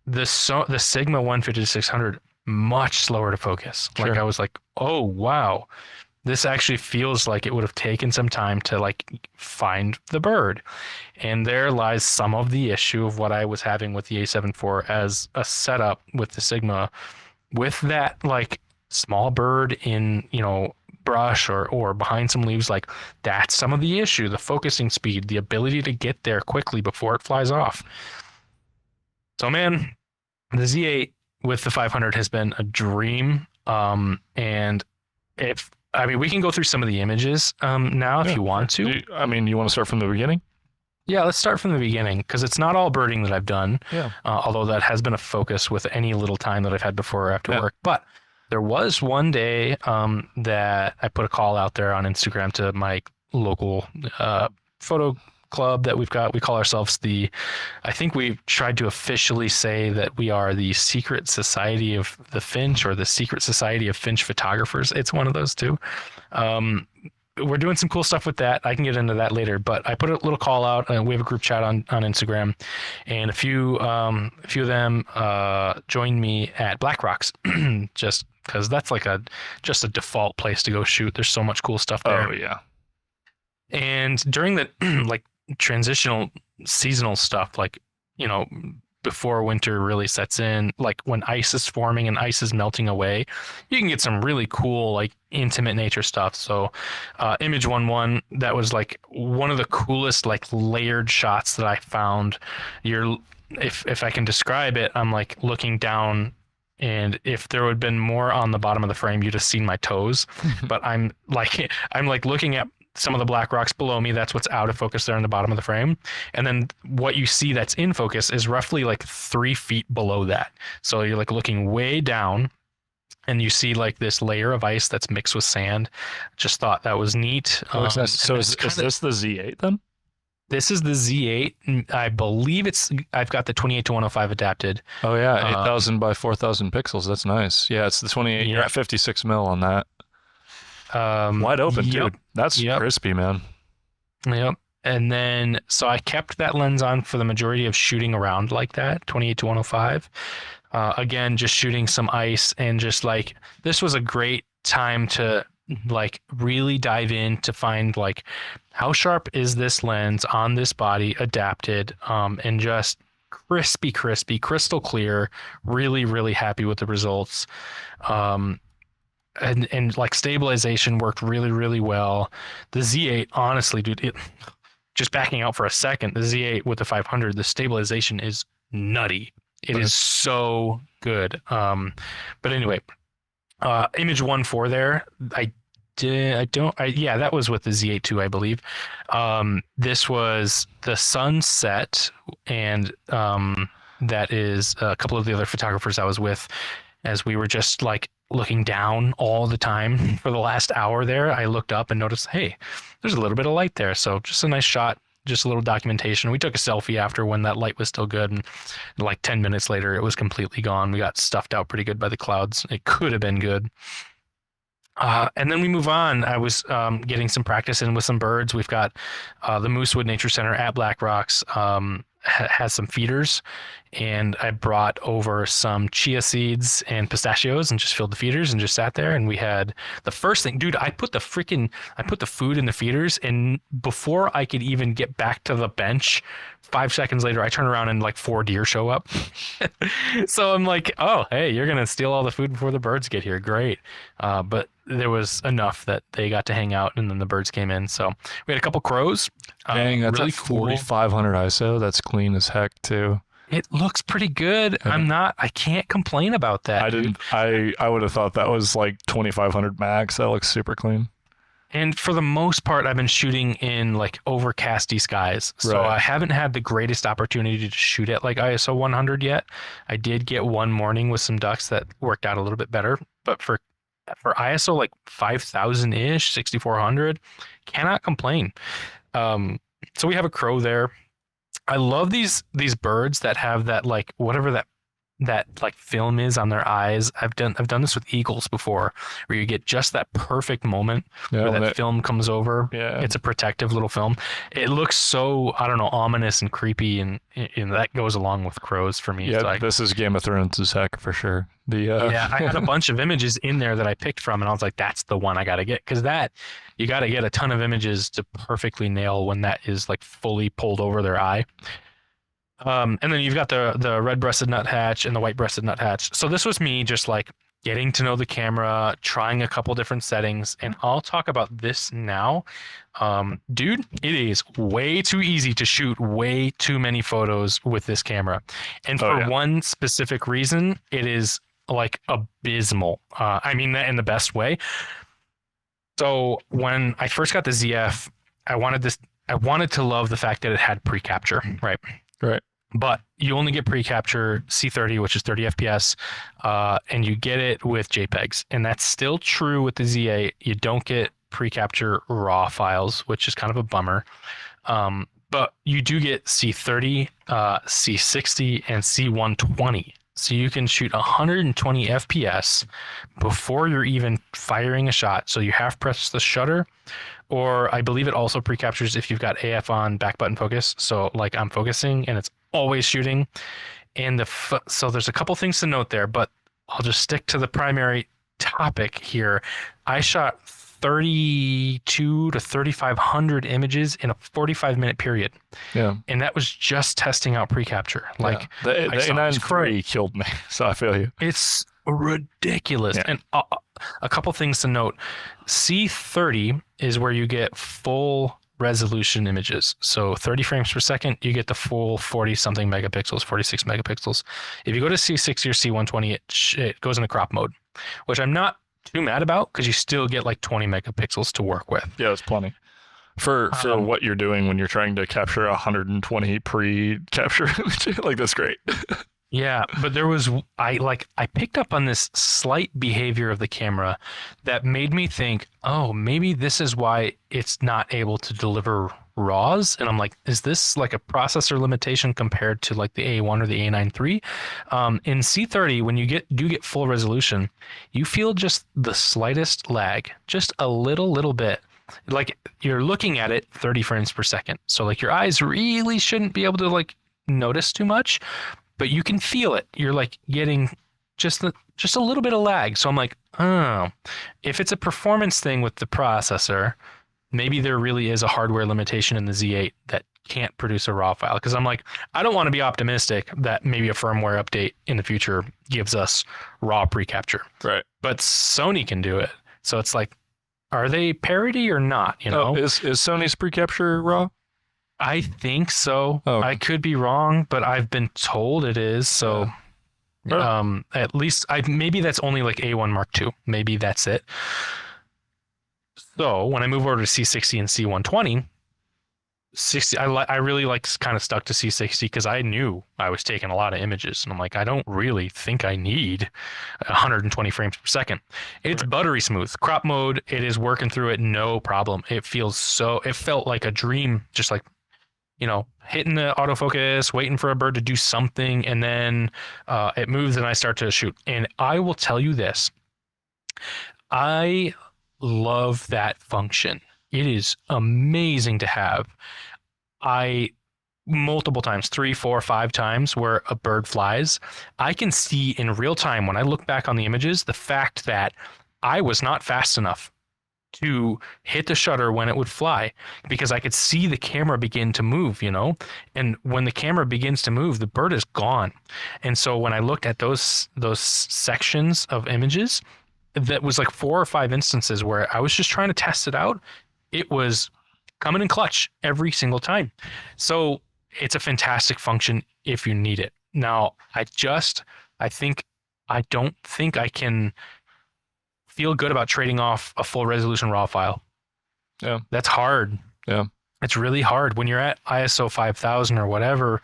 The Sigma 150 to 600, much slower to focus. Sure. Like I was like, oh wow. This actually feels like it would have taken some time to like find the bird. And there lies some of the issue of what I was having with the A7 IV as a setup with the Sigma, with that like small bird in, brush or behind some leaves. Like that's some of the issue, the focusing speed, the ability to get there quickly before it flies off. So man, the Z8 with the 500 has been a dream. And we can go through some of the images now if you want to. You want to start from the beginning? Yeah, let's start from the beginning because it's not all birding that I've done. Yeah. Although that has been a focus with any little time that I've had before or after work. But there was one day that I put a call out there on Instagram to my local photo club that we've got. We call ourselves I think we've tried to officially say that we are the Secret Society of the Finch or the Secret Society of Finch Photographers. It's one of those two. We're doing some cool stuff with that. I can get into that later, but I put a little call out and we have a group chat on Instagram, and a few of them joined me at Black Rocks just because that's like just a default place to go shoot. There's so much cool stuff there. Oh yeah. And during the like transitional seasonal stuff, like, before winter really sets in, like when ice is forming and ice is melting away, you can get some really cool, like intimate nature stuff. So Image 1.1, that was like one of the coolest, like layered shots that I found. If I can describe it, I'm like looking down, and if there would have been more on the bottom of the frame, you'd have seen my toes. But I'm like looking at some of the black rocks below me. That's what's out of focus there on the bottom of the frame. And then what you see that's in focus is roughly like 3 feet below that. So you're like looking way down and you see like this layer of ice that's mixed with sand. Just thought that was neat. So is this the Z8 then? This is the Z8. I believe I've got the 28 to 105 adapted. Oh yeah, 8,000 by 4,000 pixels. That's nice. Yeah, it's the 28. You're at 56 mil on that. Wide open, yep, dude. That's crispy, man. Yep. And then, so I kept that lens on for the majority of shooting around like that, 28 to 105. Again, just shooting some ice, and just like, this was a great time to like really dive in to find like how sharp is this lens on this body adapted, and just crispy, crystal clear. Really, really happy with the results. And like stabilization worked really, really well. The Z8, honestly, dude, just backing out for a second, the Z8 with the 500, the stabilization is nutty. It is so good. But anyway, image 1.4 there. Yeah, that was with the Z8 too, I believe. This was the sunset, and that is a couple of the other photographers I was with, as we were just like looking down all the time for the last hour there. I looked up and noticed, hey, there's a little bit of light there. So just a nice shot, just a little documentation. We took a selfie after when that light was still good, and like 10 minutes later, it was completely gone. We got stuffed out pretty good by the clouds. It could have been good. And then we move on. I was getting some practice in with some birds. We've got the Moosewood Nature Center at Black Rocks has some feeders, and I brought over some chia seeds and pistachios and just filled the feeders and just sat there. And we had the first thing, dude, I put the food in the feeders, and before I could even get back to the bench, 5 seconds later, I turn around and like 4 deer show up. So I'm like, oh, hey, you're going to steal all the food before the birds get here. Great. But there was enough that they got to hang out, and then the birds came in. So we had a couple crows. Dang, that's really a 4,500 ISO. That's clean as heck too. It looks pretty good. Yeah. I can't complain about that. I would have thought that was like 2,500 max. That looks super clean. And for the most part, I've been shooting in like overcasty skies. So Right. I haven't had the greatest opportunity to shoot at like ISO 100 yet. I did get one morning with some ducks that worked out a little bit better. But for ISO like 5,000-ish, 6,400, cannot complain. So we have a crow there. I love these birds that have that like whatever that like film is on their eyes. I've done this with eagles before, where you get just that perfect moment where that film comes over. Yeah. It's a protective little film. It looks so, I don't know, ominous and creepy, and that goes along with crows for me. Yeah, So this is Game of Thrones' heck for sure. yeah, I had a bunch of images in there that I picked from, and I was like, that's the one I got to get, because that you got to get a ton of images to perfectly nail when that is like fully pulled over their eye. And then you've got the red-breasted nuthatch and the white-breasted nuthatch. So this was me just like getting to know the camera, trying a couple different settings, and I'll talk about this now. Dude, it is way too easy to shoot way too many photos with this camera. And for one specific reason, it is like abysmal. I mean that in the best way. So when I first got the ZF, I wanted to love the fact that it had pre-capture, right? Right. But you only get pre-capture C30, which is 30 FPS, and you get it with JPEGs. And that's still true with the Z8. You don't get pre-capture RAW files, which is kind of a bummer. But you do get C30, C60, and C120. So you can shoot 120 FPS before you're even firing a shot. So you have pressed the shutter, or I believe it also pre-captures if you've got AF on back button focus. So like I'm focusing and it's always shooting. And so there's a couple things to note there, but I'll just stick to the primary topic here. I shot 32 to 3,500 images in a 45-minute period. Yeah. And that was just testing out pre-capture. Like the A9 III killed me, so I feel you. It's ridiculous. Yeah. And a couple things to note. C30 is where you get full resolution images. So 30 frames per second, you get the full 40-something megapixels, 46 megapixels. If you go to C60 or C120, it goes into crop mode, which I'm not too mad about, because you still get like 20 megapixels to work with. Yeah, it's plenty. For what you're doing when you're trying to capture 120 pre-capture, like that's great. Yeah, but I picked up on this slight behavior of the camera that made me think, oh, maybe this is why it's not able to deliver RAWs, and I'm like, is this like a processor limitation compared to like the A1 or the A9 III? In C30, when you do get full resolution, you feel just the slightest lag, just a little bit. Like you're looking at it 30 frames per second. So like your eyes really shouldn't be able to like notice too much, but you can feel it. You're like getting just a little bit of lag. So I'm like, oh, if it's a performance thing with the processor, maybe there really is a hardware limitation in the Z8 that can't produce a raw file. Because I'm like, I don't want to be optimistic that maybe a firmware update in the future gives us raw pre-capture. Right. But Sony can do it. So it's like, are they parity or not? You know, is Sony's pre-capture raw? I think so. Oh. I could be wrong, but I've been told it is. So, at least maybe that's only like A1 Mark II. Maybe that's it. So when I move over to C60 and C120, 60, I really like kind of stuck to C60 because I knew I was taking a lot of images, and I'm like, I don't really think I need 120 frames per second. It's buttery smooth. Crop mode, it is working through it, no problem. It felt like a dream, just like, you know, hitting the autofocus, waiting for a bird to do something, and then it moves and I start to shoot. And I will tell you this, I love that function. It is amazing to have. I multiple times, 3, 4, 5 times where a bird flies, I can see in real time when I look back on the images, the fact that I was not fast enough to hit the shutter when it would fly because I could see the camera begin to move, you know, and when the camera begins to move, the bird is gone. And so when I looked at those sections of images, that was like 4 or 5 instances where I was just trying to test it out. It was coming in clutch every single time. So it's a fantastic function if you need it. Now, I don't think I can feel good about trading off a full resolution raw file. Yeah. That's hard. Yeah. It's really hard when you're at ISO 5000 or whatever.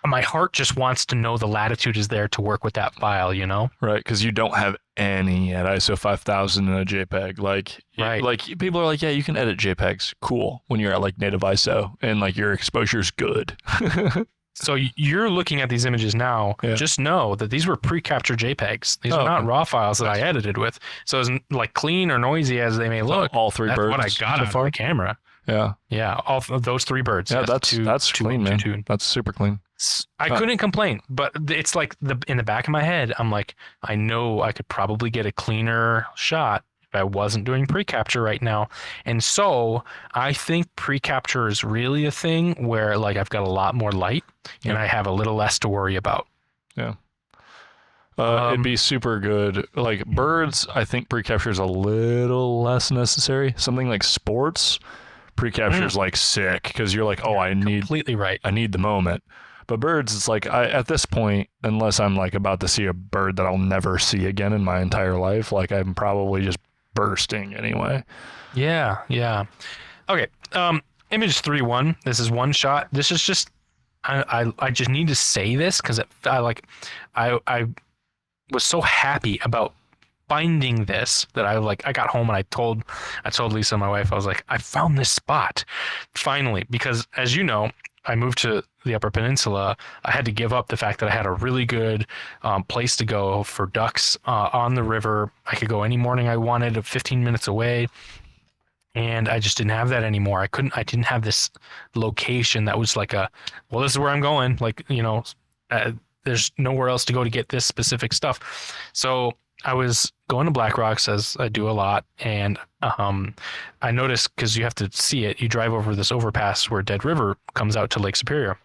My heart just wants to know the latitude is there to work with that file, you know? Right, because you don't have any at ISO 5000 in a JPEG. Like, right. Like people are like, yeah, you can edit JPEGs. Cool. When you're at like native ISO and like your exposure's good. So you're looking at these images now. Yeah. Just know that these were pre-captured JPEGs. These are not raw files that I edited with. So as like clean or noisy as they may look, all 3 birds. That's what I got so far. The camera. Yeah. Yeah. All of those 3 birds. Yeah, that's clean, man. That's super clean. I couldn't complain, but it's like in the back of my head, I'm like, I know I could probably get a cleaner shot if I wasn't doing pre-capture right now. And so I think pre-capture is really a thing where like I've got a lot more light and I have a little less to worry about. Yeah. It'd be super good. Like birds, I think pre-capture is a little less necessary. Something like sports, pre-capture is like sick because you're like, oh, I need the moment. But birds, it's like at this point, unless I'm like about to see a bird that I'll never see again in my entire life, like I'm probably just bursting anyway. Yeah, yeah. Okay. Image 3.1. This is one shot. This is just I just need to say this because I was so happy about finding this that I got home and I told Lisa, my wife, I was like, I found this spot finally, because as you know, I moved to the Upper Peninsula. I had to give up the fact that I had a really good place to go for ducks on the river. I could go any morning I wanted, 15 minutes away. And I just didn't have that anymore. I didn't have this location that was like well, this is where I'm going. Like, you know, there's nowhere else to go to get this specific stuff. So I was going to Black Rocks, as I do a lot, and I noticed, because you have to see it, you drive over this overpass where Dead River comes out to Lake Superior.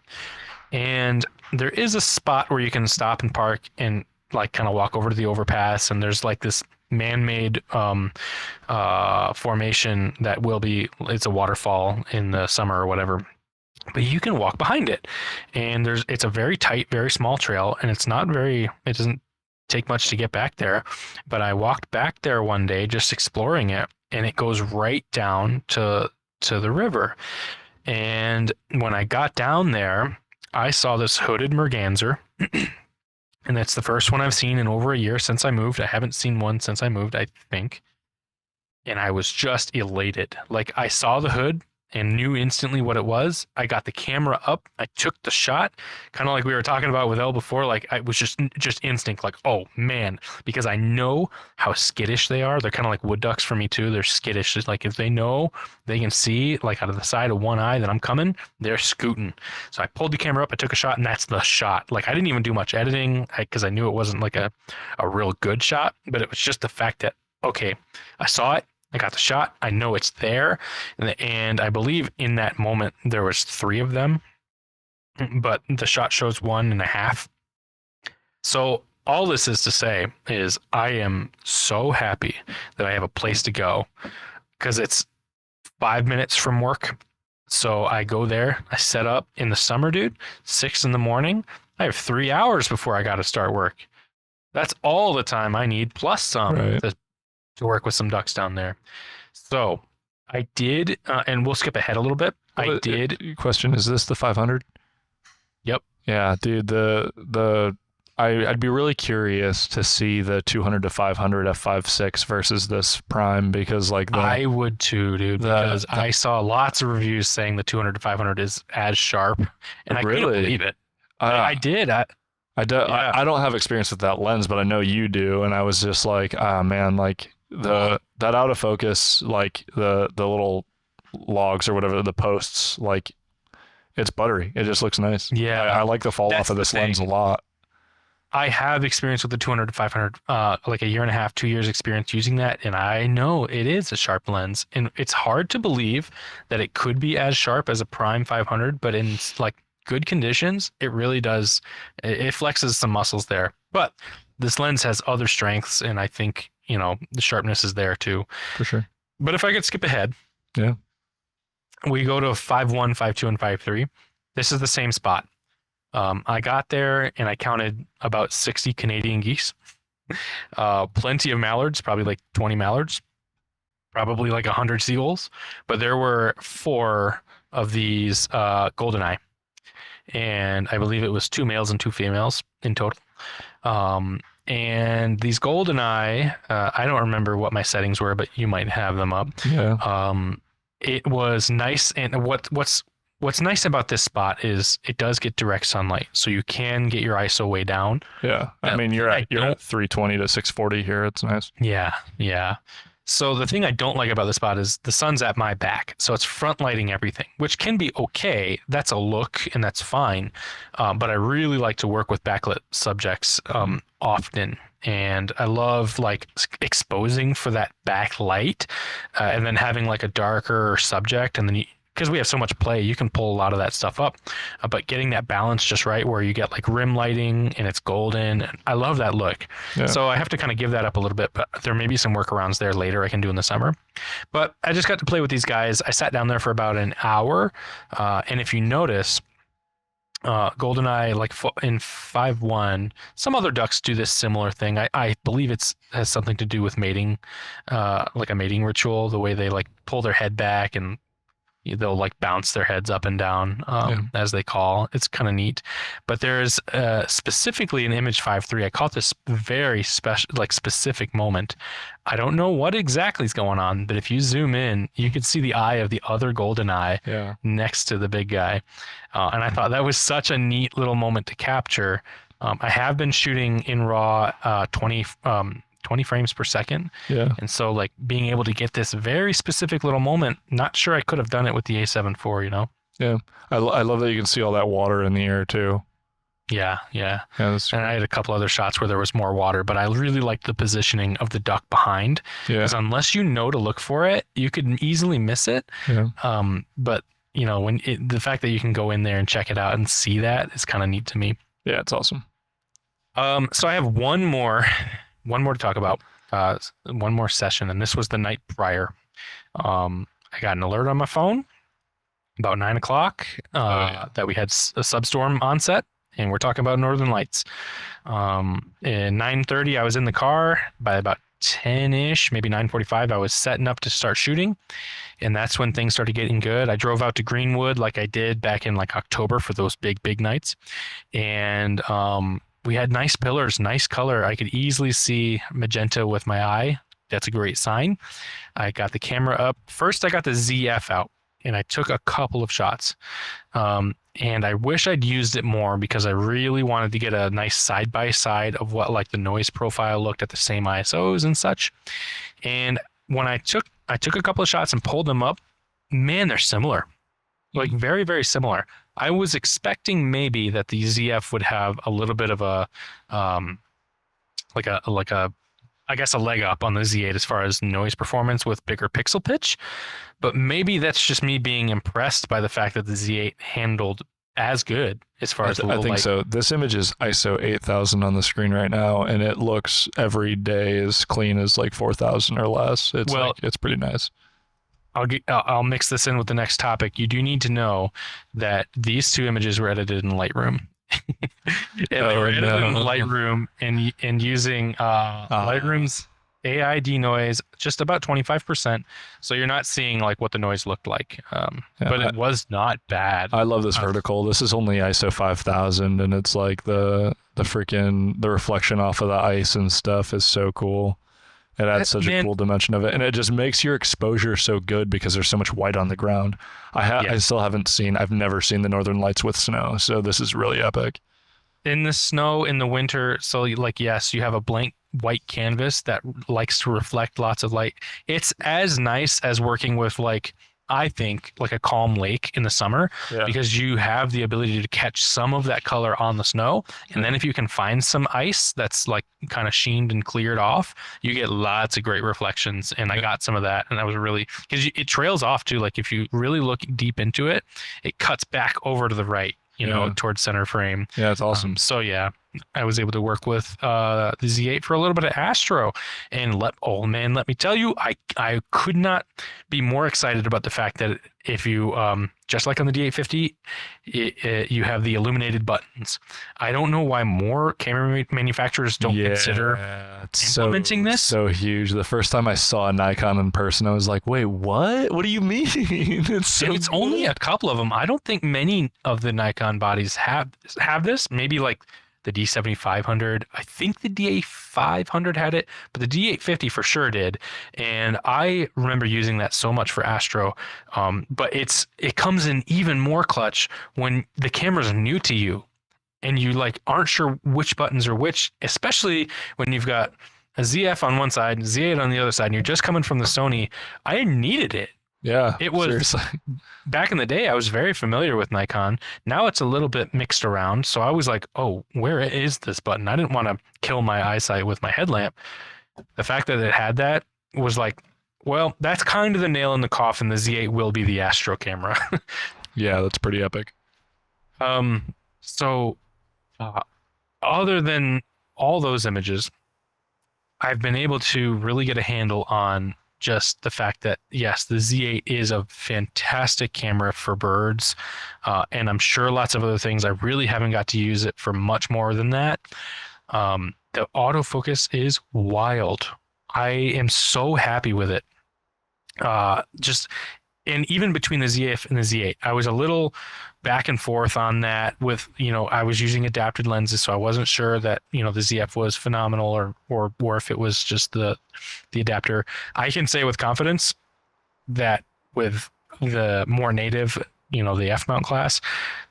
And there is a spot where you can stop and park and like kind of walk over to the overpass, and there's like this man-made formation that it's a waterfall in the summer or whatever. But you can walk behind it, and it's a very tight, very small trail, and it doesn't take much to get back there. But I walked back there one day just exploring it, and it goes right down to the river. And when I got down there, I saw this hooded merganser, and that's the first one I've seen in over a year since I moved. I haven't seen one since I moved, I think. And I was just elated. Like, I saw the hood, and knew instantly what it was. I got the camera up. I took the shot, kind of like we were talking about with Elle before. Like I was just instinct, like, oh man, because I know how skittish they are. They're kind of like wood ducks for me too. They're skittish. It's like if they know they can see like out of the side of one eye that I'm coming, they're scooting. So I pulled the camera up. I took a shot, and that's the shot. Like I didn't even do much editing because I knew it wasn't like a real good shot, but it was just the fact that okay, I saw it. I got the shot. I know it's there. And I believe in that moment there was 3 of them, but the shot shows 1.5. So all this is to say is I am so happy that I have a place to go because it's 5 minutes from work. So I go there, I set up in the summer, dude, 6 in the morning. I have 3 hours before I got to start work. That's all the time I need, plus some Right. to work with some ducks down there. So I did, and we'll skip ahead a little bit. I did. Question: is this the 500? Yep. Yeah, dude. I'd be really curious to see the 200 to 500 f5.6 versus this prime because like I would too, dude, because I saw lots of reviews saying the 200 to 500 is as sharp, and I couldn't believe it. I did. I don't have experience with that lens, but I know you do, and I was just like, ah, man, like that out of focus, like the little logs or whatever, the posts, like it's buttery. It just looks nice. Yeah, I like the fall off of this lens a lot. I have experience with the 200 to 500, like 1.5 2 years experience using that, and I know it is a sharp lens, and it's hard to believe that it could be as sharp as a prime 500, but in like good conditions, it really does. It flexes some muscles there, but this lens has other strengths, and I think the sharpness is there too. For sure. But if I could skip ahead, yeah, we go to 5.1, 5.2, and 5.3. This is the same spot. I got there and I counted about 60 Canadian geese, plenty of mallards, probably like 20 mallards, probably like 100 seagulls, but there were 4 of these goldeneye, and I believe it was 2 males and 2 females in total. And these goldeneye, I don't remember what my settings were, but you might have them up. Yeah. It was nice, and what's nice about this spot is it does get direct sunlight, so you can get your ISO way down. Yeah, I mean you're at 320 to 640 here. It's nice. Yeah. So the thing I don't like about the spot is the sun's at my back, so it's front lighting everything, which can be okay. That's a look, and that's fine. But I really like to work with backlit subjects often, and I love like exposing for that backlight, and then having like a darker subject, and then because we have so much play, you can pull a lot of that stuff up, but getting that balance just right where you get like rim lighting and it's golden. I love that look. Yeah. So I have to kind of give that up a little bit, but there may be some workarounds there later I can do in the summer. But I just got to play with these guys. I sat down there for about an hour. And if you notice, goldeneye, like in 5.1, some other ducks do this similar thing. I believe has something to do with mating, like a mating ritual, the way they like pull their head back and they'll like bounce their heads up and down as they call. It's kind of neat. But there's specifically in image 5.3, I caught this very special, like specific moment. I don't know what exactly is going on, but if you zoom in, you can see the eye of the other goldeneye next to the big guy. And I thought that was such a neat little moment to capture. I have been shooting in RAW 20 frames per second. Yeah. And so like being able to get this very specific little moment, not sure I could have done it with the A7 IV, Yeah. I love that you can see all that water in the air too. Yeah. And I had a couple other shots where there was more water, but I really liked the positioning of the duck behind. Yeah. Because unless you know to look for it, you could easily miss it. Yeah. But the fact that you can go in there and check it out and see that is kind of neat to me. Yeah, it's awesome. So I have one more to talk about, one more session, and this was the night prior. I got an alert on my phone about 9 o'clock that we had a substorm onset, and we're talking about Northern Lights. At 9:30, I was in the car. By about 10-ish, maybe 9:45, I was setting up to start shooting, and that's when things started getting good. I drove out to Greenwood like I did back in like October for those big nights, and we had nice pillars, nice color. I could easily see magenta with my eye. That's a great sign. I got the camera up. First, I got the ZF out, and I took a couple of shots. And I wish I'd used it more because I really wanted to get a nice side by side of what like the noise profile looked at the same ISOs and such. And when I took a couple of shots and pulled them up, man, they're similar. Like very, very similar. I was expecting maybe that the ZF would have a little bit of a I guess a leg up on the Z8 as far as noise performance with bigger pixel pitch, but maybe that's just me being impressed by the fact that the Z8 handled as good as far as the low I think light. so. This image is ISO 8000 on the screen right now, and it looks every day as clean as like 4000 or less. It's pretty nice. I'll mix this in with the next topic. You do need to know that these two images were edited in Lightroom. And they were edited in Lightroom and using Lightroom's AI denoise just about 25%. So you're not seeing like what the noise looked like. But it was not bad. I love this vertical. This is only ISO 5000, and it's like the reflection off of the ice and stuff is so cool. It adds such a cool dimension of it, and it just makes your exposure so good because there's so much white on the ground. I've never seen the Northern Lights with snow, so this is really epic. In the snow, in the winter, so like, yes, you have a blank white canvas that likes to reflect lots of light. It's as nice as working with like, I think, like a calm lake in the summer, because you have the ability to catch some of that color on the snow. And then if you can find some ice that's like kind of sheened and cleared off, you get lots of great reflections. And I got some of that. And that was really, because it trails off too. Like if you really look deep into it, it cuts back over to the right, towards center frame. Yeah, it's awesome. So yeah, I was able to work with the Z8 for a little bit of Astro, and let me tell you, I could not be more excited about the fact that if you just like on the D850, you have the illuminated buttons. I don't know why more camera manufacturers don't consider implementing this. So huge. The first time I saw a Nikon in person, I was like, "Wait, what? What do you mean?" It's only a couple of them. I don't think many of the Nikon bodies have this. Maybe like the D7500. I think the D8500 had it, but the D850 for sure did. And I remember using that so much for Astro. But it comes in even more clutch when the camera's new to you and you like aren't sure which buttons are which, especially when you've got a ZF on one side, Z8 on the other side, and you're just coming from the Sony. I needed it. Yeah, it was seriously. Back in the day, I was very familiar with Nikon. Now it's a little bit mixed around. So I was like, oh, where is this button? I didn't want to kill my eyesight with my headlamp. The fact that it had that was like, well, that's kind of the nail in the coffin. The Z8 will be the Astro camera. Yeah, that's pretty epic. So other than all those images, I've been able to really get a handle on just the fact that, yes, the Z8 is a fantastic camera for birds, and I'm sure lots of other things. I really haven't got to use it for much more than that. The autofocus is wild. I am so happy with it. And even between the ZF and the Z8, I was a little back and forth on that with, I was using adapted lenses, so I wasn't sure that, the ZF was phenomenal or if it was just the adapter. I can say with confidence that with the more native, the F mount class,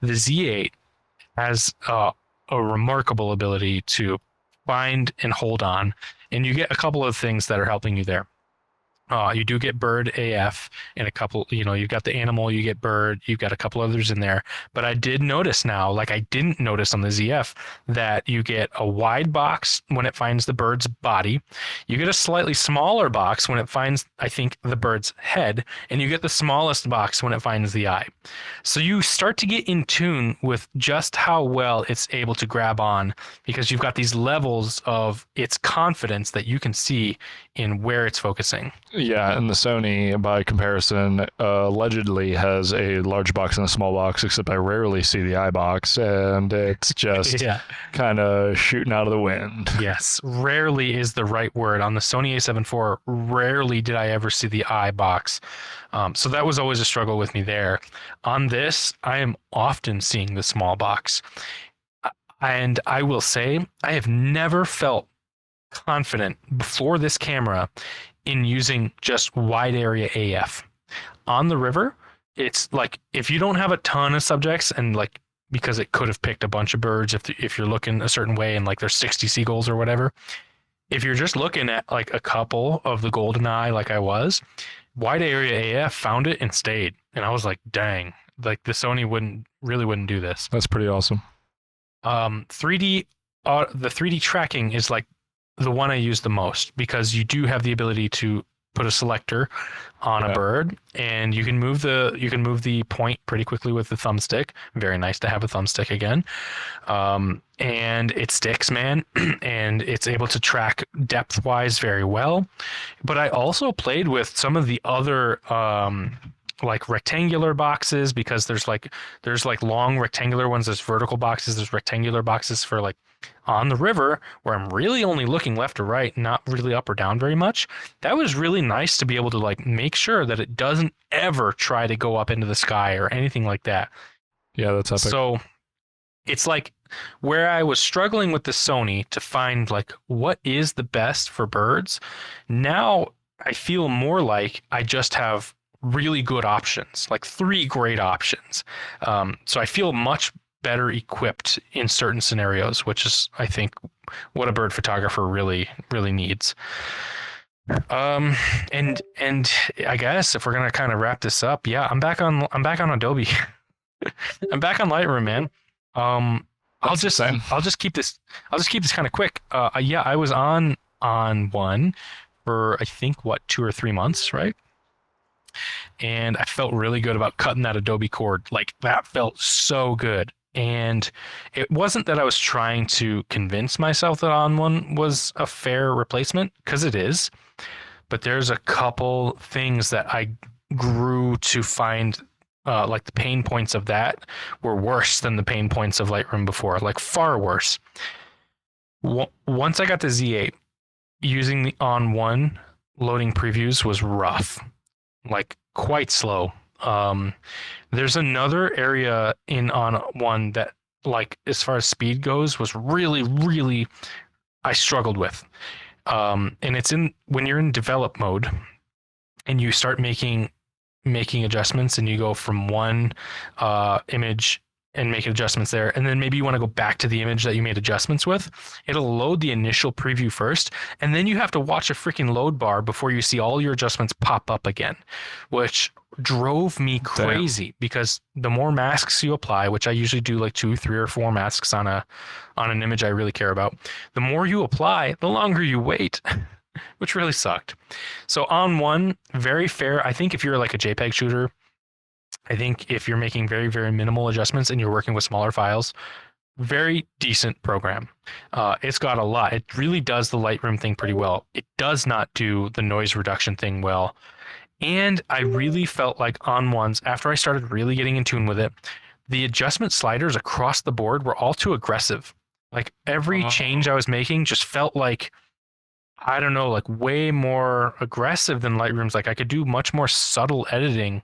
the Z8 has a remarkable ability to find and hold on, and you get a couple of things that are helping you there. You do get bird AF and a couple, you've got the animal, you get bird, you've got a couple others in there. But I did notice now, like I didn't notice on the ZF, that you get a wide box when it finds the bird's body. You get a slightly smaller box when it finds, I think, the bird's head. And you get the smallest box when it finds the eye. So you start to get in tune with just how well it's able to grab on, because you've got these levels of its confidence that you can see in where it's focusing. Yeah, and the Sony, by comparison, allegedly has a large box and a small box, except I rarely see the eye box, and it's just kind of shooting out of the wind. Yes, rarely is the right word. On the Sony A7 IV, rarely did I ever see the eye box. So that was always a struggle with me there. On this, I am often seeing the small box. And I will say, I have never felt confident before this camera in using just wide area AF. On the river, it's like if you don't have a ton of subjects and like because it could have picked a bunch of birds if you're looking a certain way and like there's 60 seagulls or whatever. If you're just looking at like a couple of the golden eye like I was, wide area AF found it and stayed. And I was like, dang, like the Sony wouldn't do this. That's pretty awesome. 3D the 3D tracking is like the one I use the most because you do have the ability to put a selector on a bird and you can move the point pretty quickly with the thumbstick. Very nice to have a thumbstick again. And it sticks, man, and it's able to track depth wise very well. But I also played with some of the other like rectangular boxes because there's like long rectangular ones, there's vertical boxes, there's rectangular boxes for like on the river where I'm really only looking left or right, not really up or down very much. That was really nice to be able to like make sure that it doesn't ever try to go up into the sky or anything like that. Yeah, that's epic. So it's like where I was struggling with the Sony to find like what is the best for birds. Now I feel more like I just have really good options, like 3 great options. So I feel much better equipped in certain scenarios, which is, I think, what a bird photographer really, really needs. And I guess if we're gonna kind of wrap this up, yeah, I'm back on Adobe. I'm back on Lightroom, man. I'll just keep this kind of quick. Yeah, I was on one for I think 2 or 3 months, right? And I felt really good about cutting that Adobe cord. Like that felt so good. And it wasn't that I was trying to convince myself that On One was a fair replacement, because it is. But there's a couple things that I grew to find, like the pain points of that were worse than the pain points of Lightroom before, like far worse. Once I got the Z8, using the On One loading previews was rough, like quite slow. There's another area in On One that, like, as far as speed goes, was really, really I struggled with. And it's when you're in develop mode and you start making adjustments and you go from one image and make adjustments there, and then maybe you want to go back to the image that you made adjustments with, it'll load the initial preview first, and then you have to watch a freaking load bar before you see all your adjustments pop up again, which drove me crazy. Damn. Because the more masks you apply, which I usually do like 2, 3, or 4 masks on an image I really care about, the more you apply, the longer you wait. Which really sucked. So On One, very fair. I think if you're like a JPEG shooter, I think if you're making very, very minimal adjustments and you're working with smaller files, very decent program. It's got a lot. It really does the Lightroom thing pretty well. It does not do the noise reduction thing well. And I really felt like On Ones, after I started really getting in tune with it, the adjustment sliders across the board were all too aggressive. Like every change I was making just felt like, I don't know, like way more aggressive than Lightroom's. Like I could do much more subtle editing.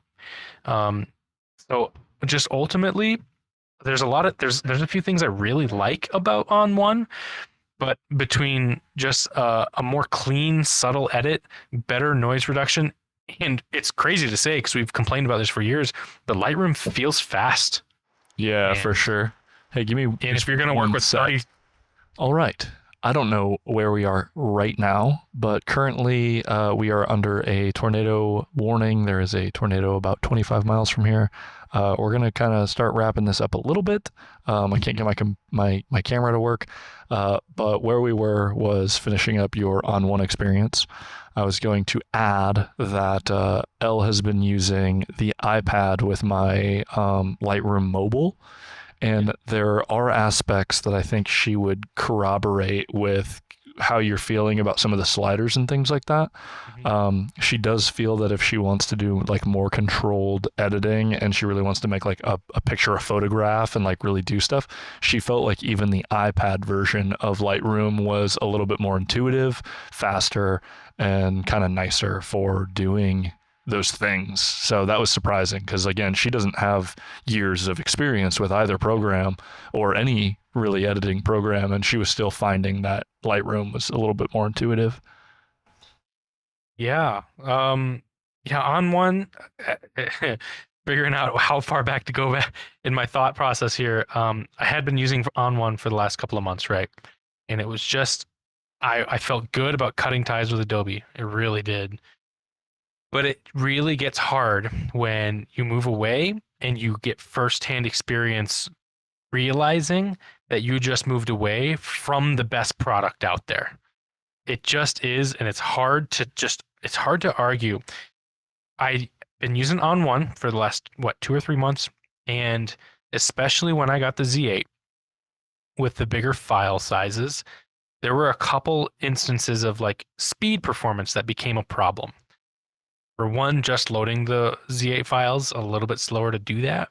So just ultimately, there's a few things I really like about On One, but between just a more clean, subtle edit, better noise reduction, and it's crazy to say because we've complained about this for years, but Lightroom feels fast. Yeah, for sure. Hey, give me. And if you're gonna work with 30. All right. I don't know where we are right now, but currently we are under a tornado warning. There is a tornado about 25 miles from here. We're going to kind of start wrapping this up a little bit. I can't get my camera to work, but where we were was finishing up your On One experience. I was going to add that Elle has been using the iPad with my Lightroom Mobile. And there are aspects that I think she would corroborate with how you're feeling about some of the sliders and things like that. Mm-hmm. She does feel that if she wants to do like more controlled editing and she really wants to make like a picture, a photograph, and like really do stuff, she felt like even the iPad version of Lightroom was a little bit more intuitive, faster, and kind of nicer for doing those things. So that was surprising because, again, she doesn't have years of experience with either program or any really editing program, and she was still finding that Lightroom was a little bit more intuitive. Yeah. On One, figuring out how far back to go back in my thought process here. I had been using On One for the last couple of months, right? And it was just I felt good about cutting ties with Adobe. It really did. But it really gets hard when you move away and you get firsthand experience realizing that you just moved away from the best product out there. It just is, and it's hard to argue. I've been using On One for the last 2 or 3 months, and especially when I got the Z8 with the bigger file sizes, there were a couple instances of like speed performance that became a problem. For one, just loading the Z8 files a little bit slower to do that.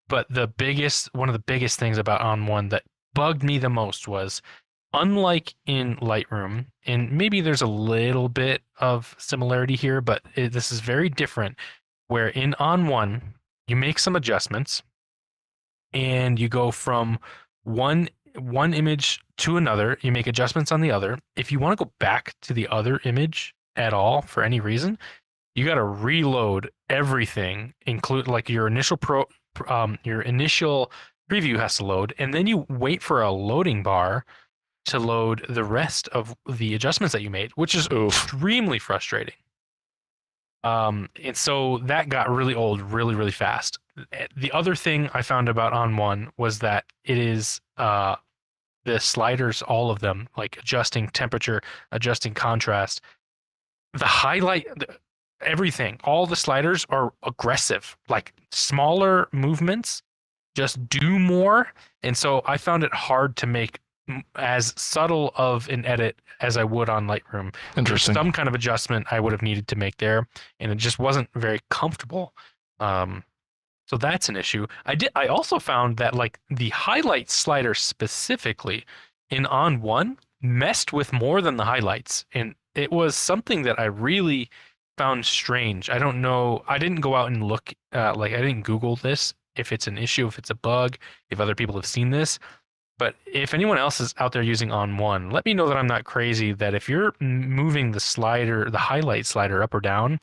But one of the biggest things about On One that bugged me the most was, unlike in Lightroom, and maybe there's a little bit of similarity here, but this is very different, where in On One, you make some adjustments and you go from one image to another, you make adjustments on the other. If you want to go back to the other image at all for any reason, you got to reload everything, include like your initial preview has to load, and then you wait for a loading bar to load the rest of the adjustments that you made, which is extremely frustrating. And so that got really old really, really fast. The other thing I found about On One was that it is the sliders, all of them, like adjusting temperature, adjusting contrast, the highlight, everything, all the sliders are aggressive, like smaller movements just do more. And so I found it hard to make as subtle of an edit as I would on Lightroom. Interesting. There's some kind of adjustment I would have needed to make there, and it just wasn't very comfortable. So that's an issue. I also found that like the highlight slider specifically in On One messed with more than the highlights, and it was something that I really found strange. I don't know. I didn't go out and look. I didn't Google this if it's an issue, if it's a bug, if other people have seen this. But if anyone else is out there using On One, let me know that I'm not crazy. That if you're moving the highlight slider up or down,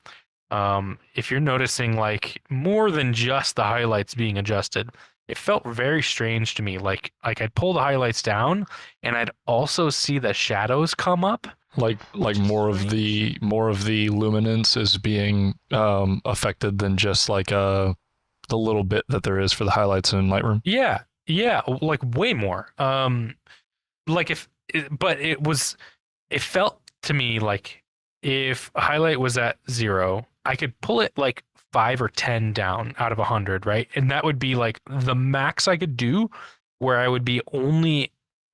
if you're noticing like more than just the highlights being adjusted, it felt very strange to me. Like I'd pull the highlights down, and I'd also see the shadows come up. Like more of the luminance is being affected than just like the little bit that there is for the highlights in Lightroom. Yeah, like way more. It felt to me like if a highlight was at 0, I could pull it like 5 or 10 down out of 100, right? And that would be like the max I could do, where I would be only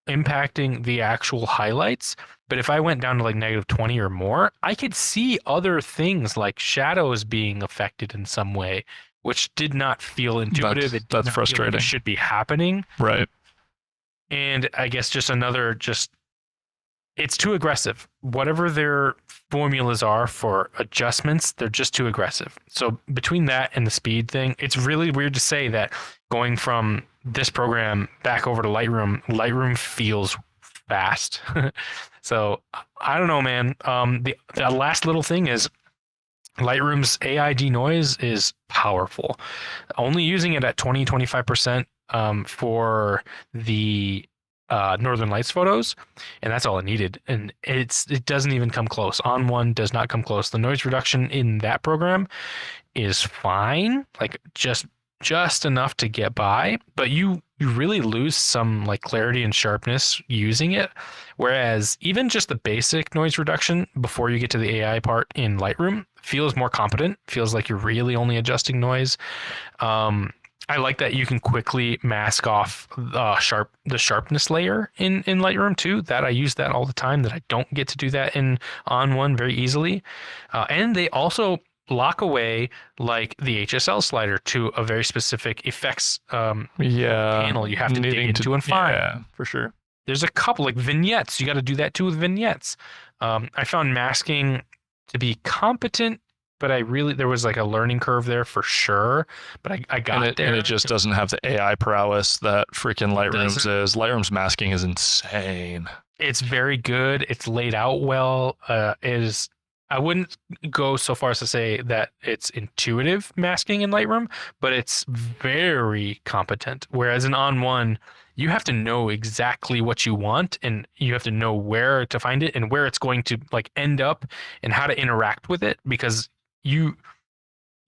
impacting the actual highlights. But if I went down to like -20 or more, I could see other things like shadows being affected in some way, which did not feel intuitive. That's frustrating. It should be happening. Right. And I guess it's too aggressive. Whatever their formulas are for adjustments, they're just too aggressive. So between that and the speed thing, it's really weird to say that going from this program back over to Lightroom feels fast. So I don't know, man. The last little thing is Lightroom's AI denoise is powerful. Only using it at 20-25% for the Northern Lights photos, and that's all it needed. And it doesn't even come close. On One does not come close. The noise reduction in that program is fine, like just enough to get by, but you really lose some like clarity and sharpness using it. Whereas even just the basic noise reduction before you get to the AI part in Lightroom feels more competent, feels like you're really only adjusting noise. I like that you can quickly mask off the sharpness layer in Lightroom too. That I use that all the time. That I don't get to do that in On One very easily. And they also lock away like the HSL slider to a very specific effects panel. You have to dig into and find. Yeah, for sure. There's a couple like vignettes. You got to do that too with vignettes. I found masking to be competent, but there was like a learning curve there for sure. But I got there. And it just doesn't have the AI prowess that freaking Lightroom's is. Lightroom's masking is insane. It's very good. It's laid out well. I wouldn't go so far as to say that it's intuitive masking in Lightroom, but it's very competent. Whereas in On One, you have to know exactly what you want, and you have to know where to find it and where it's going to like end up and how to interact with it, because you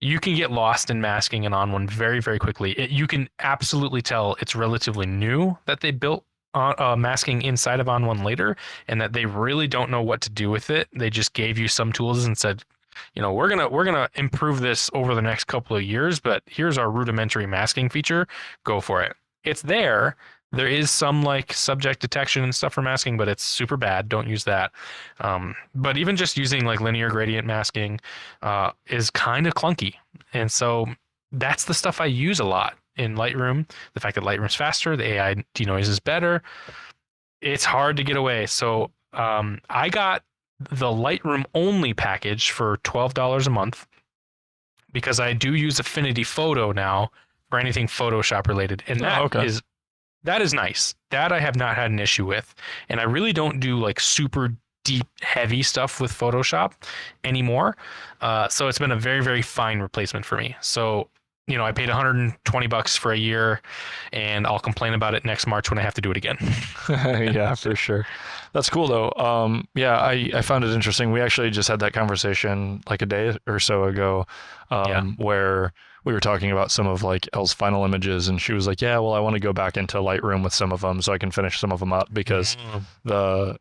you can get lost in masking in On One very, very quickly. You can absolutely tell it's relatively new that they built masking inside of On One later, and that they really don't know what to do with it. They just gave you some tools and said, we're gonna improve this over the next couple of years, but here's our rudimentary masking feature. Go for it. It's there. There is some like subject detection and stuff for masking, but it's super bad. Don't use that. But even just using like linear gradient masking is kind of clunky. And so that's the stuff I use a lot in Lightroom. The fact that Lightroom's faster, the AI denoise is better. It's hard to get away. So I got the Lightroom only package for $12 a month because I do use Affinity Photo now for anything Photoshop related. And that is nice. That I have not had an issue with. And I really don't do like super deep, heavy stuff with Photoshop anymore. So it's been a very, very fine replacement for me. So, I paid $120 for a year, and I'll complain about it next March when I have to do it again. Yeah, for sure. That's cool though. Yeah, I found it interesting. We actually just had that conversation like a day or so ago, where we were talking about some of like Elle's final images, and she was like, "Yeah, well, I want to go back into Lightroom with some of them so I can finish some of them up because the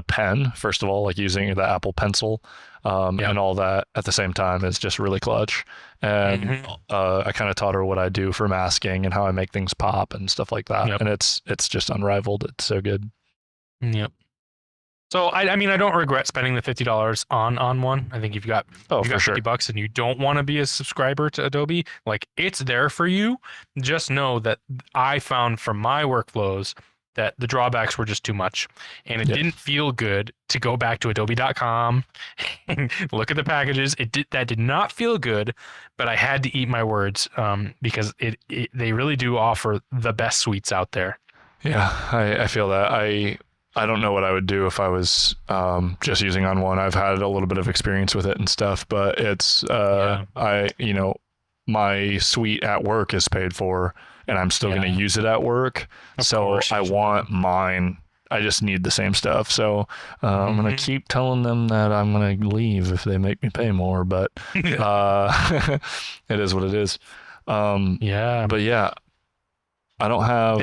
pen, first of all, like using the Apple Pencil, and all that at the same time is just really clutch. And I kind of taught her what I do for masking and how I make things pop and stuff like that. And it's just unrivaled. It's so good. Yep. So I mean, I don't regret spending the $50 on one. I think if you got $50 and you don't want to be a subscriber to Adobe, like it's there for you. Just know that I found from my workflows that the drawbacks were just too much, and it didn't feel good to go back to adobe.com and look at the packages. That did not feel good, but I had to eat my words because they really do offer the best suites out there. Yeah, I feel that. I don't know what I would do if I was just using On One. I've had a little bit of experience with it and stuff, but it's my suite at work is paid for, and I'm still going to use it at work. Of course. I want mine. I just need the same stuff. So I'm going to keep telling them that I'm going to leave if they make me pay more, but it is what it is. But yeah, I don't have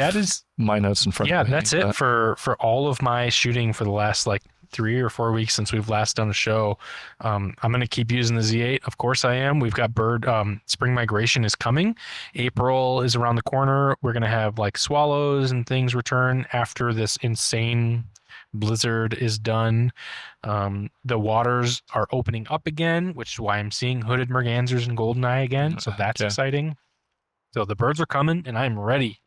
my notes in front of me. Yeah, that's it for all of my shooting for the last like 3 or 4 weeks since we've last done a show. I'm going to keep using the Z8. Of course I am. We've got spring migration is coming. April is around the corner. We're going to have like swallows and things return after this insane blizzard is done. The waters are opening up again, which is why I'm seeing hooded mergansers and goldeneye again. So that's exciting. So the birds are coming and I'm ready.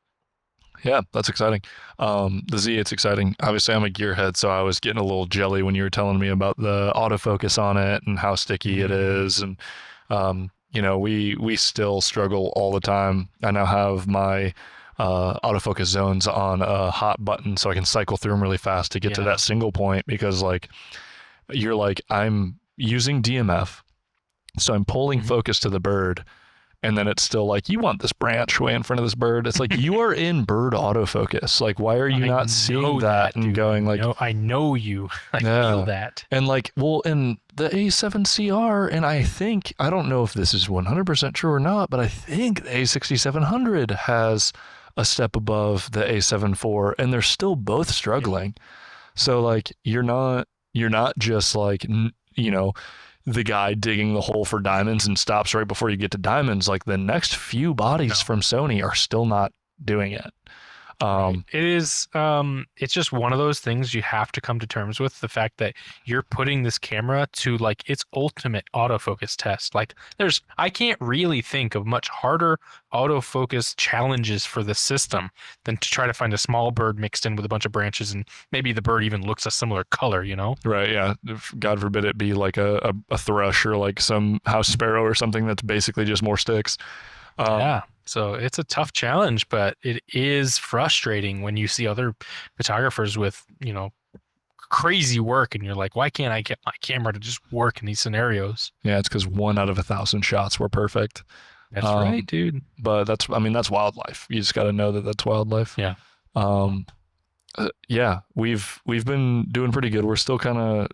Yeah, that's exciting. The Z8's exciting. Obviously, I'm a gearhead, so I was getting a little jelly when you were telling me about the autofocus on it and how sticky it is. And, we still struggle all the time. I now have my autofocus zones on a hot button so I can cycle through them really fast to get to that single point because, I'm using DMF, so I'm pulling focus to the bird. And then it's still like, you want this branch way in front of this bird. It's like, you are in bird autofocus. Like, why are you not seeing that and going like, I know you. I feel that. And like, in the A7CR, and I don't know if this is 100% true or not, but I think the A6700 has a step above the A7 IV, and they're still both struggling. So like, you're not just like, the guy digging the hole for diamonds and stops right before you get to diamonds. Like the next few bodies from Sony are still not doing it. It is it's just one of those things you have to come to terms with, the fact that you're putting this camera to like its ultimate autofocus test. Like I can't really think of much harder autofocus challenges for the system than to try to find a small bird mixed in with a bunch of branches and maybe the bird even looks a similar color, Right, yeah. God forbid it be like a thrush or like some house sparrow or something that's basically just more sticks. So it's a tough challenge, but it is frustrating when you see other photographers with, crazy work, and you're like, why can't I get my camera to just work in these scenarios? Yeah, it's because 1 out of 1,000 shots were perfect. That's right, dude. But that's wildlife. You just got to know that that's wildlife. Yeah. Yeah, we've been doing pretty good. We're still kind of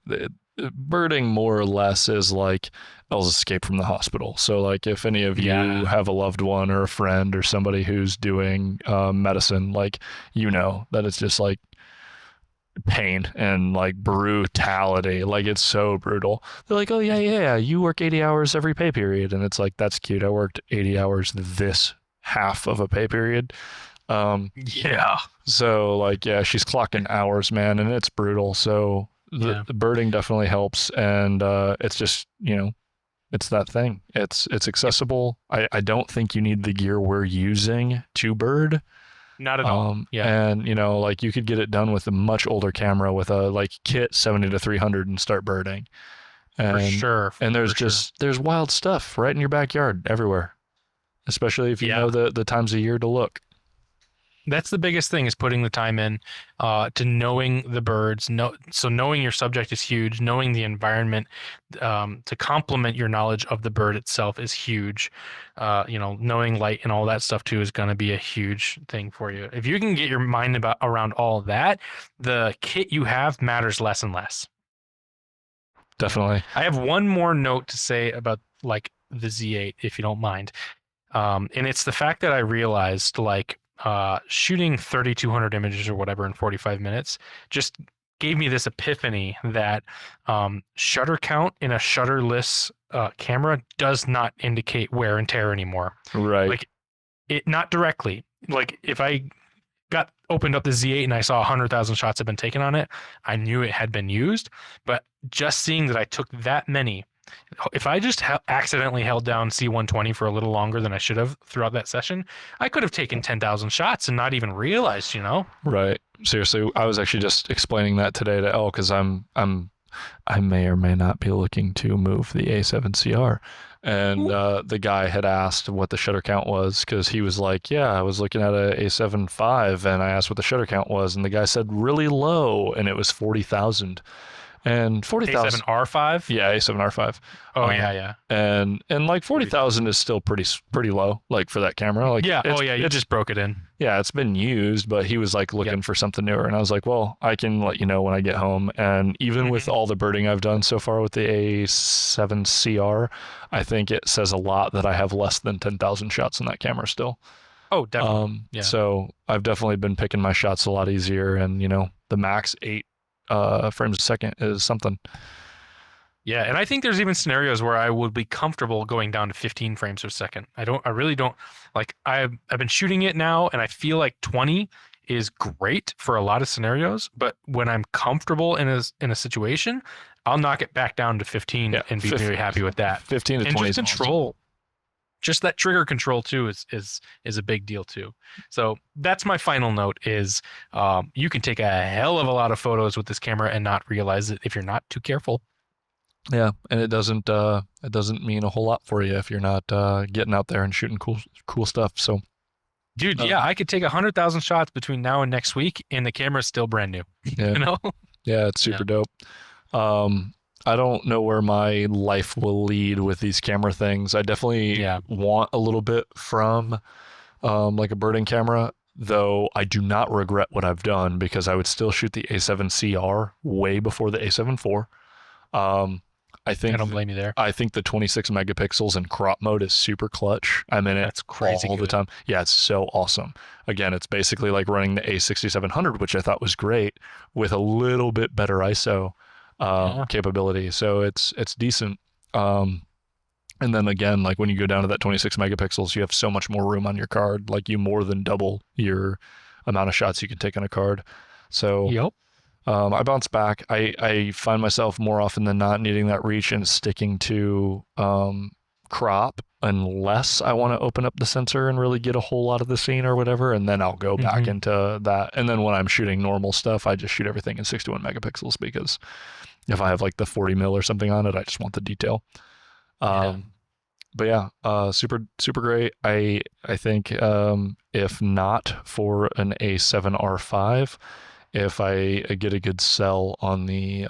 birding more or less is like Elle's escape from the hospital. So like if any of you have a loved one or a friend or somebody who's doing medicine, like that it's just like pain and like brutality. Like it's so brutal. They're like, oh yeah, you work 80 hours every pay period, and it's like, that's cute. I worked 80 hours this half of a pay period. Yeah. So like, yeah, she's clocking hours, man, and it's brutal. So the birding definitely helps, and it's just it's that thing. It's accessible. I don't think you need the gear we're using to bird. Not at all. And like you could get it done with a much older camera with a like kit 70-300 and start birding. And, for sure. And there's wild stuff right in your backyard everywhere, especially if you know the times of year to look. That's the biggest thing, is putting the time in to knowing the birds. So knowing your subject is huge. Knowing the environment to complement your knowledge of the bird itself is huge. Knowing light and all that stuff too is going to be a huge thing for you. If you can get your mind around all of that, the kit you have matters less and less. Definitely. I have one more note to say about like the Z8, if you don't mind. And it's the fact that I realized like shooting 3,200 images or whatever in 45 minutes just gave me this epiphany that shutter count in a shutterless camera does not indicate wear and tear anymore. Right. Like it, not directly. Like if I opened up the Z8 and I saw 100,000 shots had been taken on it, I knew it had been used. But just seeing that I took that many, if I just accidentally held down C120 for a little longer than I should have throughout that session, I could have taken 10,000 shots and not even realized, Right. Seriously, I was actually just explaining that today to Elle because I may or may not be looking to move the A7CR. And the guy had asked what the shutter count was because he was like, yeah, I was looking at a A7 V and I asked what the shutter count was. And the guy said really low, and it was 40,000. And 40,000 A7R5? Yeah, A7R5. Oh yeah. And like 40,000 is still pretty low, like for that camera. Like you just broke it in. Yeah, it's been used, but he was like looking for something newer, and I was like, well, I can let you know when I get home. And even with all the birding I've done so far with the A7CR, I think it says a lot that I have less than 10,000 shots in that camera still. Oh, definitely. So I've definitely been picking my shots a lot easier, and the max 8 frames a second is something. Yeah, and I think there's even scenarios where I would be comfortable going down to 15 frames per second. I really don't like. I've been shooting it now, and I feel like 20 is great for a lot of scenarios. But when I'm comfortable in a situation, I'll knock it back down to 15 and be very happy with that. 15 to and 20 just control. Just that trigger control too is a big deal too. So that's my final note is you can take a hell of a lot of photos with this camera and not realize it if you're not too careful. Yeah, and it doesn't mean a whole lot for you if you're not getting out there and shooting cool stuff. So, dude, I could take 100,000 shots between now and next week, and the camera's still brand new. Yeah, yeah, it's super dope. I don't know where my life will lead with these camera things. I definitely want a little bit from like a birding camera, though I do not regret what I've done because I would still shoot the A7CR way before the A7 IV. I don't blame you there. I think the 26 megapixels in crop mode is super clutch. I'm in it all the time. Yeah, it's so awesome. Again, it's basically like running the A6700, which I thought was great, with a little bit better ISO capability. So it's decent. And then again, like when you go down to that 26 megapixels, you have so much more room on your card. Like you more than double your amount of shots you can take on a card. So I bounce back. I find myself more often than not needing that reach and sticking to crop unless I want to open up the sensor and really get a whole lot of the scene or whatever, and then I'll go back into that. And then when I'm shooting normal stuff, I just shoot everything in 61 megapixels because if I have like the 40 mil or something on it, I just want the detail. But yeah, super great. I think if not for an A7R5, if I get a good sell on the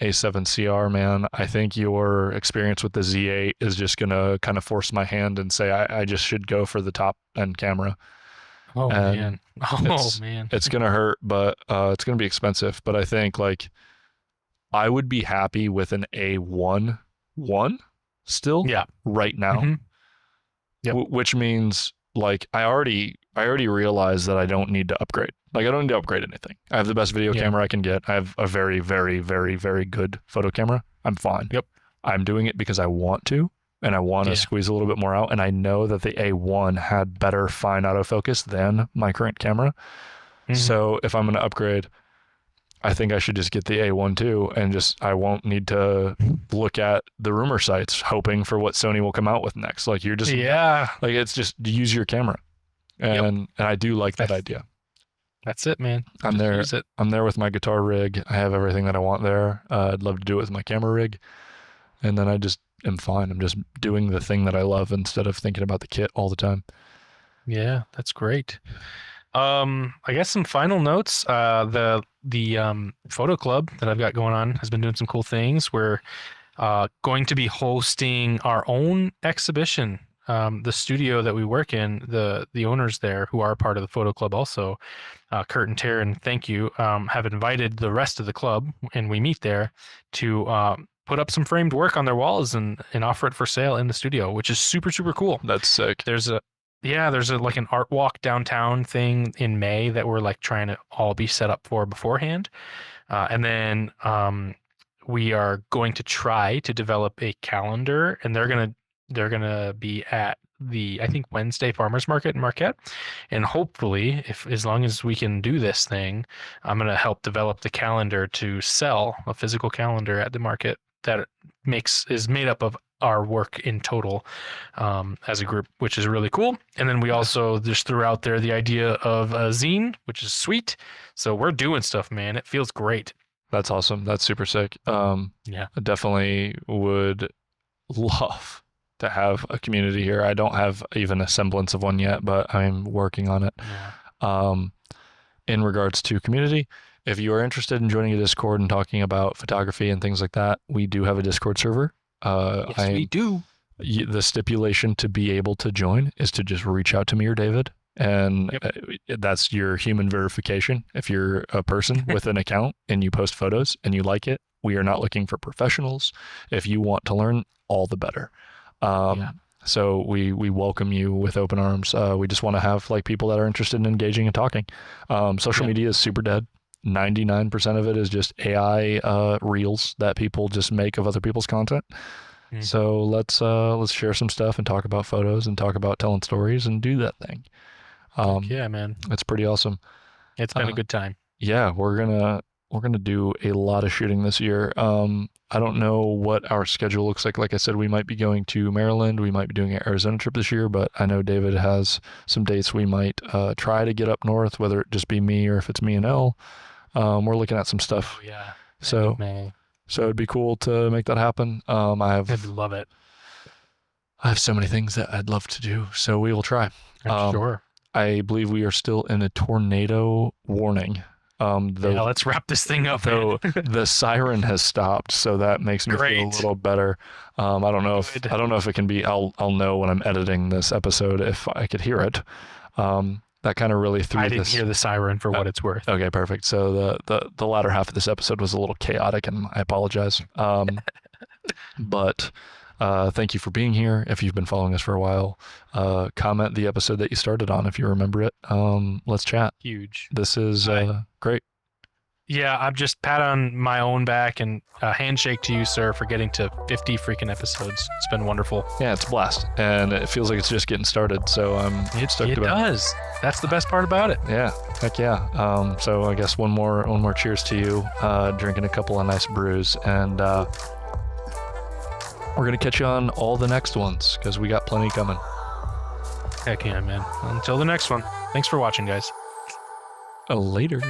A7CR, man, I think your experience with the Z8 is just gonna kind of force my hand and say I just should go for the top end camera. Oh And man. Oh man. it's gonna hurt, but it's gonna be expensive. But I think like I would be happy with an A1 still Yeah. right now. Mhm. Yep. Which means like I already realized that I don't need to upgrade. Like I don't need to upgrade anything. I have the best video Yeah. camera I can get. I have a very, very, very, very good photo camera. I'm fine. Yep. I'm doing it because I want to, and I want to Yeah. squeeze a little bit more out. And I know that the A1 had better fine autofocus than my current camera. Mhm. So if I'm going to upgrade, I think I should just get the A1 too, and I won't need to look at the rumor sites hoping for what Sony will come out with next. Like you're just, Yeah. like it's just use your camera. And I do like that idea. That's it, man. I'm Just there. use it. I'm there with my guitar rig. I have everything that I want there. I'd love to do it with my camera rig. And then I just am fine. I'm just doing the thing that I love instead of thinking about the kit all the time. Yeah, that's great. I guess some final notes. The photo club that I've got going on has been doing some cool things. We're going to be hosting our own exhibition. The studio that we work in, the owners there, who are part of the photo club also, Kurt and Taryn, thank you, have invited the rest of the club, and we meet there to put up some framed work on their walls and offer it for sale in the studio, which is super, super cool. That's sick. There's a like an art walk downtown thing in May that we're like trying to all be set up for beforehand. And then we are going to try to develop a calendar, and they're gonna be at the, I think, Wednesday Farmers Market in Marquette. And hopefully, if as long as we can do this thing, I'm gonna help develop the calendar to sell a physical calendar at the market that is made up of our work in total as a group, which is really cool. And then we also just threw out there the idea of a zine, which is sweet. So we're doing stuff, man. It feels great. That's awesome. That's super sick. Yeah. I definitely would love to have a community here. I don't have even a semblance of one yet, but I'm working on it. Yeah. In regards to community, if you are interested in joining a Discord and talking about photography and things like that, we do have a Discord server. Yes, we do. The stipulation to be able to join is to just reach out to me or David, and that's your human verification. If you're a person with an account and you post photos and you like it, we are not looking for professionals. If you want to learn, all the better. So we welcome you with open arms. We just want to have like people that are interested in engaging and talking. Social media is super dead. 99% of it is just AI reels that people just make of other people's content. So let's share some stuff and talk about photos and talk about telling stories and do that thing. Yeah, man. It's pretty awesome. It's been a good time. Yeah, we're gonna do a lot of shooting this year. I don't know what our schedule looks like. Like I said, we might be going to Maryland. We might be doing an Arizona trip this year, but I know David has some dates we might try to get up north, whether it just be me or if it's me and Elle. We're looking at some stuff. Oh yeah. So it'd be cool to make that happen. I'd love it. I have so many things that I'd love to do, so we will try. I'm sure. I believe we are still in a tornado warning. Let's wrap this thing up. Though the siren has stopped, so that makes me feel a little better. I don't know if it can be. I'll know when I'm editing this episode if I could hear it. That kind of really threw I didn't hear the siren for what it's worth. Okay, perfect. So the latter half of this episode was a little chaotic, and I apologize. But thank you for being here. If you've been following us for a while, comment the episode that you started on if you remember it. Let's chat. Huge. This is great. Yeah, I'm just pat on my own back and a handshake to you, sir, for getting to 50 freaking episodes. It's been wonderful. Yeah, it's a blast, and it feels like it's just getting started. So I'm stoked about it. It does. That's the best part about it. Yeah, heck yeah. So I guess one more cheers to you. Drinking a couple of nice brews, and we're gonna catch you on all the next ones because we got plenty coming. Heck yeah, man. Until the next one. Thanks for watching, guys. Later.